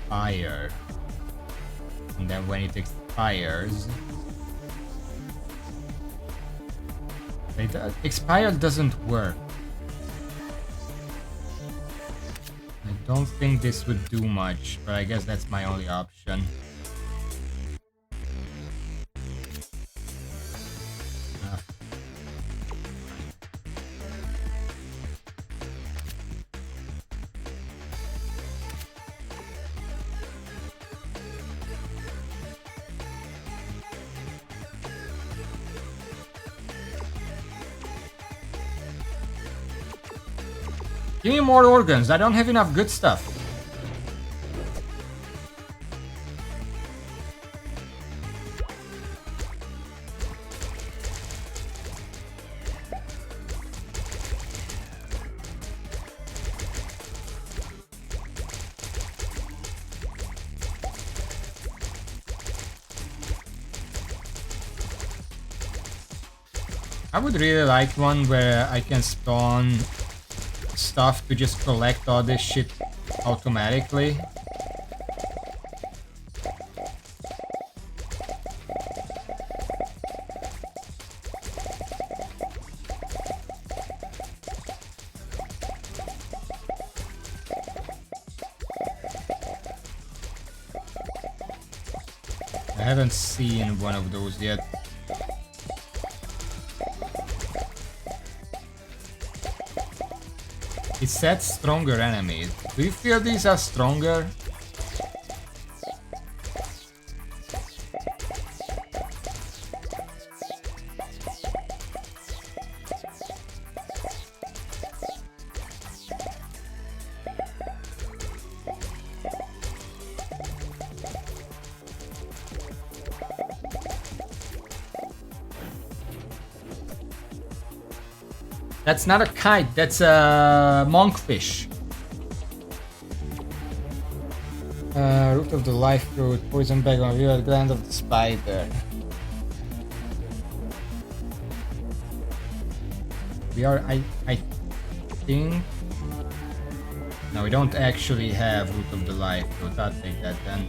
Fire. And then when it expires... Expired doesn't work. I don't think this would do much, but I guess that's my only option. Give me more organs. I don't have enough good stuff. I would really like one where I can spawn stuff to just collect all this shit automatically. I haven't seen one of those yet. It sets stronger enemies. Do you feel these are stronger? That's not a kite, that's a monkfish. Root of the life fruit, poison bag on real gland of the spider. We are, I think... No, we don't actually have root of the life fruit. I'll take that then.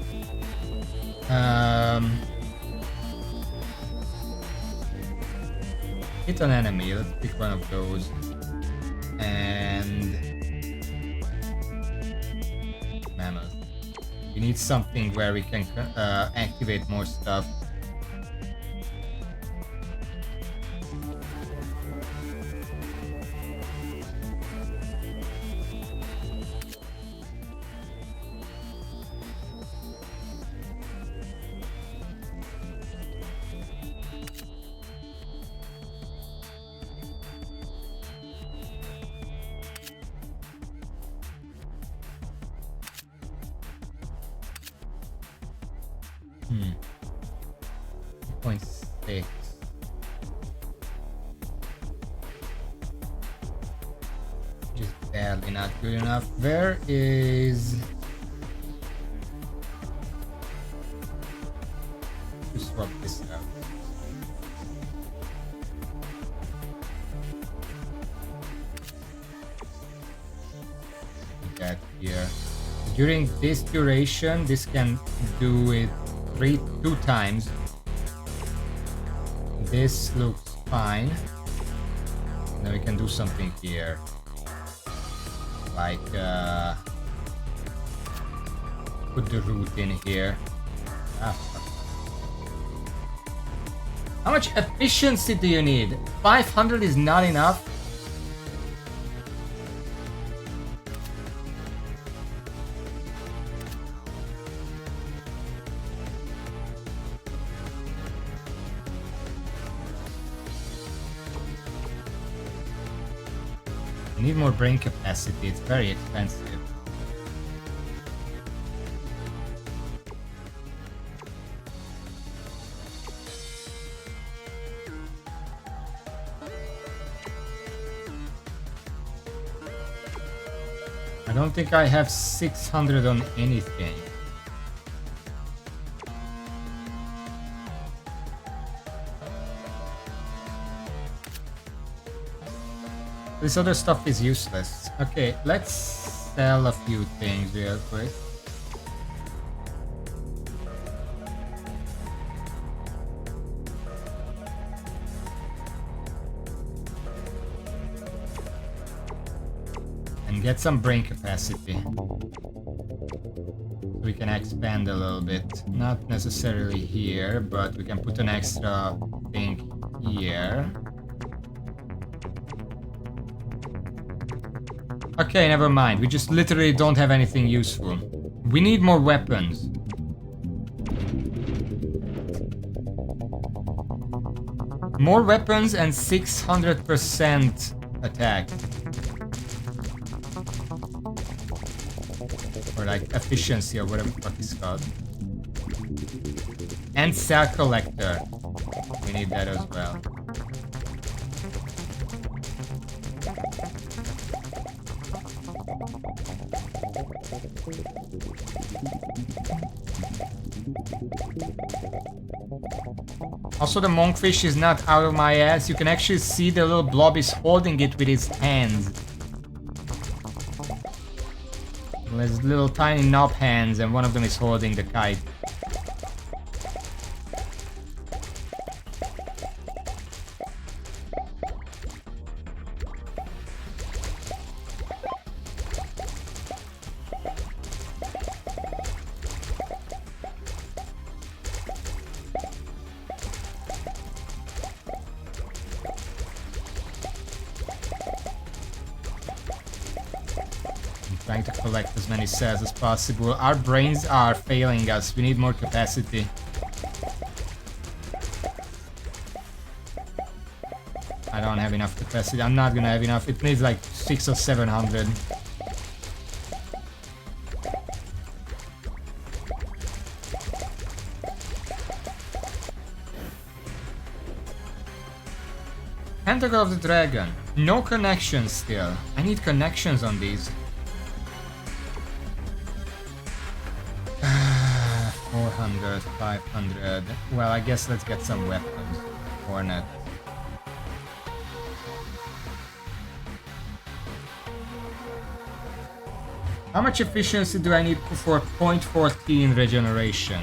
Hit an enemy, let's pick one of those. And... Mammoth. We need something where we can activate more stuff. Hmm. 2.6. Just barely not good enough. Where is... Just swap this out. That here. During this duration, this can do it two times. This looks fine. Then we can do something here. Like put the root in here. How much efficiency do you need? 500 is not enough. I need more brain capacity, it's very expensive. I don't think I have 600 on anything. This other stuff is useless. Okay, let's sell a few things real quick. And get some brain capacity. We can expand a little bit. Not necessarily here, but we can put an extra thing here. Okay, never mind. We just literally don't have anything useful. We need more weapons. More weapons and 600% attack. Or like efficiency or whatever the fuck it's called. And cell collector. We need that as well. Also, the monkfish is not out of my ass. You can actually see the little blob is holding it with his hands. There's little tiny knob hands and one of them is holding the kite. Trying to collect as many cells as possible. Our brains are failing us. We need more capacity. I don't have enough capacity. I'm not gonna have enough. It needs like 600 or 700. Tentacle of the Dragon. No connections still. I need connections on these. 400, 500. Well, I guess let's get some weapons. Hornet. How much efficiency do I need for 0.14 regeneration?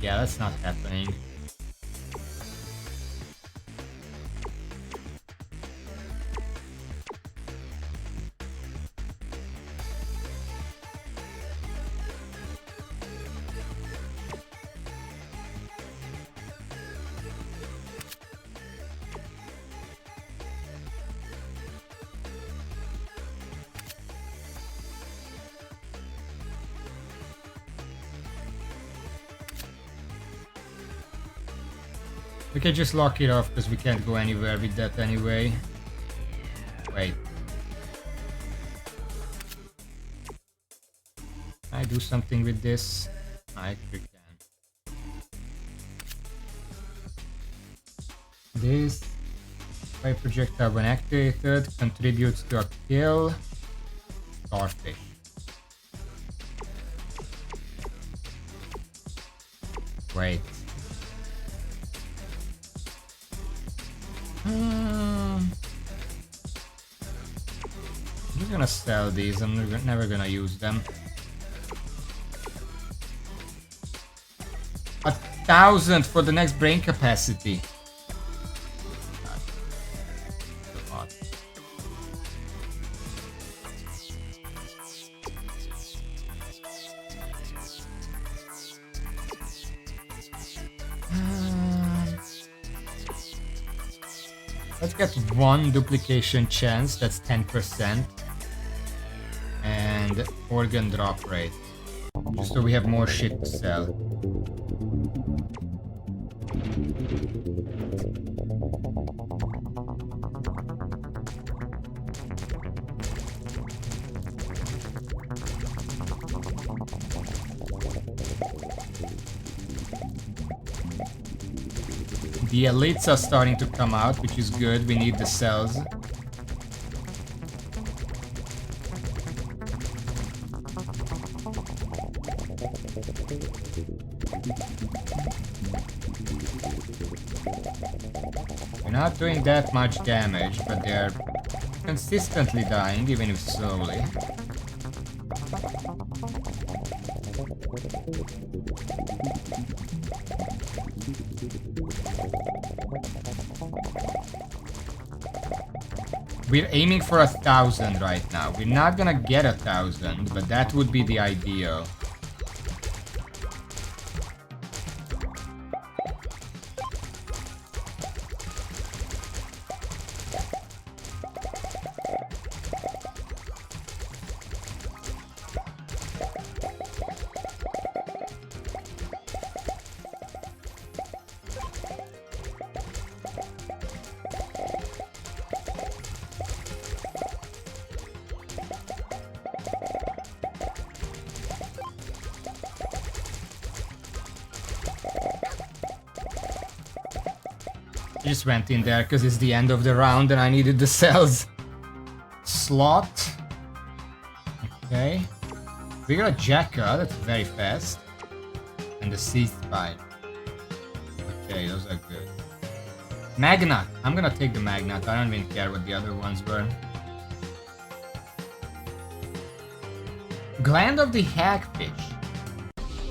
Yeah, that's not happening. We can just lock it off because we can't go anywhere with that anyway. Wait. Can I do something with this? I can. This fire projectile when activated contributes to a kill. Starfish. Wait. I'm just gonna sell these. I'm never gonna use them. 1,000 for the next brain capacity. Let's get one duplication chance, that's 10%. And organ drop rate. Just so we have more shit to sell. The elites are starting to come out, which is good. We need the cells. We're not doing that much damage, but they're consistently dying, even if slowly. We're aiming for 1,000 right now. We're not gonna get 1,000, but that would be the ideal. Just went in there because it's the end of the round and I needed the cells. Slot. Okay. We got a Jacka, that's very fast. And the Sea Spine. Okay, those are good. Magnat. I'm gonna take the Magnat. I don't even care what the other ones were. Gland of the Hagfish.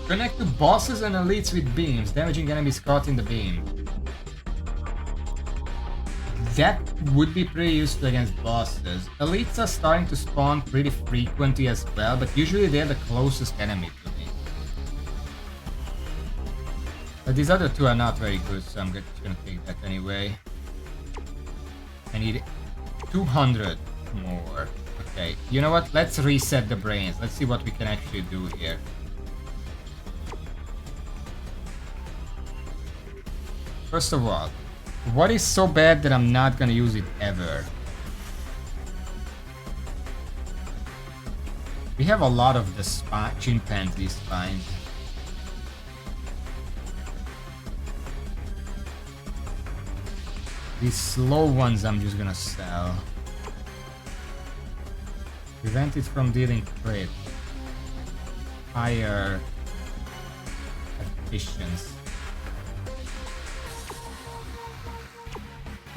Connect to bosses and elites with beams, damaging enemies caught in the beam. That would be pretty useful against bosses. Elites are starting to spawn pretty frequently as well, but usually they're the closest enemy to me. But these other two are not very good, so I'm just gonna take that anyway. I need 200 more. Okay, you know what? Let's reset the brains. Let's see what we can actually do here. First of all, what is so bad that I'm not gonna use it ever? We have a lot of the chimpanzee spines. These slow ones I'm just gonna sell. Prevent it from dealing crit. Higher efficiency.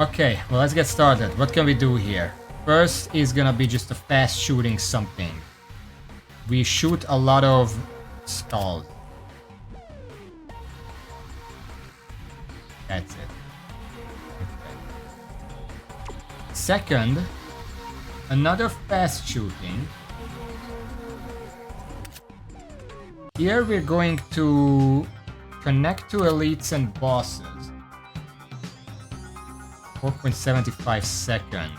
Okay, well, let's get started. What can we do here? First is gonna be just a fast shooting something. We shoot a lot of skulls. That's it. Okay. Second, another fast shooting. Here we're going to connect to elites and bosses. 4.75 seconds.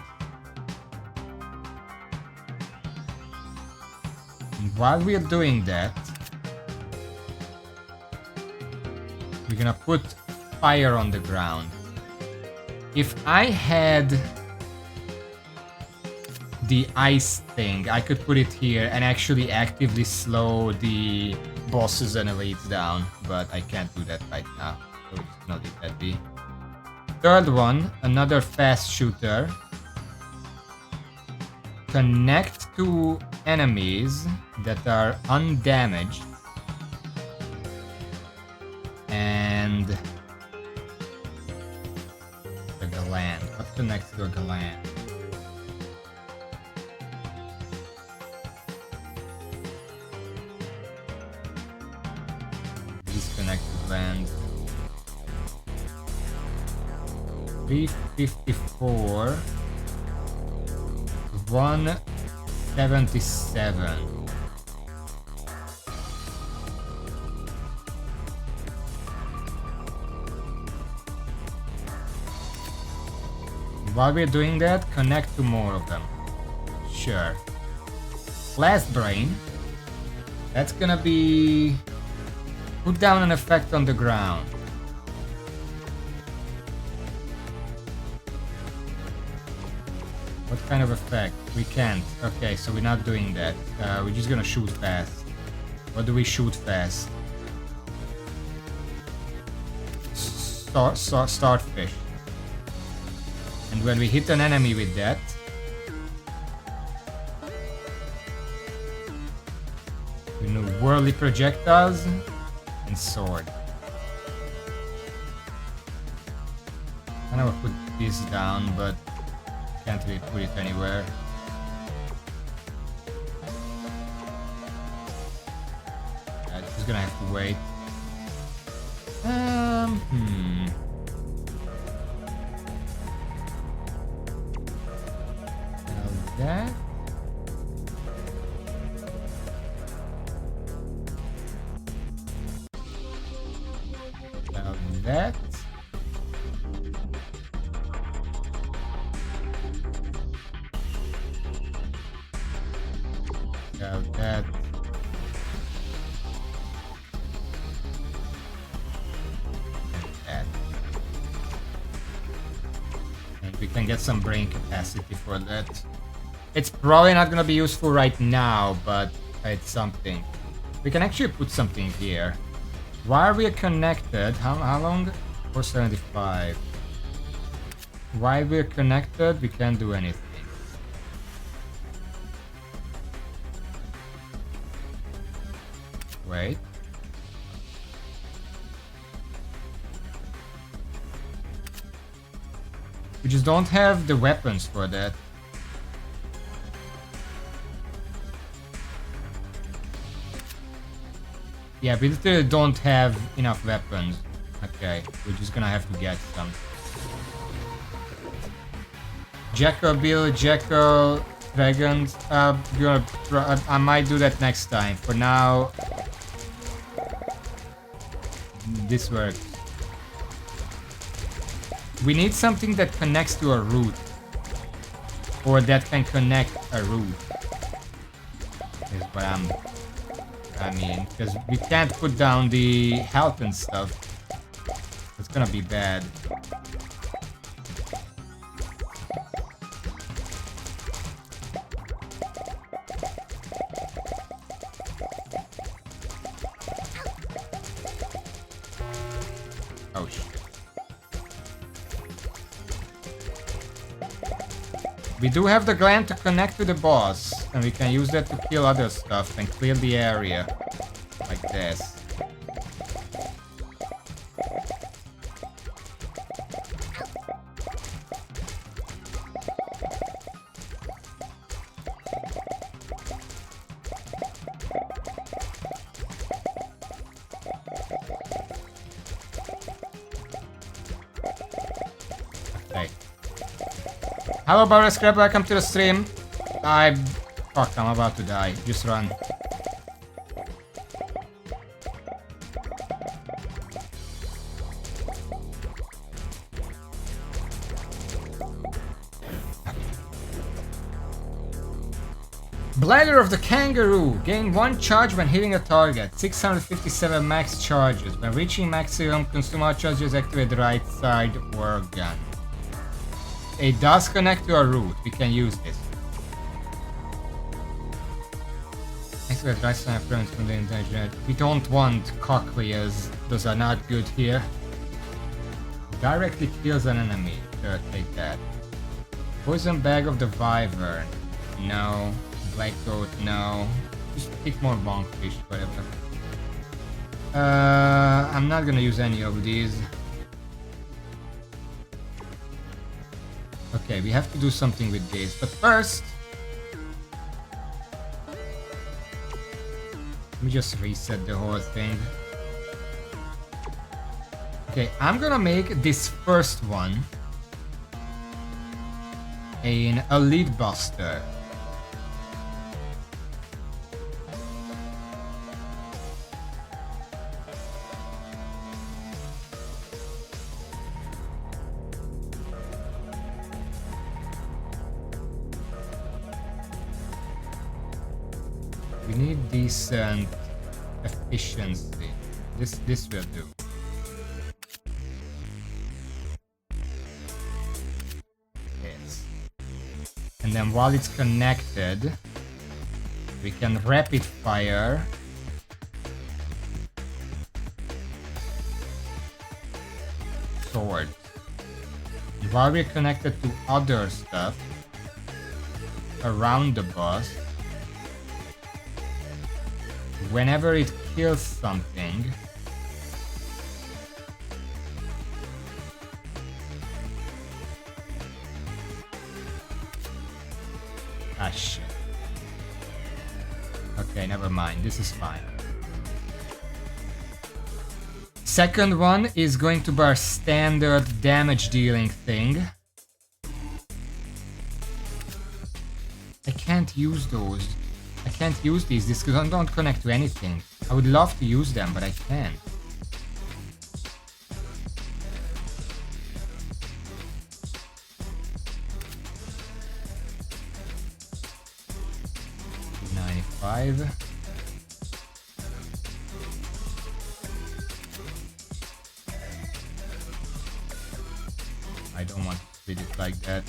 And while we are doing that, we're gonna put fire on the ground. If I had the ice thing, I could put it here and actually actively slow the bosses and elites down, but I can't do that right now, so we're just gonna leave that be. Third one, another fast shooter. Connect to enemies that are undamaged. And the gland. What connects to a gland? These connect to glands. 354, 177. While we're doing that, connect to more of them. Sure. Last brain. That's gonna be put down an effect on the ground. What kind of effect? We can't. Okay, so we're not doing that. We're just gonna shoot fast. What do we shoot fast? Starfish. And when we hit an enemy with that, we know whirly projectiles and sword. And I will put this down, but can't really put it anywhere. Yeah, just gonna have to wait. Now that. Now that. Now that. We can get some brain capacity for that. It's probably not gonna be useful right now, but it's something. We can actually put something here. While we are connected, how long? 475. While we're connected, we can't do anything. Wait. We just don't have the weapons for that. Yeah, we literally don't have enough weapons. Okay, we're just gonna have to get some. Jekyll, Bill, Jekyll, Dragons. I might do that next time. For now, this works. We need something that connects to a route. Or that can connect a route. Is what I mean, because we can't put down the health and stuff. It's gonna be bad. Oh shit. We do have the gland to connect to the boss, and we can use that to kill other stuff and clear the area. Like this. Okay. Hello, Barra Scrap, welcome to the stream. Fuck, I'm about to die. Just run. Bladder of the Kangaroo. Gain 1 charge when hitting a target. 657 max charges. When reaching maximum, consume all charges, activate the right side organ. It does connect to a route. We can use this. Activate right side organ from the internet. We don't want cochlears. Those are not good here. Directly kills an enemy. Sure, take that. Poison bag of the wyvern. No. Black goat, no. Just pick more bonkfish, whatever. I'm not gonna use any of these. Okay, we have to do something with this, but first... Let me just reset the whole thing. Okay, I'm gonna make this first one an Elite Buster. We need decent efficiency. This will do. Yes. And then while it's connected, we can rapid fire sword. While we're connected to other stuff around the boss, whenever it kills something, Ah, shit. Okay, never mind. This is fine. Second one is going to be our standard damage dealing thing. I can't use those. I can't use these. These don't connect to anything. I would love to use them, but I can't. I don't want to split it like that.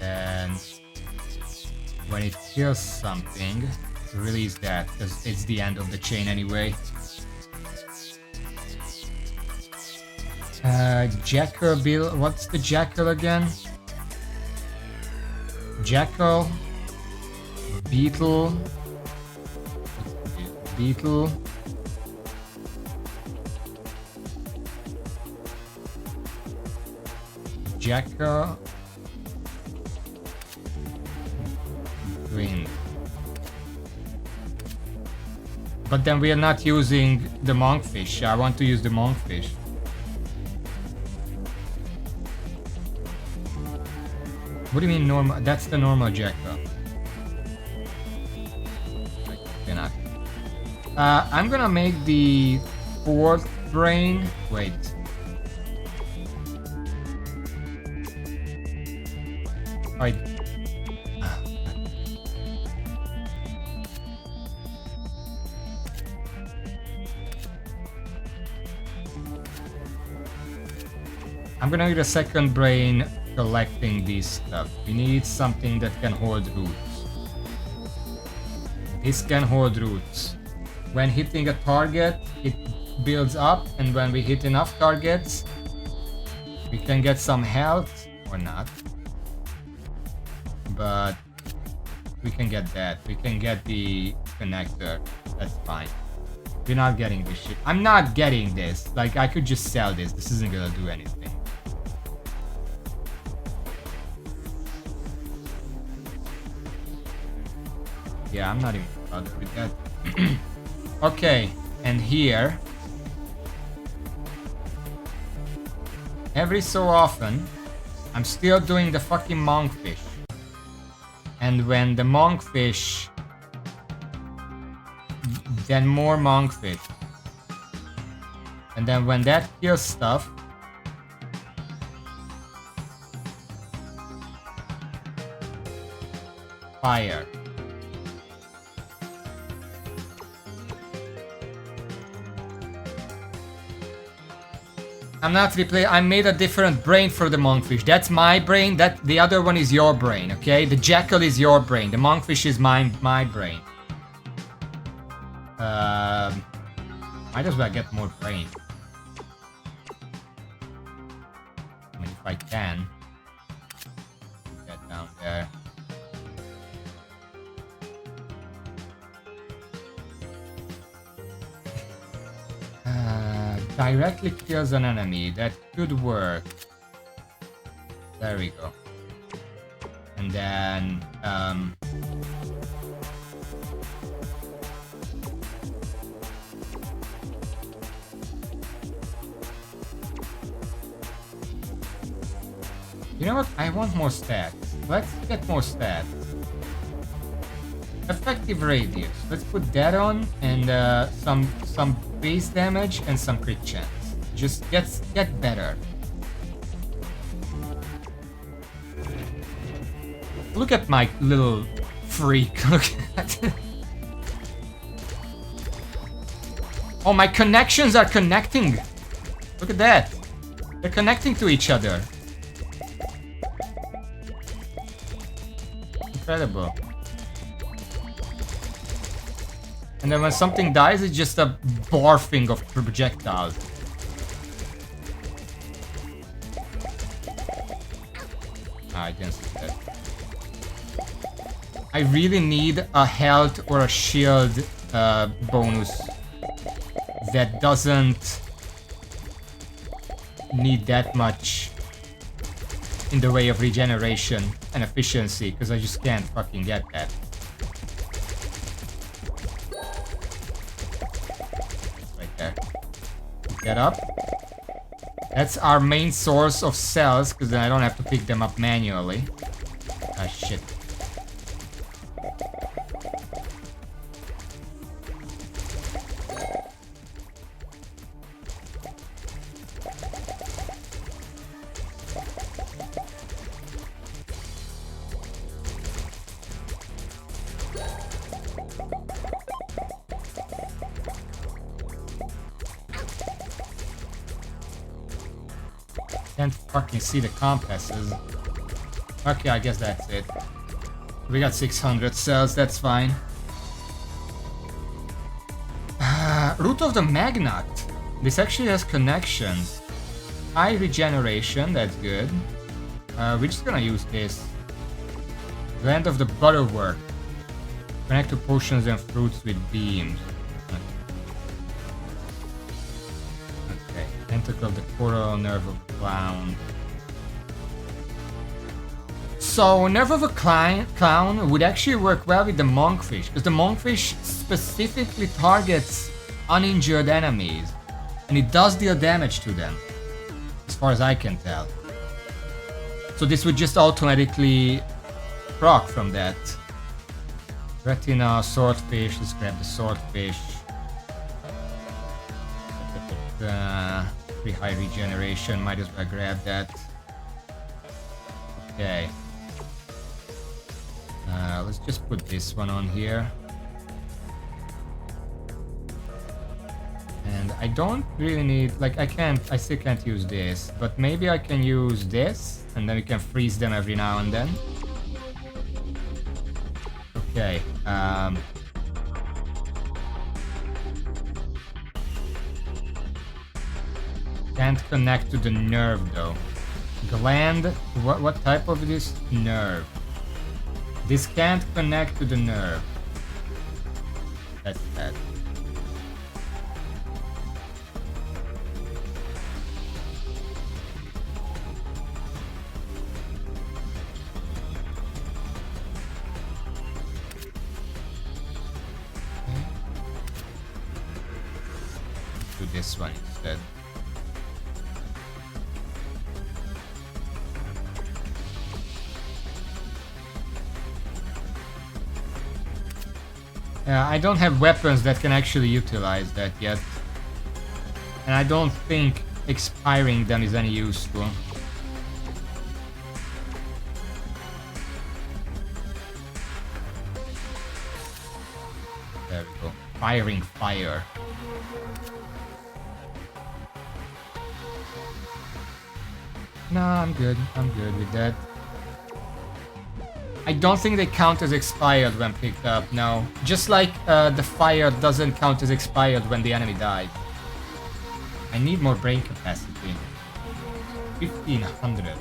And when it kills something, release that, because it's the end of the chain anyway. Jackal Bill, what's the Jackal again? Jackal, Beetle, Beetle, Jackal, Green. But then we are not using the monkfish. I want to use the monkfish. What do you mean normal? That's the normal Jackal. I cannot. I'm gonna make the fourth brain. Wait. I'm gonna need a second brain collecting these stuff. We need something that can hold roots. This can hold roots. When hitting a target, it builds up, and when we hit enough targets, we can get some health, or not. But we can get that. We can get the connector. That's fine. We're not getting this shit. I'm not getting this. Like, I could just sell this. This isn't gonna do anything. Yeah, I'm not even bothered with that. Okay, and here, every so often, I'm still doing the fucking monkfish. And when the monkfish, then more monkfish. And then when that kills stuff, fire. I'm not replaying. I made a different brain for the monkfish. That's my brain. That the other one is your brain. Okay, the jackal is your brain. The monkfish is my brain. Might as well get more brain. I mean, if I can get down there. Directly kills an enemy. That could work. There we go. And then you know what? I want more stats. Let's get more stats. Effective radius. Let's put that on, and some base damage and some crit chance. Just get better. Look at my little freak. Look at that. Oh, my connections are connecting. Look at that. They're connecting to each other. Incredible. And then when something dies, it's just a barfing of projectiles. I didn't see that. I really need a health or a shield bonus that doesn't need that much in the way of regeneration and efficiency, because I just can't fucking get that. Right there. Pick that up. That's our main source of cells, because then I don't have to pick them up manually. Ah, shit. Can't fucking see the compasses. Okay, I guess that's it. We got 600 cells, that's fine. Root of the Magnet. This actually has connections. High regeneration, that's good. We're just gonna use this. Land of the Butterworth. Connect to potions and fruits with beams. Okay. Tentacle of the Coral, Nerve of the Clown. So, Nerve of a Clown would actually work well with the Monkfish, because the Monkfish specifically targets uninjured enemies, and it does deal damage to them, as far as I can tell. So this would just automatically proc from that. Retina, Swordfish, let's grab the Swordfish. Pretty high regeneration, might as well grab that. Okay. Let's just put this one on here. And I don't really need, like, I still can't use this, but maybe I can use this, and then we can freeze them every now and then. Okay, can't connect to the nerve though. Gland, what type of this? Nerve. This can't connect to the nerve. That's bad. Do this one instead. I don't have weapons that can actually utilize that yet. And I don't think expiring them is any useful. There we go. Firing fire. No, I'm good. I'm good with that. I don't think they count as expired when picked up, no. Just like the fire doesn't count as expired when the enemy died. I need more brain capacity. 1500.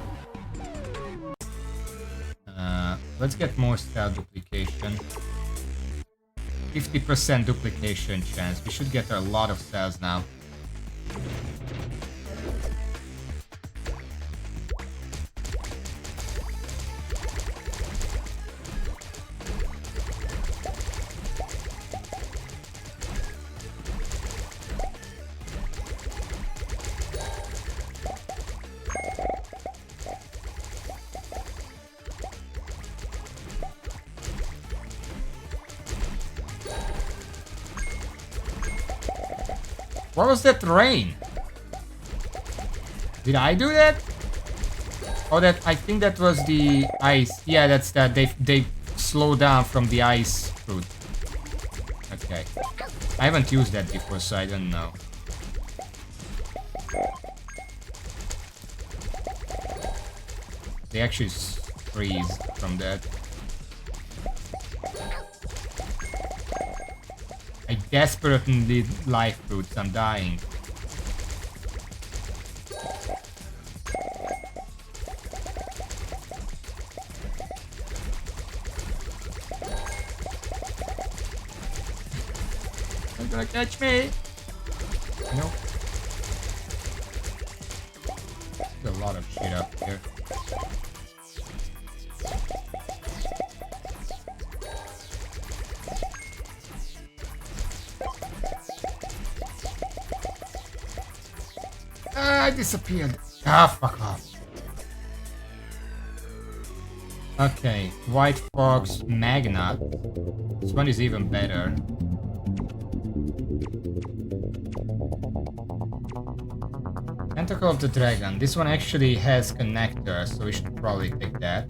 Let's get more cell duplication. 50% duplication chance. We should get a lot of cells now. What was that rain? Did I do that? Oh, I think that was the ice. Yeah, that's that. They slow down from the ice fruit. Okay. I haven't used that before, so I don't know. They actually freeze from that. I desperately need life fruits, I'm dying. You're gonna catch me! Nope. a lot of shit up here. I disappeared. Ah, fuck off. Okay, White Fox Magnet. This one is even better. Tentacle of the Dragon. This one actually has connector, so we should probably take that.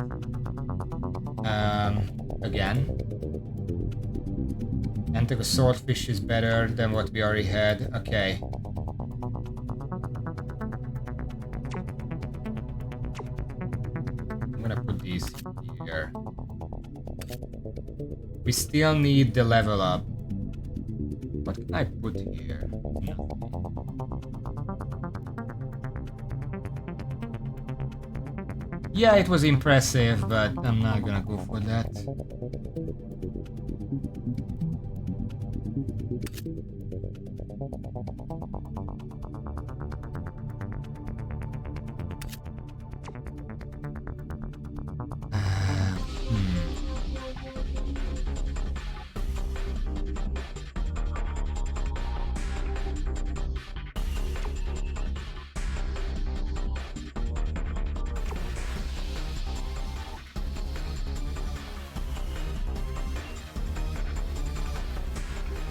Again. Tentacle Swordfish is better than what we already had. Okay. I'm gonna put these here. We still need the level up. What can I put here? Nothing. Yeah, it was impressive, but I'm not gonna go for that.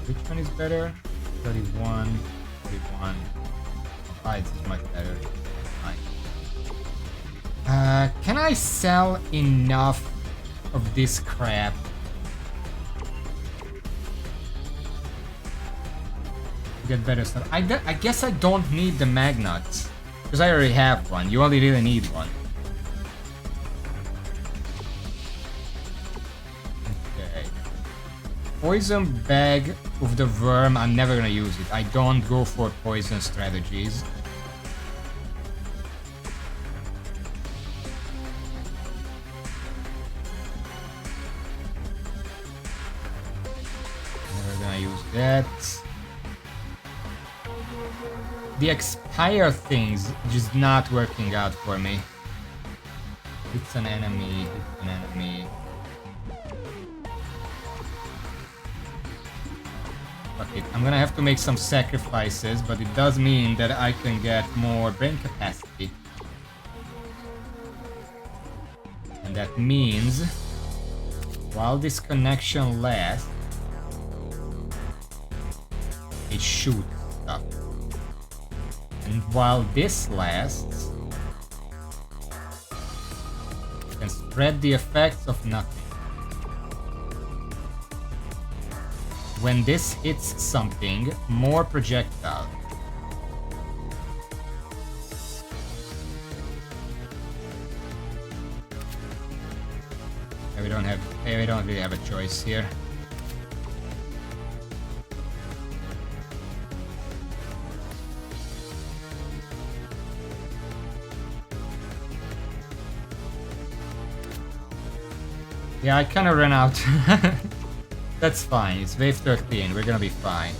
Which one is better? 31, 41. Hides is much better. Can I sell enough of this crap? To get better stuff. I guess I don't need the magnets. Because I already have one. You only really need one. Okay. Poison bag of the worm, I'm never gonna use it. I don't go for poison strategies. Never gonna use that. The expire things just not working out for me. It's an enemy, it's an enemy. Fuck it. I'm gonna have to make some sacrifices, but it does mean that I can get more brain capacity. And that means, while this connection lasts, it shoots stuff. And while this lasts, it can spread the effects of nothing. When this hits something, more projectile. We don't really have a choice here. Yeah, I kinda ran out. That's fine, it's wave 13, we're gonna be fine.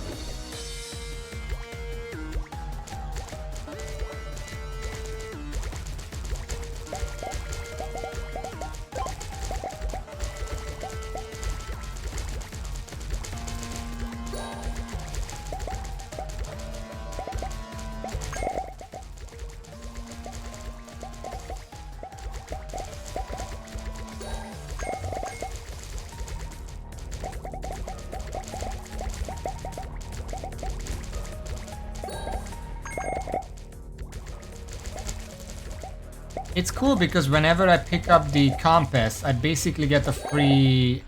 It's cool because whenever I pick up the compass, I basically get a free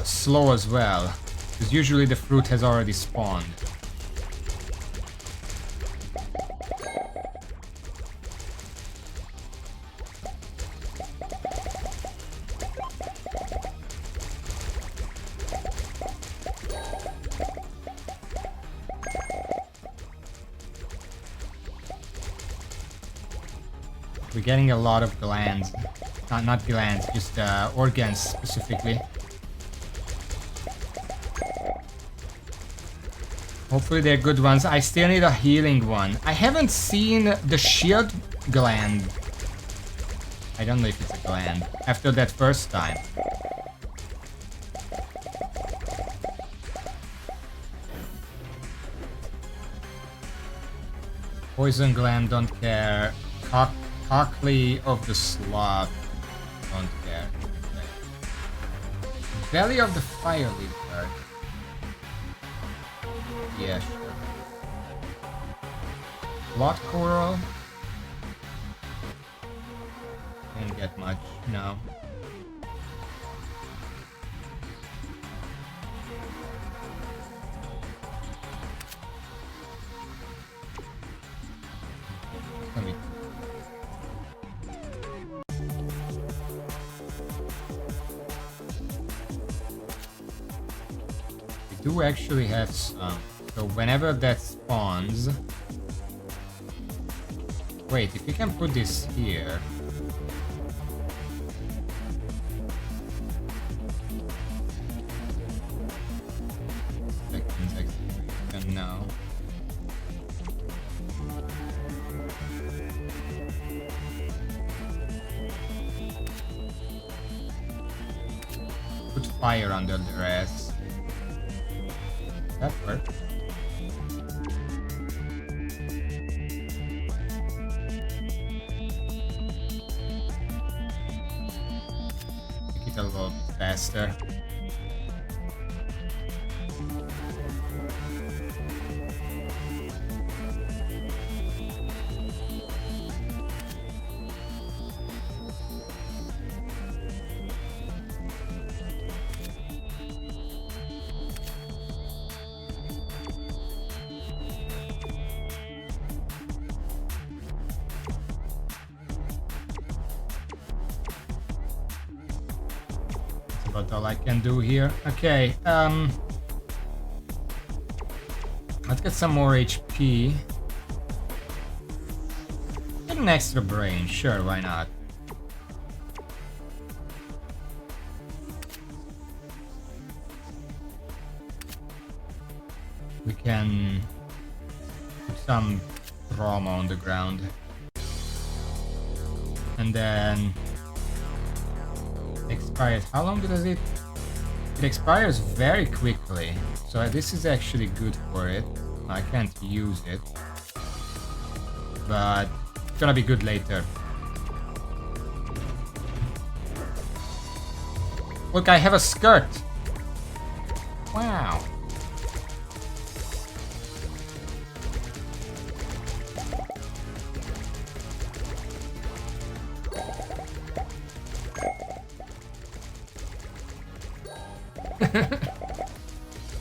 slow as well. Because usually the fruit has already spawned. We're getting a lot of glands. Not glands, just organs specifically. Hopefully they're good ones. I still need a healing one. I haven't seen the shield gland. I don't know if it's a gland. After that first time. Poison gland, don't care. Cockley of the sloth, don't care. Belly of the fire lizard. Yeah, sure. Blood coral. Didn't get much, no. We do actually have some. So whenever that spawns... Wait, if you can put this here... Execution, no. Put fire under the rest. That works. Make it a little faster. That's all I can do here. Okay, let's get some more HP. Get an extra brain, sure, why not? We can put some trauma on the ground. And then expires. How long does it? It expires very quickly. So this is actually good for it. I can't use it. But it's gonna be good later. Look, I have a skirt. Wow.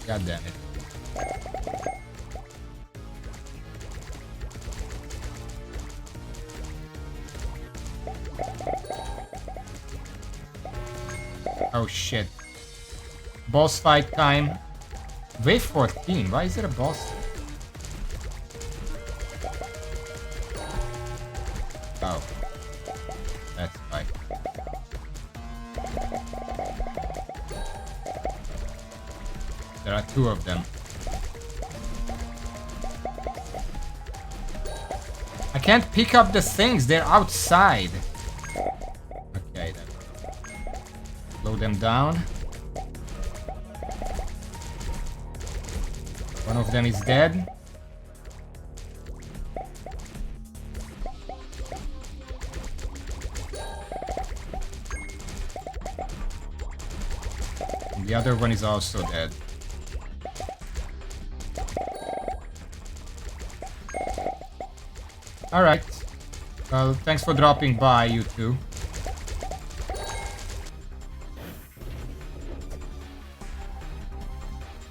God damn it. Oh shit. Boss fight time. Wave 14. Why is there a boss? Oh. That's right. There are two of them. I can't pick up the things, they're outside. Okay, then. Slow them down. One of them is dead. And the other one is also dead. Alright. Well, thanks for dropping by, you two.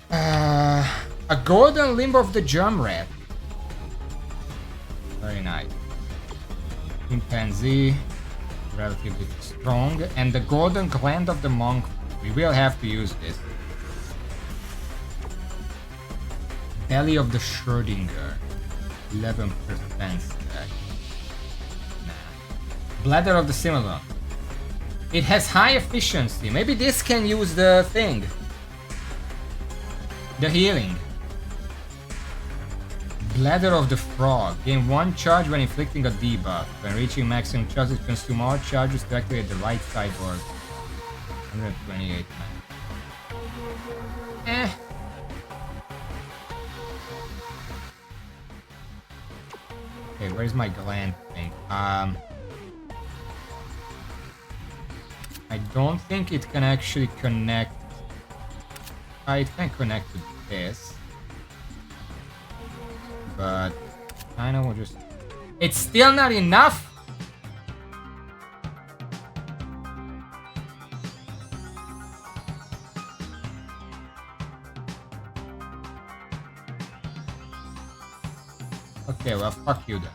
A golden limb of the germ rat. Very nice. Chimpanzee. Relatively strong. And the golden gland of the monk. We will have to use this. Belly of the Schrödinger. 11% stack. Nah. Bladder of the Simulon. It has high efficiency. Maybe this can use the thing. The healing. Bladder of the Frog. Gain 1 charge when inflicting a debuff. When reaching maximum charge, it consumes all charges to activate the right side orb. 128 man. Okay, where's my gland thing? I don't think it can actually connect. It can connect to this. But kinda will just. It's still not enough! Okay, well, fuck you then.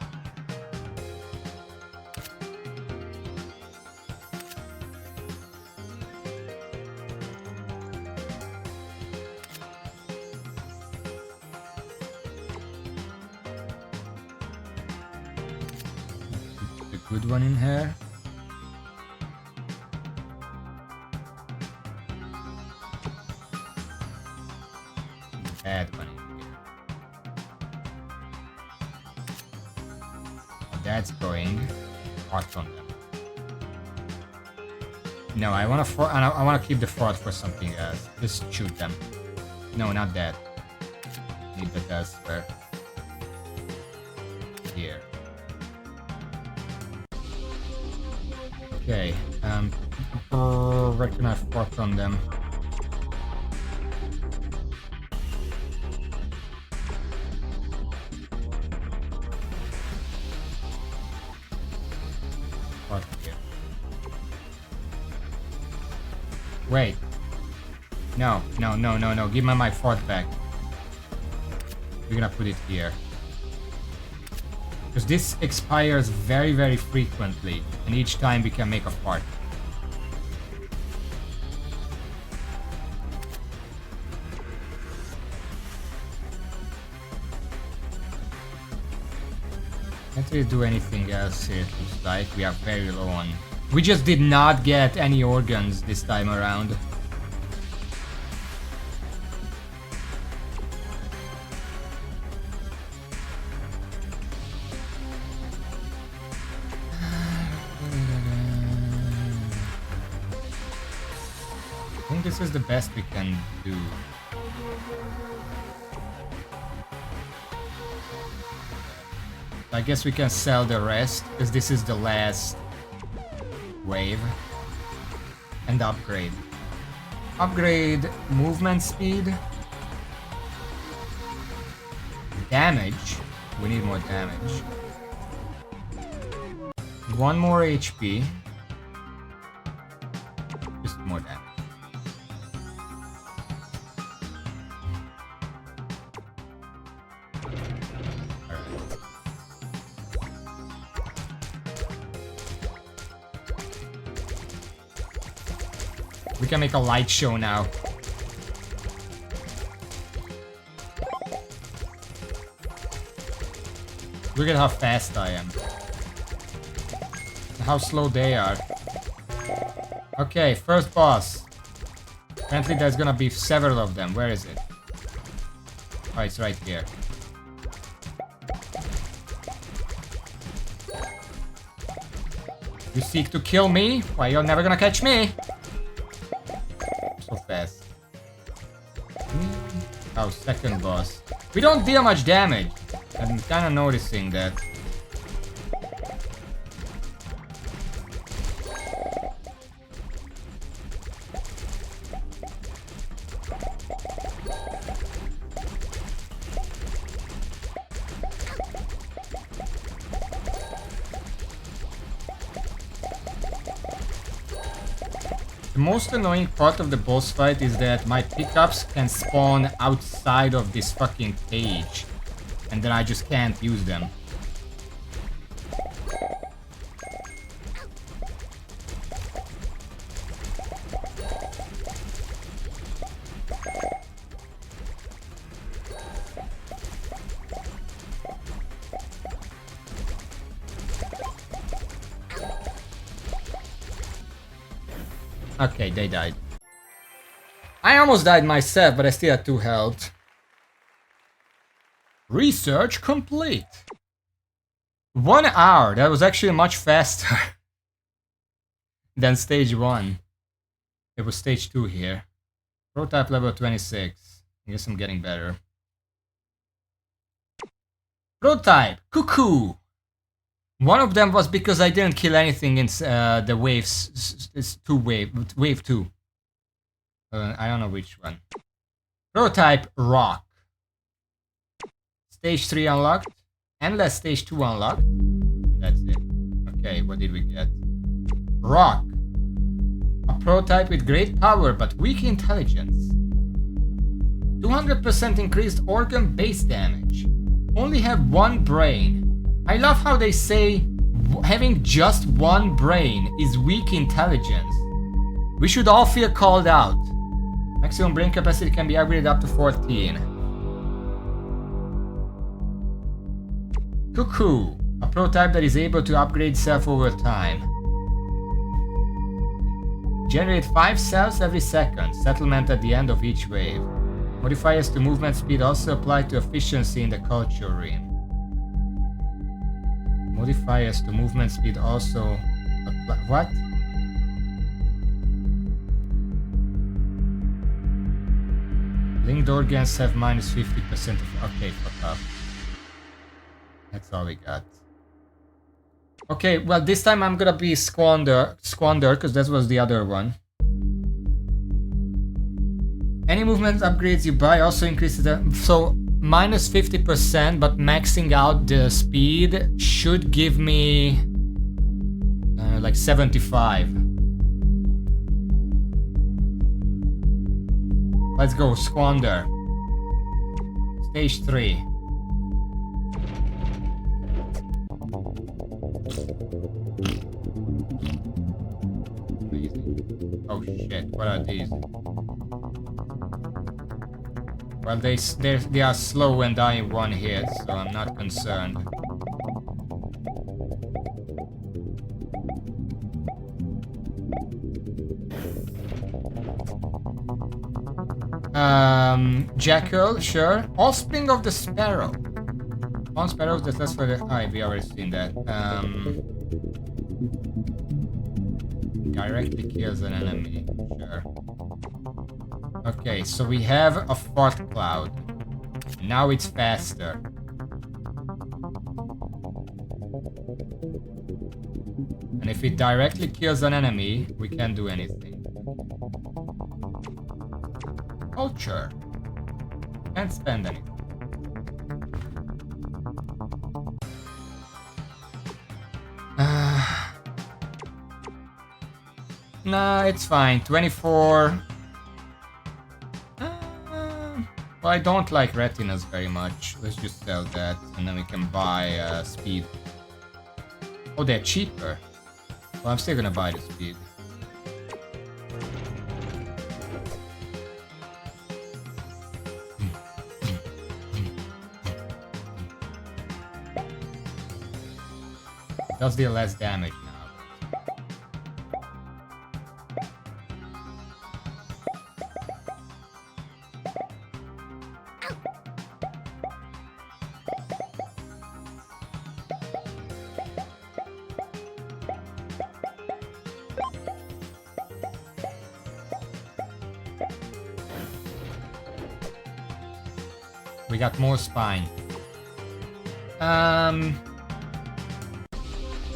The good one in here. Bad one in here. That's going hot on them. No, I want to keep the fort for something else. Just shoot them. No, not that. Need that elsewhere. Here. Okay. Recognize fort on them. Wait. No. Give me my fort back. We're gonna put it here. Because this expires very, very frequently. And each time we can make a fort. Can't really do anything else here, it looks like. We are very low on. We just did not get any organs this time around. I think this is the best we can do. I guess we can sell the rest, because this is the last wave. And upgrade. Upgrade movement speed. Damage. We need more damage. 1 more HP. Just more damage. We can make a light show now. Look at how fast I am. How slow they are. Okay, first boss. Apparently there's gonna be several of them. Where is it? Oh, it's right here. You seek to kill me? Why, you're never gonna catch me. So fast. Oh, second boss. We don't deal much damage. I'm kinda noticing that. The most annoying part of the boss fight is that my pickups can spawn outside of this fucking cage. And then I just can't use them. Okay, they died. I almost died myself, but I still had 2 health. Research complete. 1 hour. That was actually much faster than stage 1. It was stage 2 here. Prototype level 26. I guess I'm getting better. Prototype. Cuckoo. One of them was because I didn't kill anything in the waves. It's wave 2. I don't know which one. Prototype Rock. Stage 3 unlocked. Endless stage 2 unlocked. That's it. Okay, what did we get? Rock. A prototype with great power but weak intelligence. 200% increased organ base damage. Only have 1 brain. I love how they say having just 1 brain is weak intelligence. We should all feel called out. Maximum brain capacity can be upgraded up to 14. Cuckoo, a prototype that is able to upgrade itself over time. Generate 5 cells every second, settlement at the end of each wave. Modifiers to movement speed also apply to efficiency in the culture realm. Modifiers to movement speed also apply. What? Linked organs have minus 50% of. Okay, fuck off. That's all we got. Okay, well this time I'm gonna be squander because that was the other one. Any movement upgrades you buy also increases the so minus 50%, but maxing out the speed should give me like 75. Let's go, squander. Stage 3. Oh shit, what are these? Well, they are slow and die in 1 hit, so I'm not concerned. Jackal, sure. Offspring of the Sparrow. One sparrow that's less for the. Oh, we already seen that. Directly kills an enemy. Sure. Okay, so we have a fart cloud. Now it's faster. And if it directly kills an enemy, we can't do anything. Culture. Can't spend anything. Nah, it's fine. 24. Well, I don't like retinas very much. Let's just sell that, and then we can buy speed. Oh, they're cheaper. Well, I'm still gonna buy the speed. It does deal less damage now. We got more spine.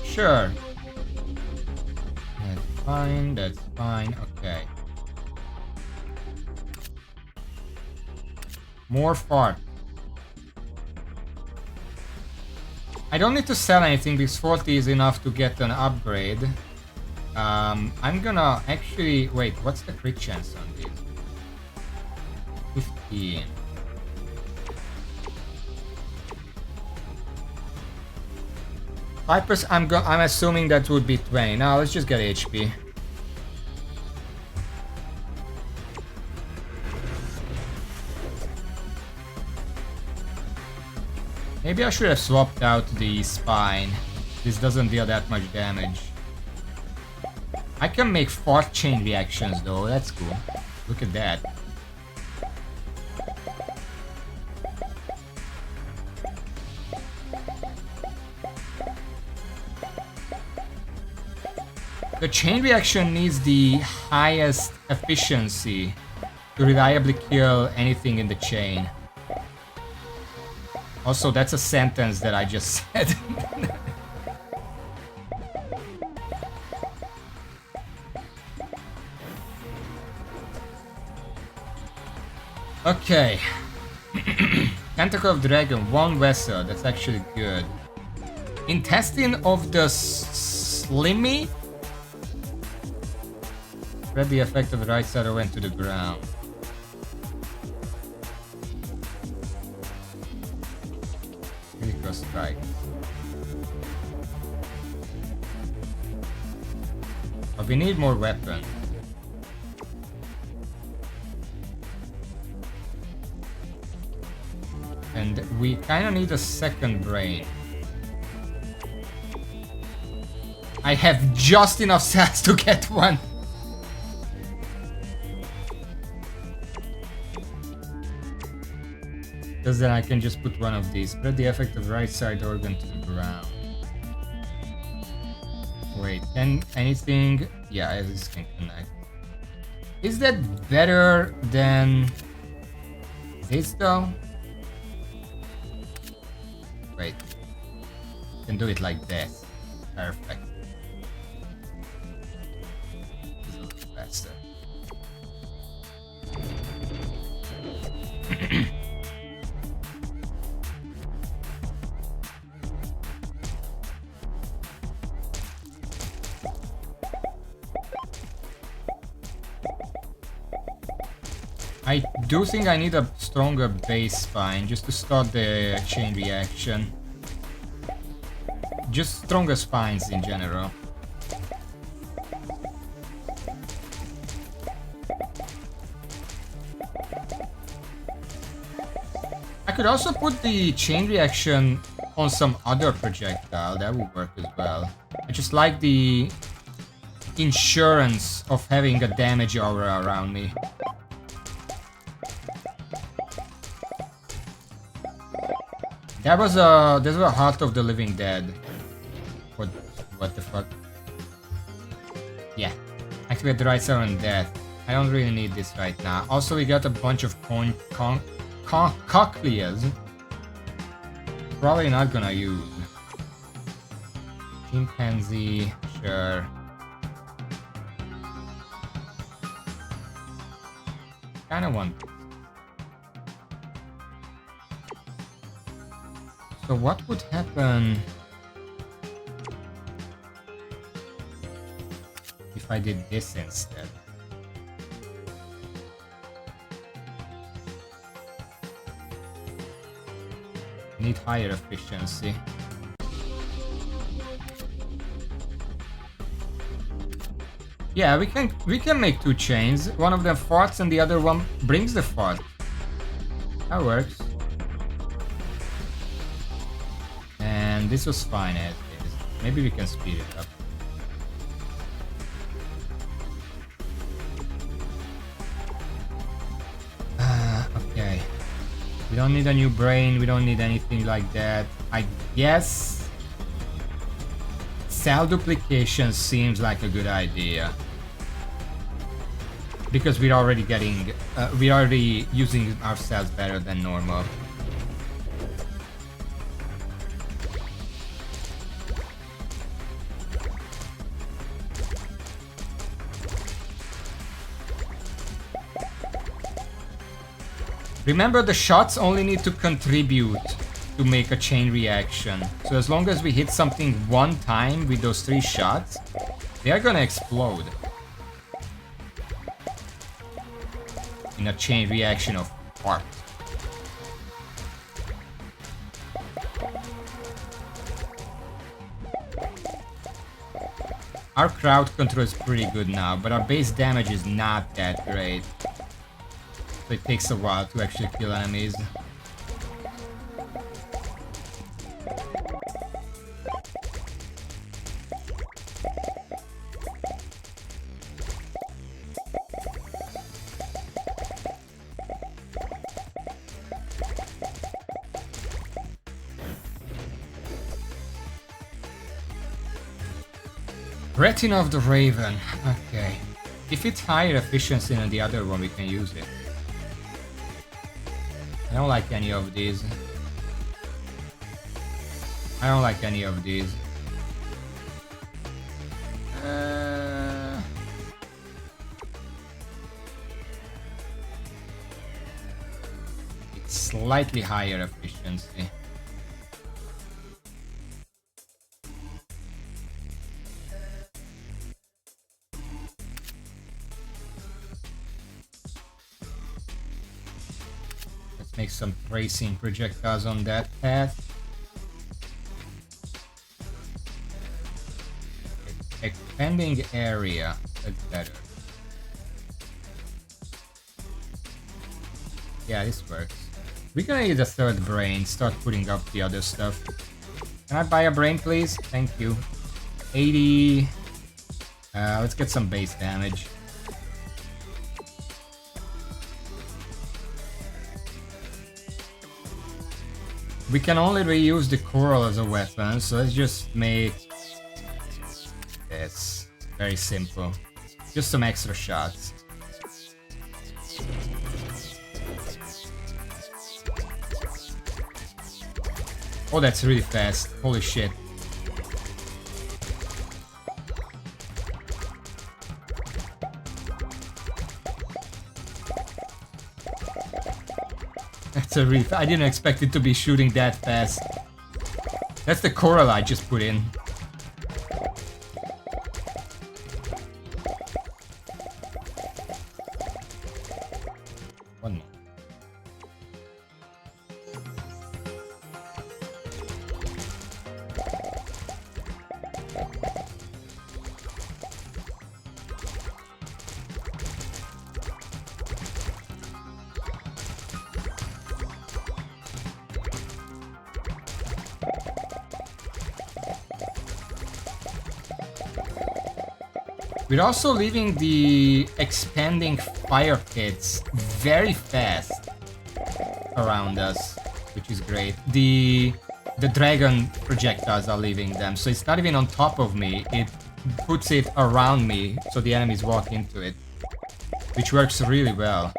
Sure. That's fine, okay. More fart. I don't need to sell anything because 40 is enough to get an upgrade. I'm gonna actually... Wait, what's the crit chance on these? 15. I'm assuming that would be 20. Now let's just get HP. Maybe I should have swapped out the spine. This doesn't deal that much damage. I can make fart chain reactions though, that's cool. Look at that. The chain reaction needs the highest efficiency to reliably kill anything in the chain. Also, that's a sentence that I just said. Okay. Tentacle of Dragon, 1 vessel. That's actually good. Intestine of the Slimmy. Spread the effect of the right side went to the ground. Critical strike. But we need more weapons. And we kind of need a second brain. I have just enough cells to get one. Because then I can just put one of these. Spread the effect of right side organ to the ground. Wait, anything? Yeah, this can connect. Is that better than this though? Wait. Can do it like this. Perfect. This will be faster. I do think I need a stronger base spine just to start the chain reaction. Just stronger spines in general. I could also put the chain reaction on some other projectile, that would work as well. I just like the insurance of having a damage aura around me. That was a Heart of the Living Dead. What the fuck? Yeah. Activate the right side on death. I don't really need this right now. Also, we got a bunch of cochleas. Probably not gonna use. Chimpanzee, sure. Kinda want. So what would happen if I did this instead? Need higher efficiency. Yeah, we can make 2 chains. One of them farts and the other one brings the fart. That works. And this was fine as is. Maybe we can speed it up. Okay. We don't need a new brain, we don't need anything like that. I guess cell duplication seems like a good idea. Because we're already using our cells better than normal. Remember, the shots only need to contribute to make a chain reaction. So as long as we hit something 1 time with those 3 shots, they are gonna explode. In a chain reaction of parts. Our crowd control is pretty good now, but our base damage is not that great. So it takes a while to actually kill enemies. Retina of the Raven. Okay. If it's higher efficiency than the other one, we can use it. I don't like any of these. I don't like any of these. It's slightly higher efficiency. Let's make some tracing projectiles on that path. Expanding area, that's better. Yeah, this works. We're gonna need a third brain, start putting up the other stuff. Can I buy a brain, please? Thank you. 80. Let's get some base damage. We can only reuse the coral as a weapon, so let's just make this very simple. Just some extra shots. Oh, that's really fast. Holy shit. That's a really... I didn't expect it to be shooting that fast. That's the coral I just put in. One more. We're also leaving the expanding fire pits very fast around us, which is great. The dragon projectiles are leaving them, so it's not even on top of me. It puts it around me, so the enemies walk into it, which works really well.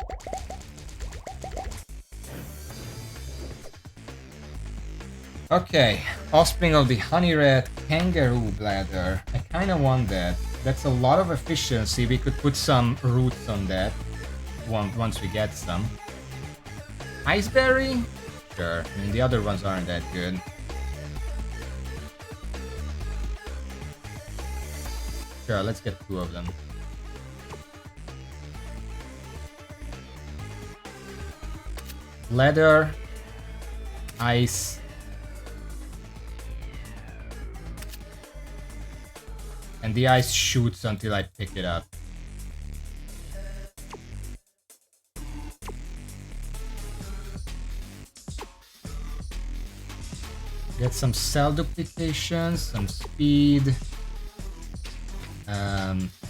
Okay, offspring of the honey rat kangaroo bladder. I kind of want that. That's a lot of efficiency. We could put some roots on that once we get some. Iceberry? Sure. I mean, the other ones aren't that good. Sure, let's get 2 of them. Leather. Ice. And the ice shoots until I pick it up. Get some cell duplication, some speed,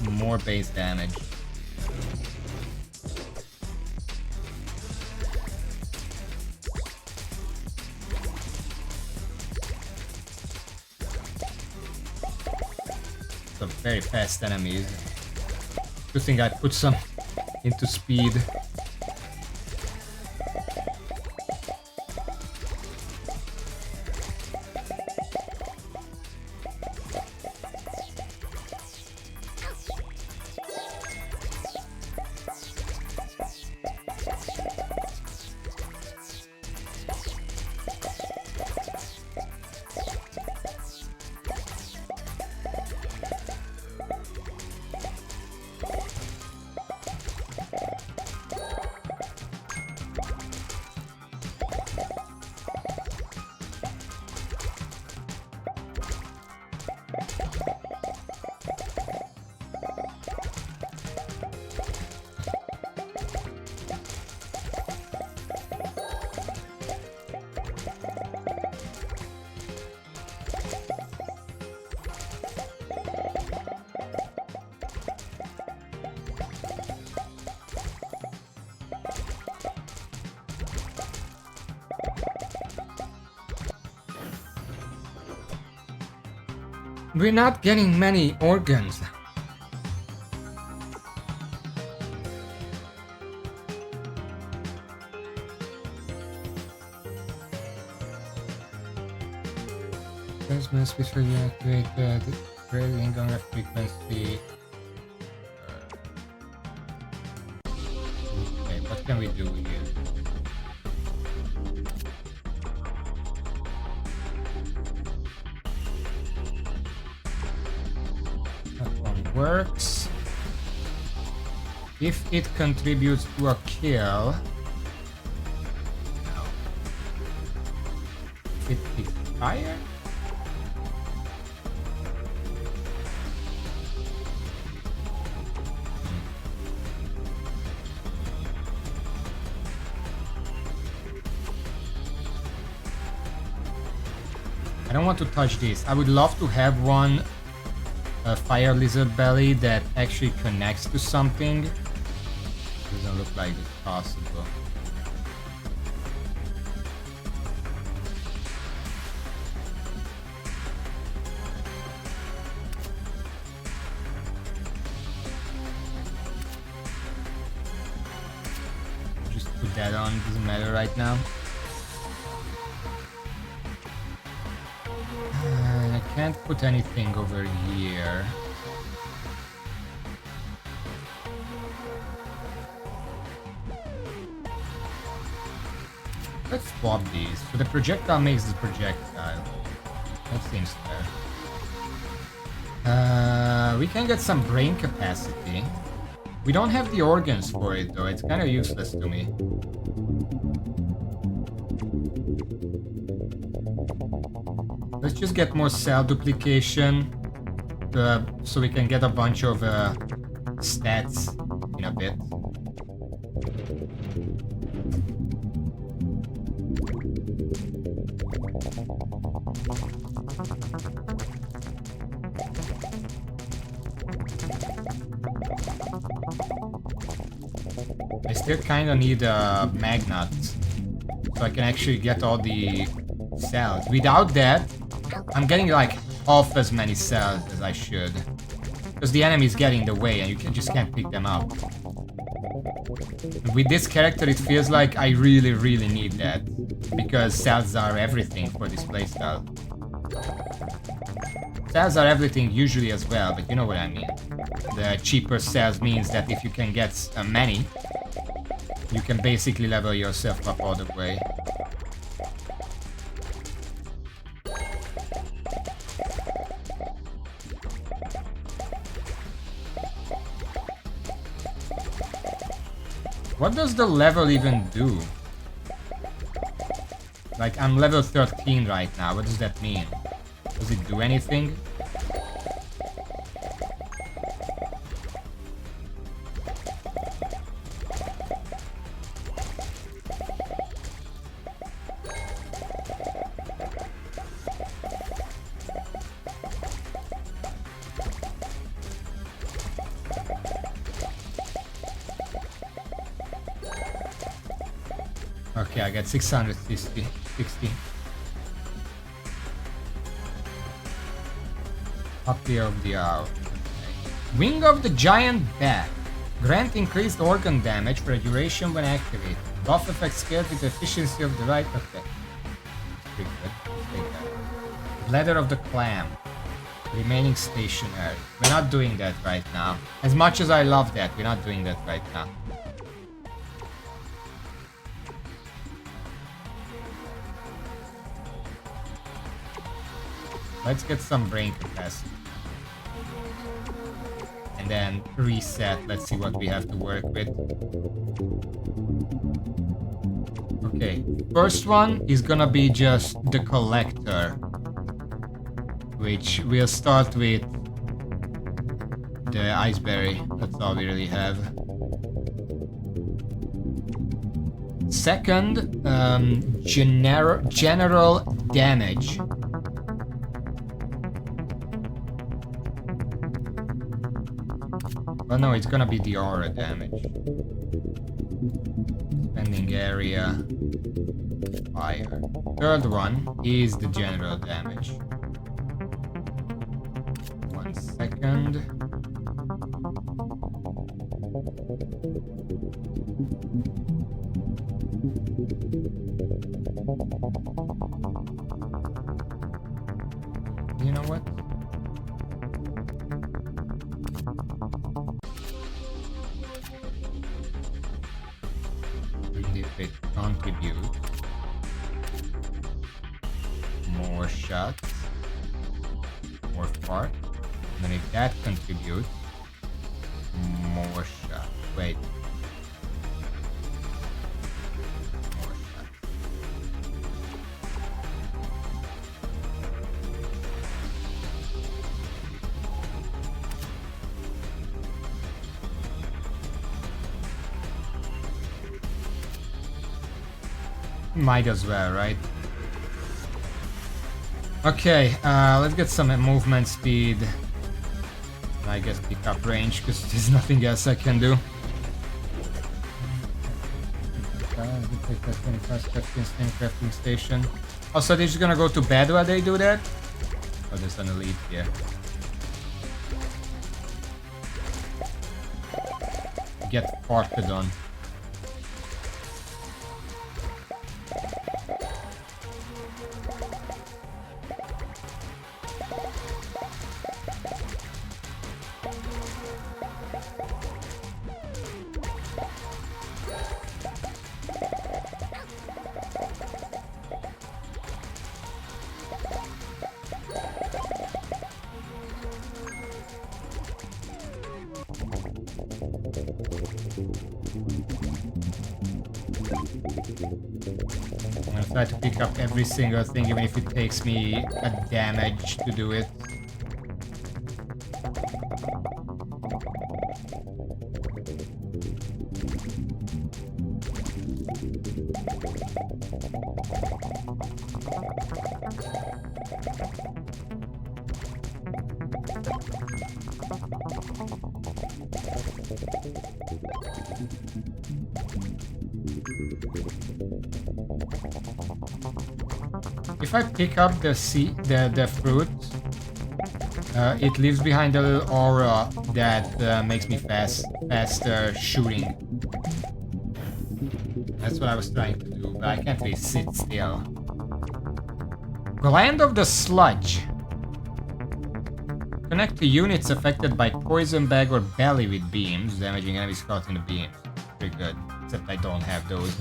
more base damage. Some very fast enemies. Good thing I put some into speed. We're not getting many organs. Transmitter switch for you activate the trailing on a frequency. Okay, what can we do here? That one works. If it contributes to a kill, it expires. I don't want to touch this. I would love to have one fire lizard belly that actually connects to something. Doesn't look like it's possible. Just put that on, doesn't matter right now. I can't put anything over here. Let's swap these. So the projectile makes the projectile. That seems fair. We can get some brain capacity. We don't have the organs for it though. It's kind of useless to me. Let's just get more cell duplication so we can get a bunch of stats in a bit. I still kind of need a magnet so I can actually get all the cells. Without that, I'm getting like half as many cells as I should. Because the enemy is getting in the way and you just can't pick them up. With this character it feels like I really need that. Because cells are everything for this playstyle. Cells are everything usually as well, but you know what I mean. The cheaper cells means that if you can get many, you can basically level yourself up all the way. What does the level even do? Like, I'm level 13 right now. What does that mean? Does it do anything? Okay, I got 660. Up here of the hour. Okay. Wing of the Giant Bat. Grant increased organ damage for a duration when activated. Buff effect scaled with the efficiency of the right. Okay. That's pretty good. Let's take that. Leather of the Clam. Remaining stationary. We're not doing that right now. As much as I love that, we're not doing that right now. Let's get some brain capacity. And then reset. Let's see what we have to work with. Okay, first one is gonna be just the collector, which we'll start with the iceberry. That's all we really have. Second, general damage. Oh no, it's gonna be the aura damage. Spending area. Fire. Third one is the general damage. 1 second. You know what? And if it contributes more shots, more spark, and then if that contributes more shots. Wait. More shots. Might as well, right? Okay, let's get some movement speed. I guess pick up range, because there's nothing else I can do. Take that 25 crafting station. Also, they're just gonna go to bed while they do that? Oh, there's an elite here. Get parked on. I'm gonna try to pick up every single thing, even if it takes me a damage to do it. If I pick up the fruit, it leaves behind a little aura that makes me faster shooting. That's what I was trying to do, but I can't really sit still. Gland of the Sludge. Connect to units affected by poison bag or belly with beams, damaging enemies caught in the beams. Pretty good, except I don't have those.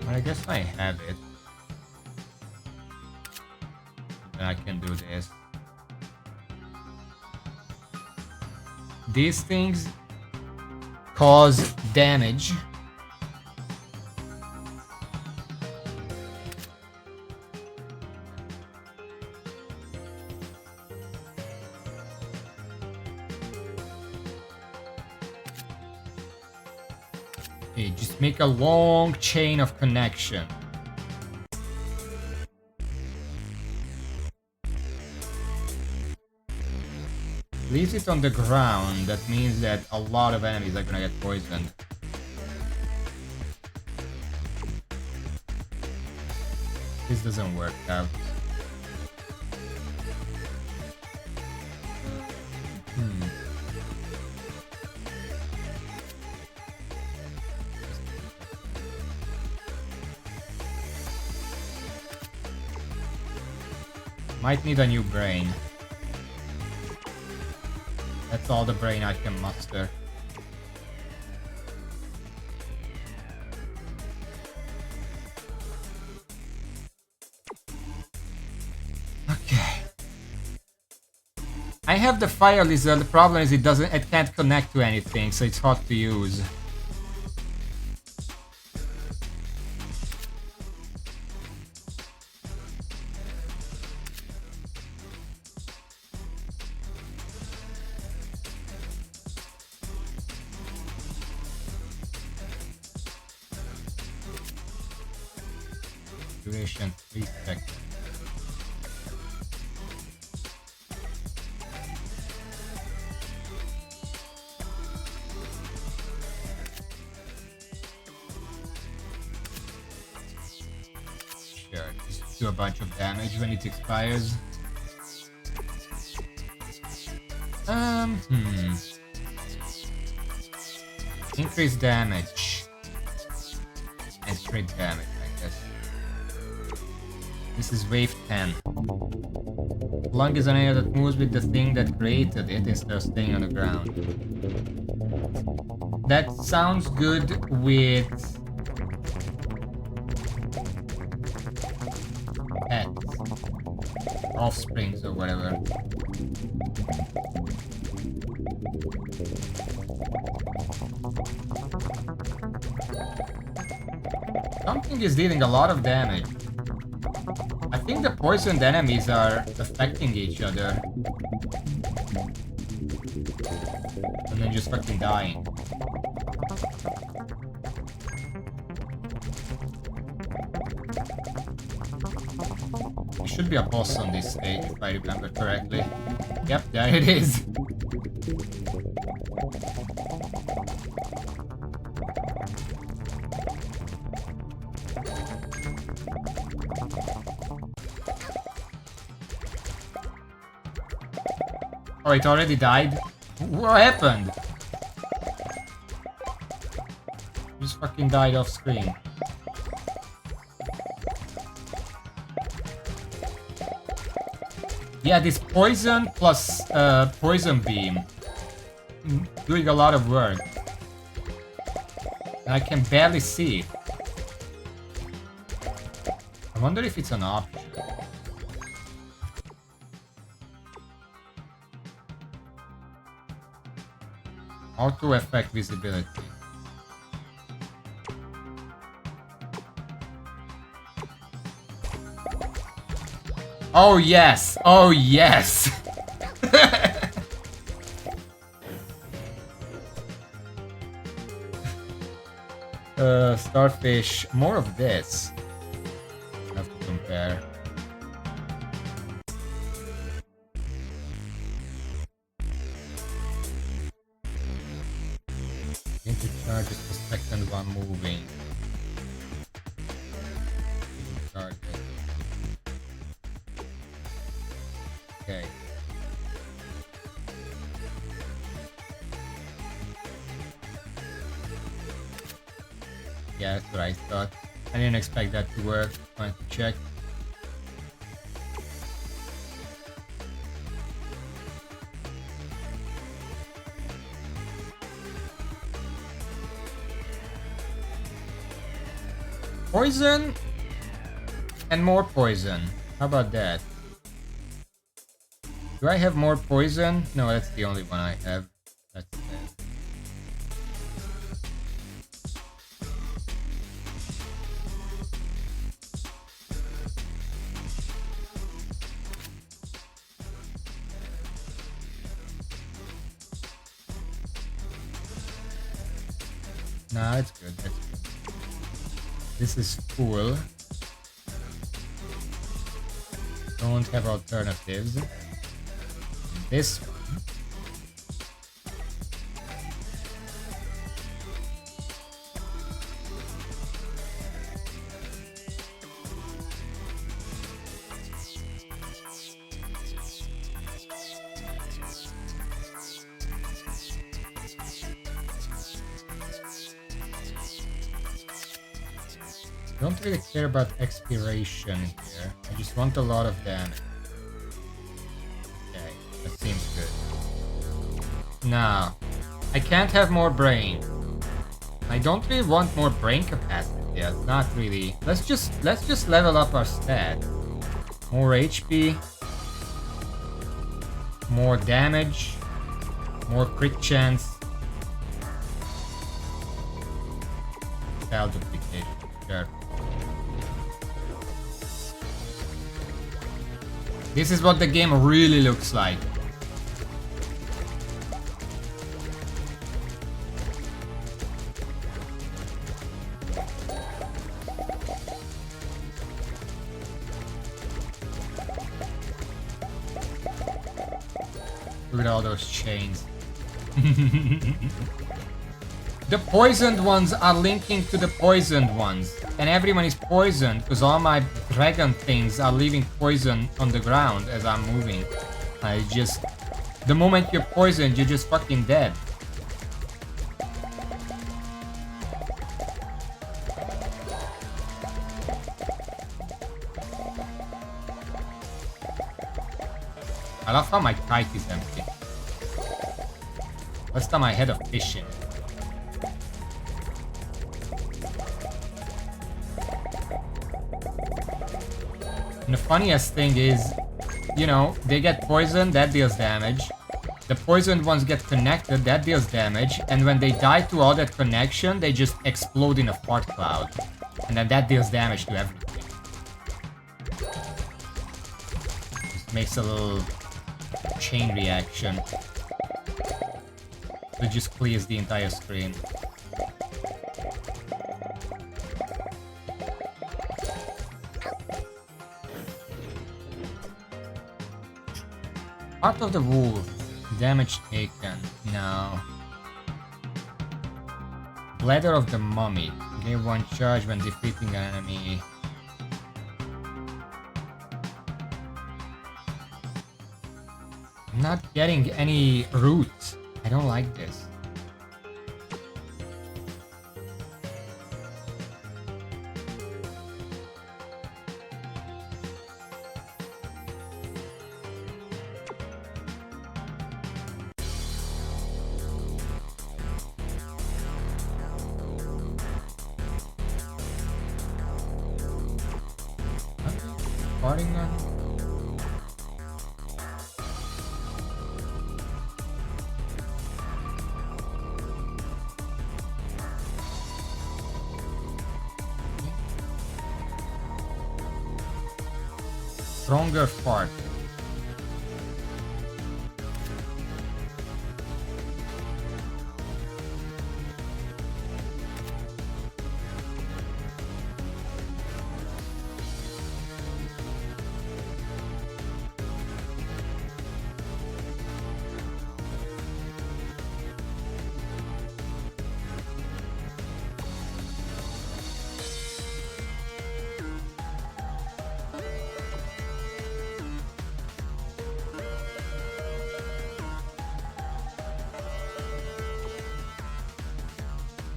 I guess I have it. Then I can do this. These things cause damage. Okay, just make a long chain of connection. Leaves it on the ground, that means that a lot of enemies are gonna get poisoned. This doesn't work out. Might need a new brain. That's all the brain I can muster. Okay. I have the fire lizard. The problem is it can't connect to anything, so it's hard to use. Duration 3 seconds. Sure, just do a bunch of damage when it expires. Increase damage and crit damage, I guess. This is wave 10. Lung is an area that moves with the thing that created it instead of staying on the ground. That sounds good with pets, offsprings or whatever. Something is dealing a lot of damage. I think the poisoned enemies are affecting each other. And then just fucking dying. There should be a boss on this stage if I remember correctly. Yep, there it is. Oh, it already died? What happened? Just fucking died off screen. Yeah, this poison plus poison beam doing a lot of work. And I can barely see it. I wonder if it's an option. Auto effect visibility. Oh yes! Oh yes! Starfish, more of this. I have to compare. Into charges per second while moving. Target. Okay. Yeah, that's what I thought. I didn't expect that to work. Wanted to check. Poison and more poison. How about that? Do I have more poison? No, that's the only one I have. That's it. Nah, it's good. That's good. This is full. Don't have alternatives. This one. Don't really care about expiration here. I just want a lot of damage. Okay, that seems good. Now, I can't have more brain. I don't really want more brain capacity. Yeah, not really. Let's just level up our stat. More HP, more damage, more crit chance. Spell duplication. Sure. This is what the game really looks like. Look at all those chains. The poisoned ones are linking to the poisoned ones. And everyone is poisoned because all my dragon things are leaving poison on the ground as I'm moving. I just... The moment you're poisoned, you're just fucking dead. I love how my kite is empty. Last time I had a fish in it. And the funniest thing is, you know, they get poisoned, that deals damage. The poisoned ones get connected, that deals damage. And when they die to all that connection, they just explode in a fart cloud. And then that deals damage to everything. Just makes a little chain reaction. It just clears the entire screen. Part of the wolf. Damage taken. No. Bladder of the mummy. Gain 1 charge when defeating an enemy. I'm not getting any roots. I don't like this. Farting gun? Stronger fart.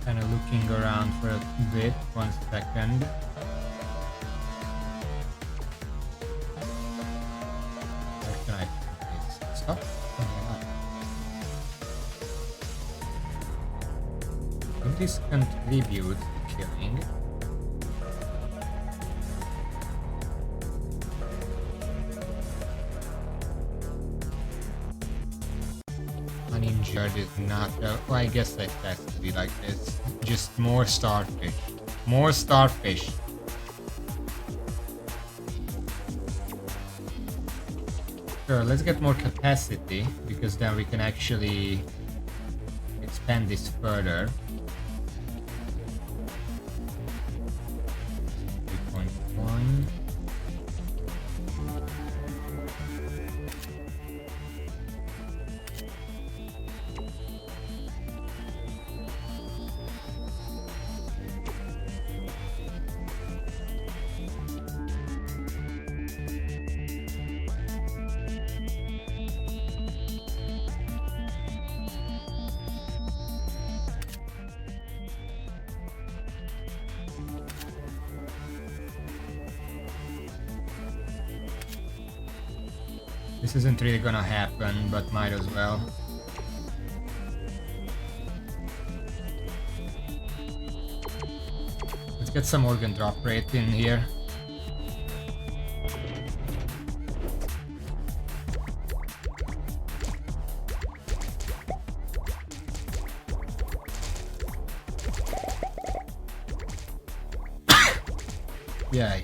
Kind of looking around for a bit. 1 second. Where can I put this? Stop. Could this contribute to killing? Uninjured is not... well, I guess that has to be like this. Just more starfish. More starfish. Sure, let's get more capacity, because then we can actually expand this further. 3.1. This isn't really gonna happen, but might as well. Let's get some organ drop rate in here. Yay.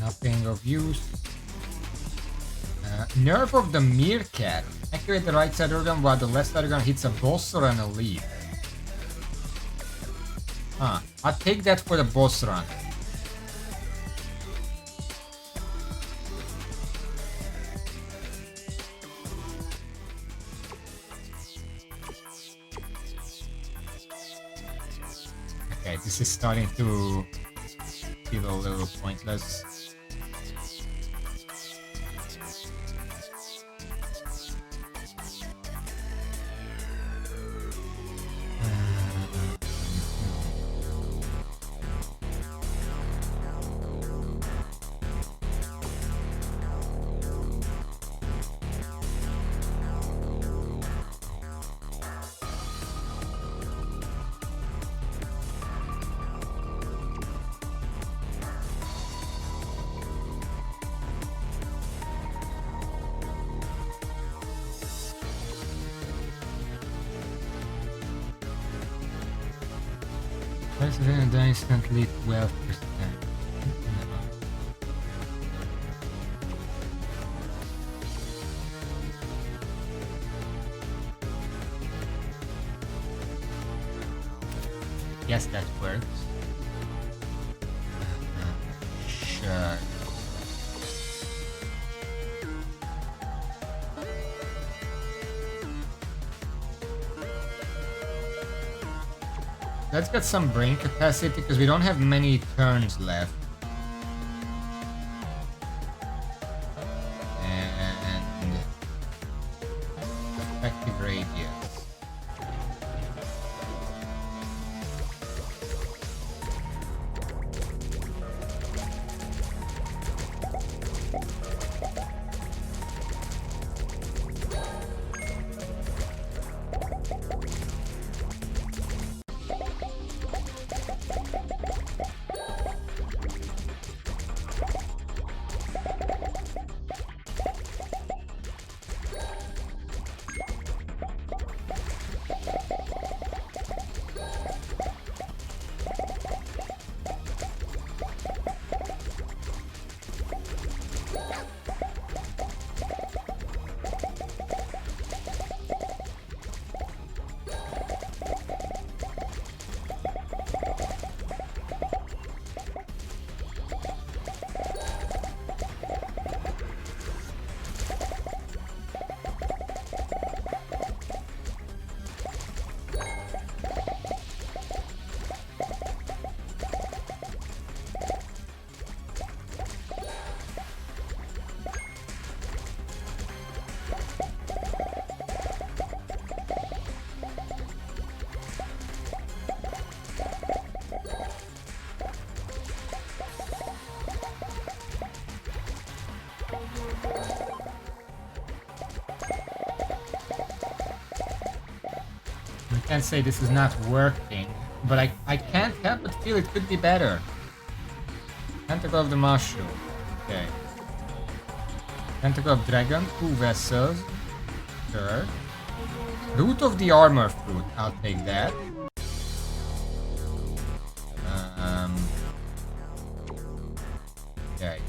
Nothing of use. Nerve of the Meerkat. Activate the right side organ while the left side organ hits a boss or an elite. I'll take that for the boss run. Okay, this is starting to feel a little pointless. President instantly 12%. Yes, that works. Sure. Let's get some brain capacity because we don't have many turns left. And effective radius. I can't say this is not working, but I can't help but feel it could be better. Tentacle of the Mushroom. Okay. Tentacle of Dragon, 2 vessels. Sure. Root of the Armor Fruit, I'll take that. Okay.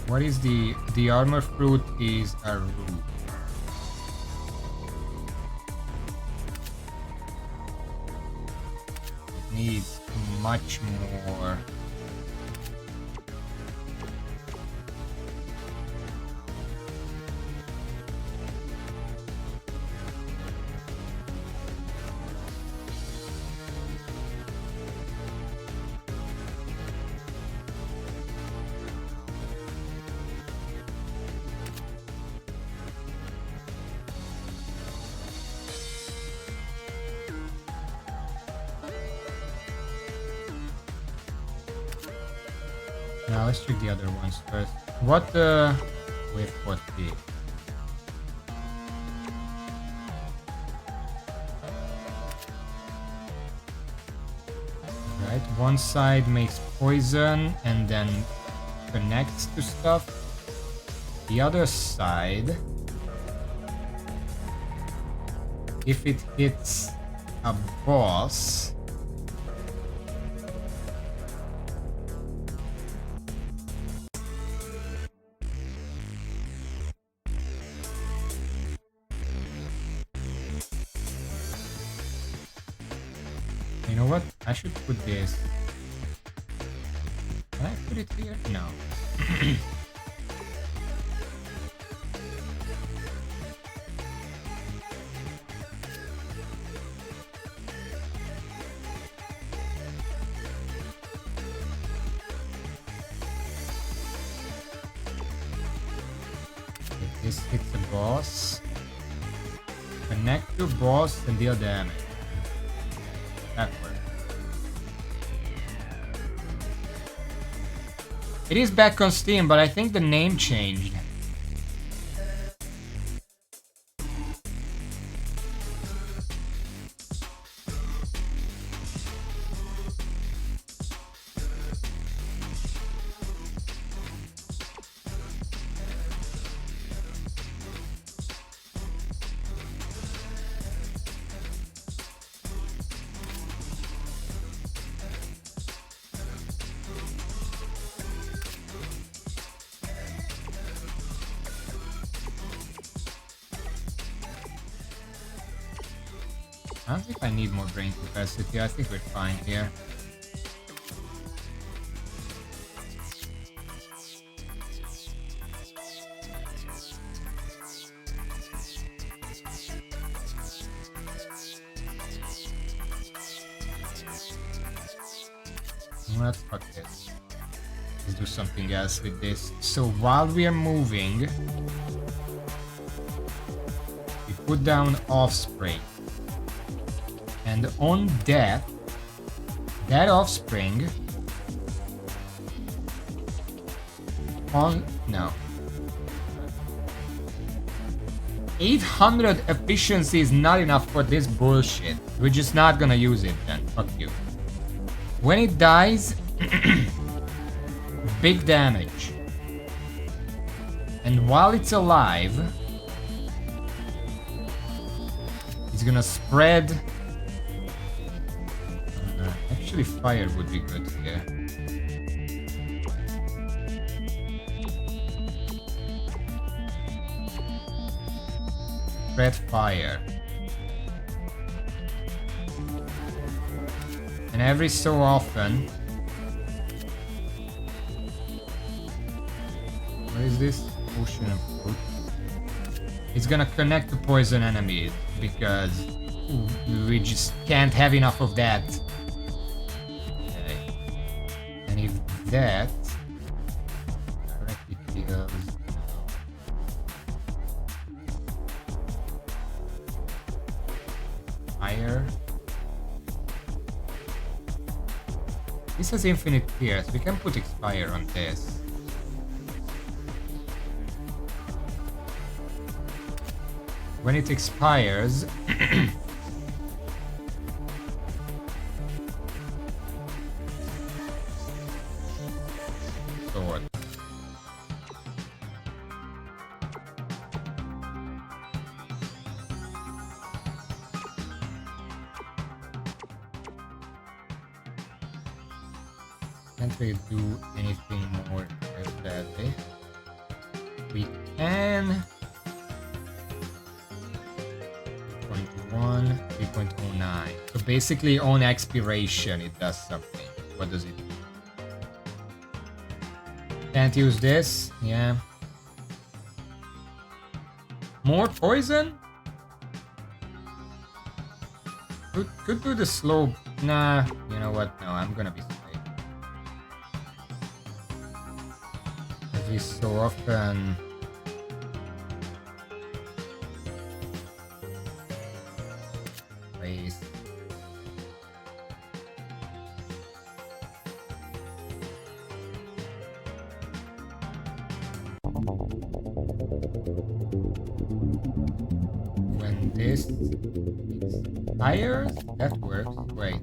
What is the armor fruit is a root. It needs much more. Now let's check the other ones first. What with what B? Right, one side makes poison and then connects to stuff. The other side if it hits a boss, you know what? I should put this. Can I put it here? No. If this hits the boss, connect to boss and deal damage. That works. It is back on Steam, but I think the name changed. I don't think I need more brain capacity. I think we're fine here. Let's fuck this. Let's do something else with this. So while we are moving, we put down offspring. And on death, that offspring on no 800 efficiency is not enough for this bullshit. We're just not gonna use it then. Fuck you. When it dies, big damage. And while it's alive, it's gonna spread. Actually, fire would be good here. Spread fire. And every so often... What is this? Ocean of food. It's gonna connect to poison enemies, because we just can't have enough of that. And if that directly kills fire, this has infinite tears. We can put expire on this. When it expires, sword. Can't really do anything more with that, eh? We can 3.09. So basically on expiration it does something. What does it do? Can't use this, yeah. More poison? Could do the slow. Nah, you know what? No, I'm gonna be safe. Every so often. Please. When this expires, that works. Wait,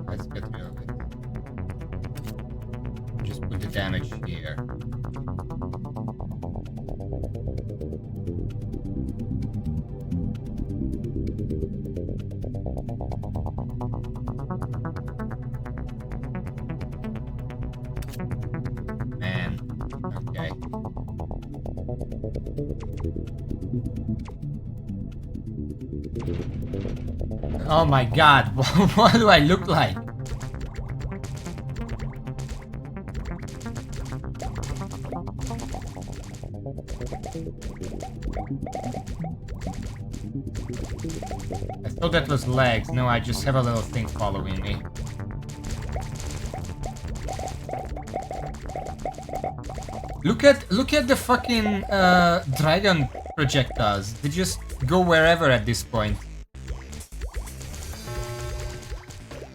let's get rid of it. Just put the damage here. Oh my god, what do I look like? I thought that was legs. No, I just have a little thing following me. Look at the fucking dragon projectiles. They just go wherever at this point.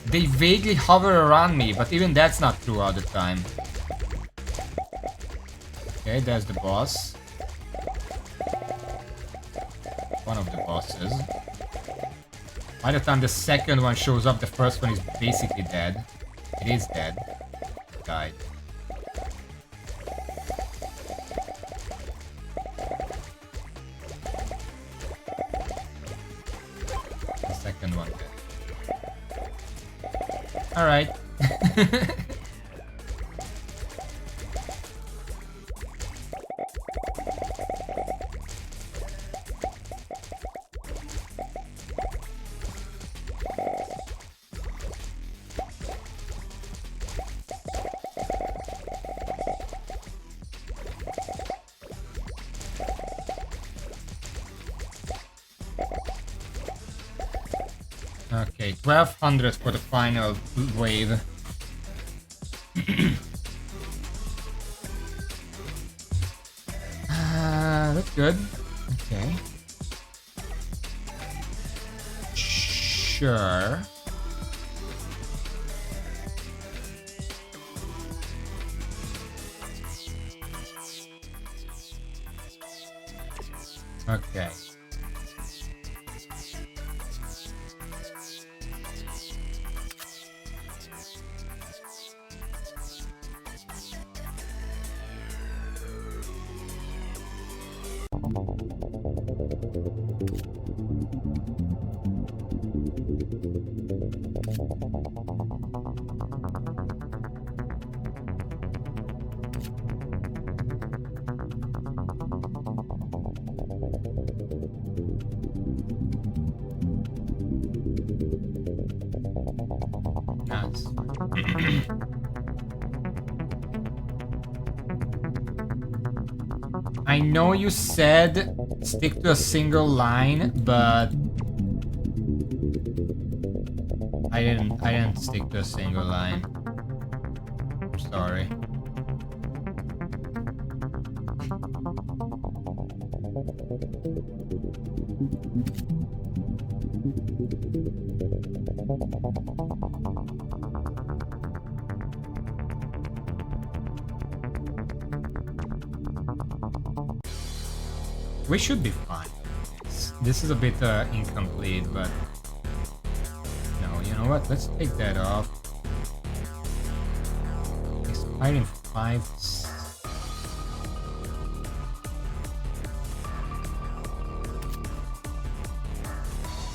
They vaguely hover around me, but even that's not true all the time. Okay, there's the boss. One of the bosses. By the time the second one shows up, the first one is basically dead. It is dead. It died. The second one dead. Alright. Okay, 1200 for the final wave. That's good. Okay. Sure. Okay. Nice. I know you said stick to a single line, but I didn't stick to a single line. I'm sorry. We should be fine. This is a bit incomplete, but no, you know what? Let's take that off. Expiring 5.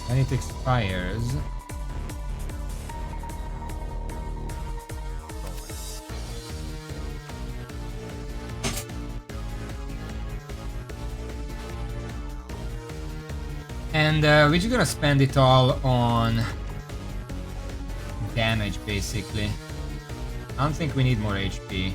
When it expires. And we're just gonna spend it all on damage, basically. I don't think we need more HP.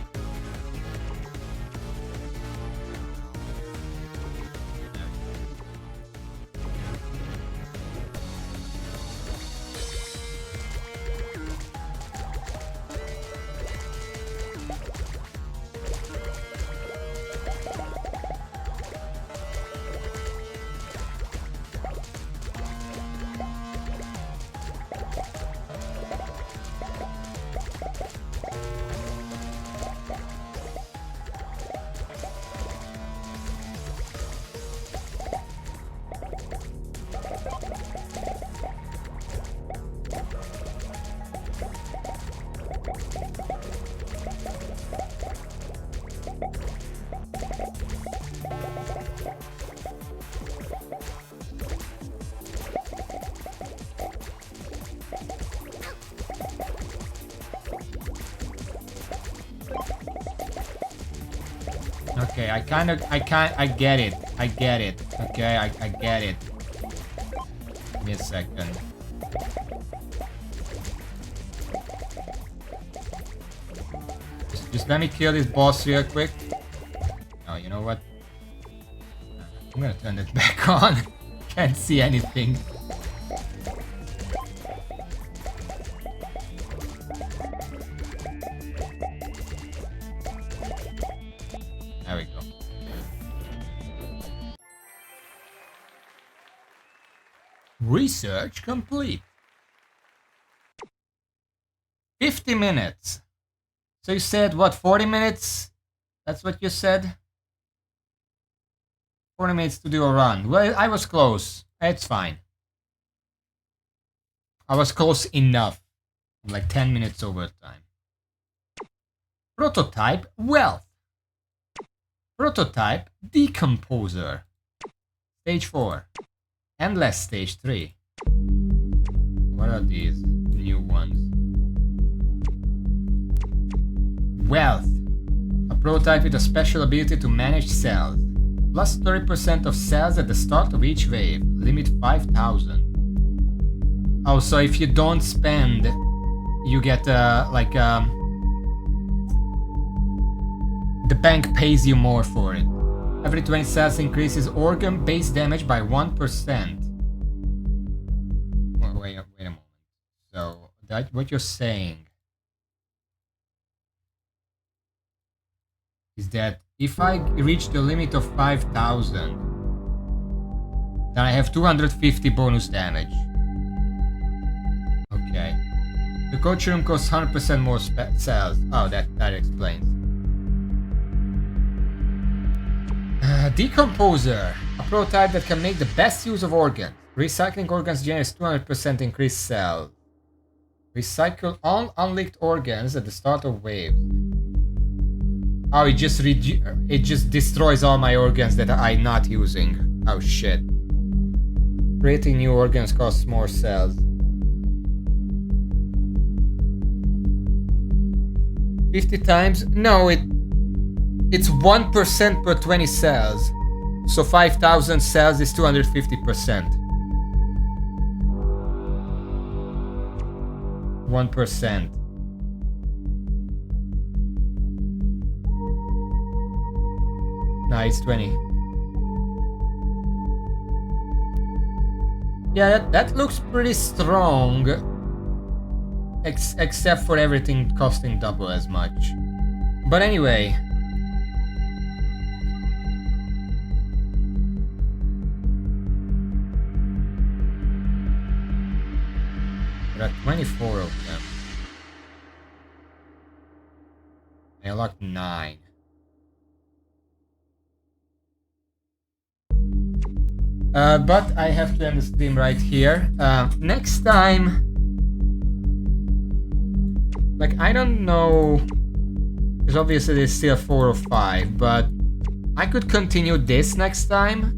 Okay, I get it. I get it. Okay, I get it. Give me a second. Just let me kill this boss real quick. Oh, you know what? I'm gonna turn it back on. Can't see anything. There we go. Research complete. 50 minutes. So you said what, 40 minutes? That's what you said? 40 minutes to do a run. Well, I was close. It's fine. I was close enough. Like 10 minutes over time. Prototype wealth. Prototype decomposer. Stage 4. Endless stage 3. What are these new ones? Wealth. A prototype with a special ability to manage cells. Plus 30% of cells at the start of each wave. Limit 5,000. Oh, so if you don't spend, you get the bank pays you more for it. Every 20 cells increases organ base damage by 1%. Oh, wait a moment. So that what you're saying is that if I reach the limit of 5,000, then I have 250 bonus damage. Okay. The coach room costs 100% more cells. Oh, that explains. Decomposer. A prototype that can make the best use of organs. Recycling organs generates 200% increased cells. Recycle all unlicked organs at the start of waves. Oh, it just destroys all my organs that I'm not using. Oh shit. Creating new organs costs more cells. 50 times? No, it's 1% per 20 cells. So 5,000 cells is 250%. 1%. No, it's 20. Yeah, that looks pretty strong. Except for everything costing double as much. But anyway. There are 24 of them. I unlocked 9. But I have to end the stream right here. Next time... Like, I don't know... Because obviously there's still 4 or 5, but... I could continue this next time.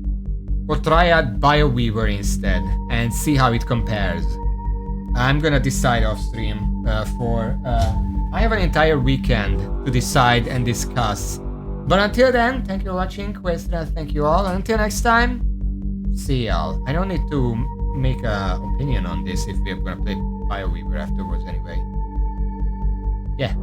Or try out BioWeaver instead. And see how it compares. I'm gonna decide off stream I have an entire weekend to decide and discuss. But until then, thank you for watching. Questra, thank you all. And until next time, see y'all. I don't need to make an opinion on this if we're gonna play BioWeaver afterwards anyway. Yeah.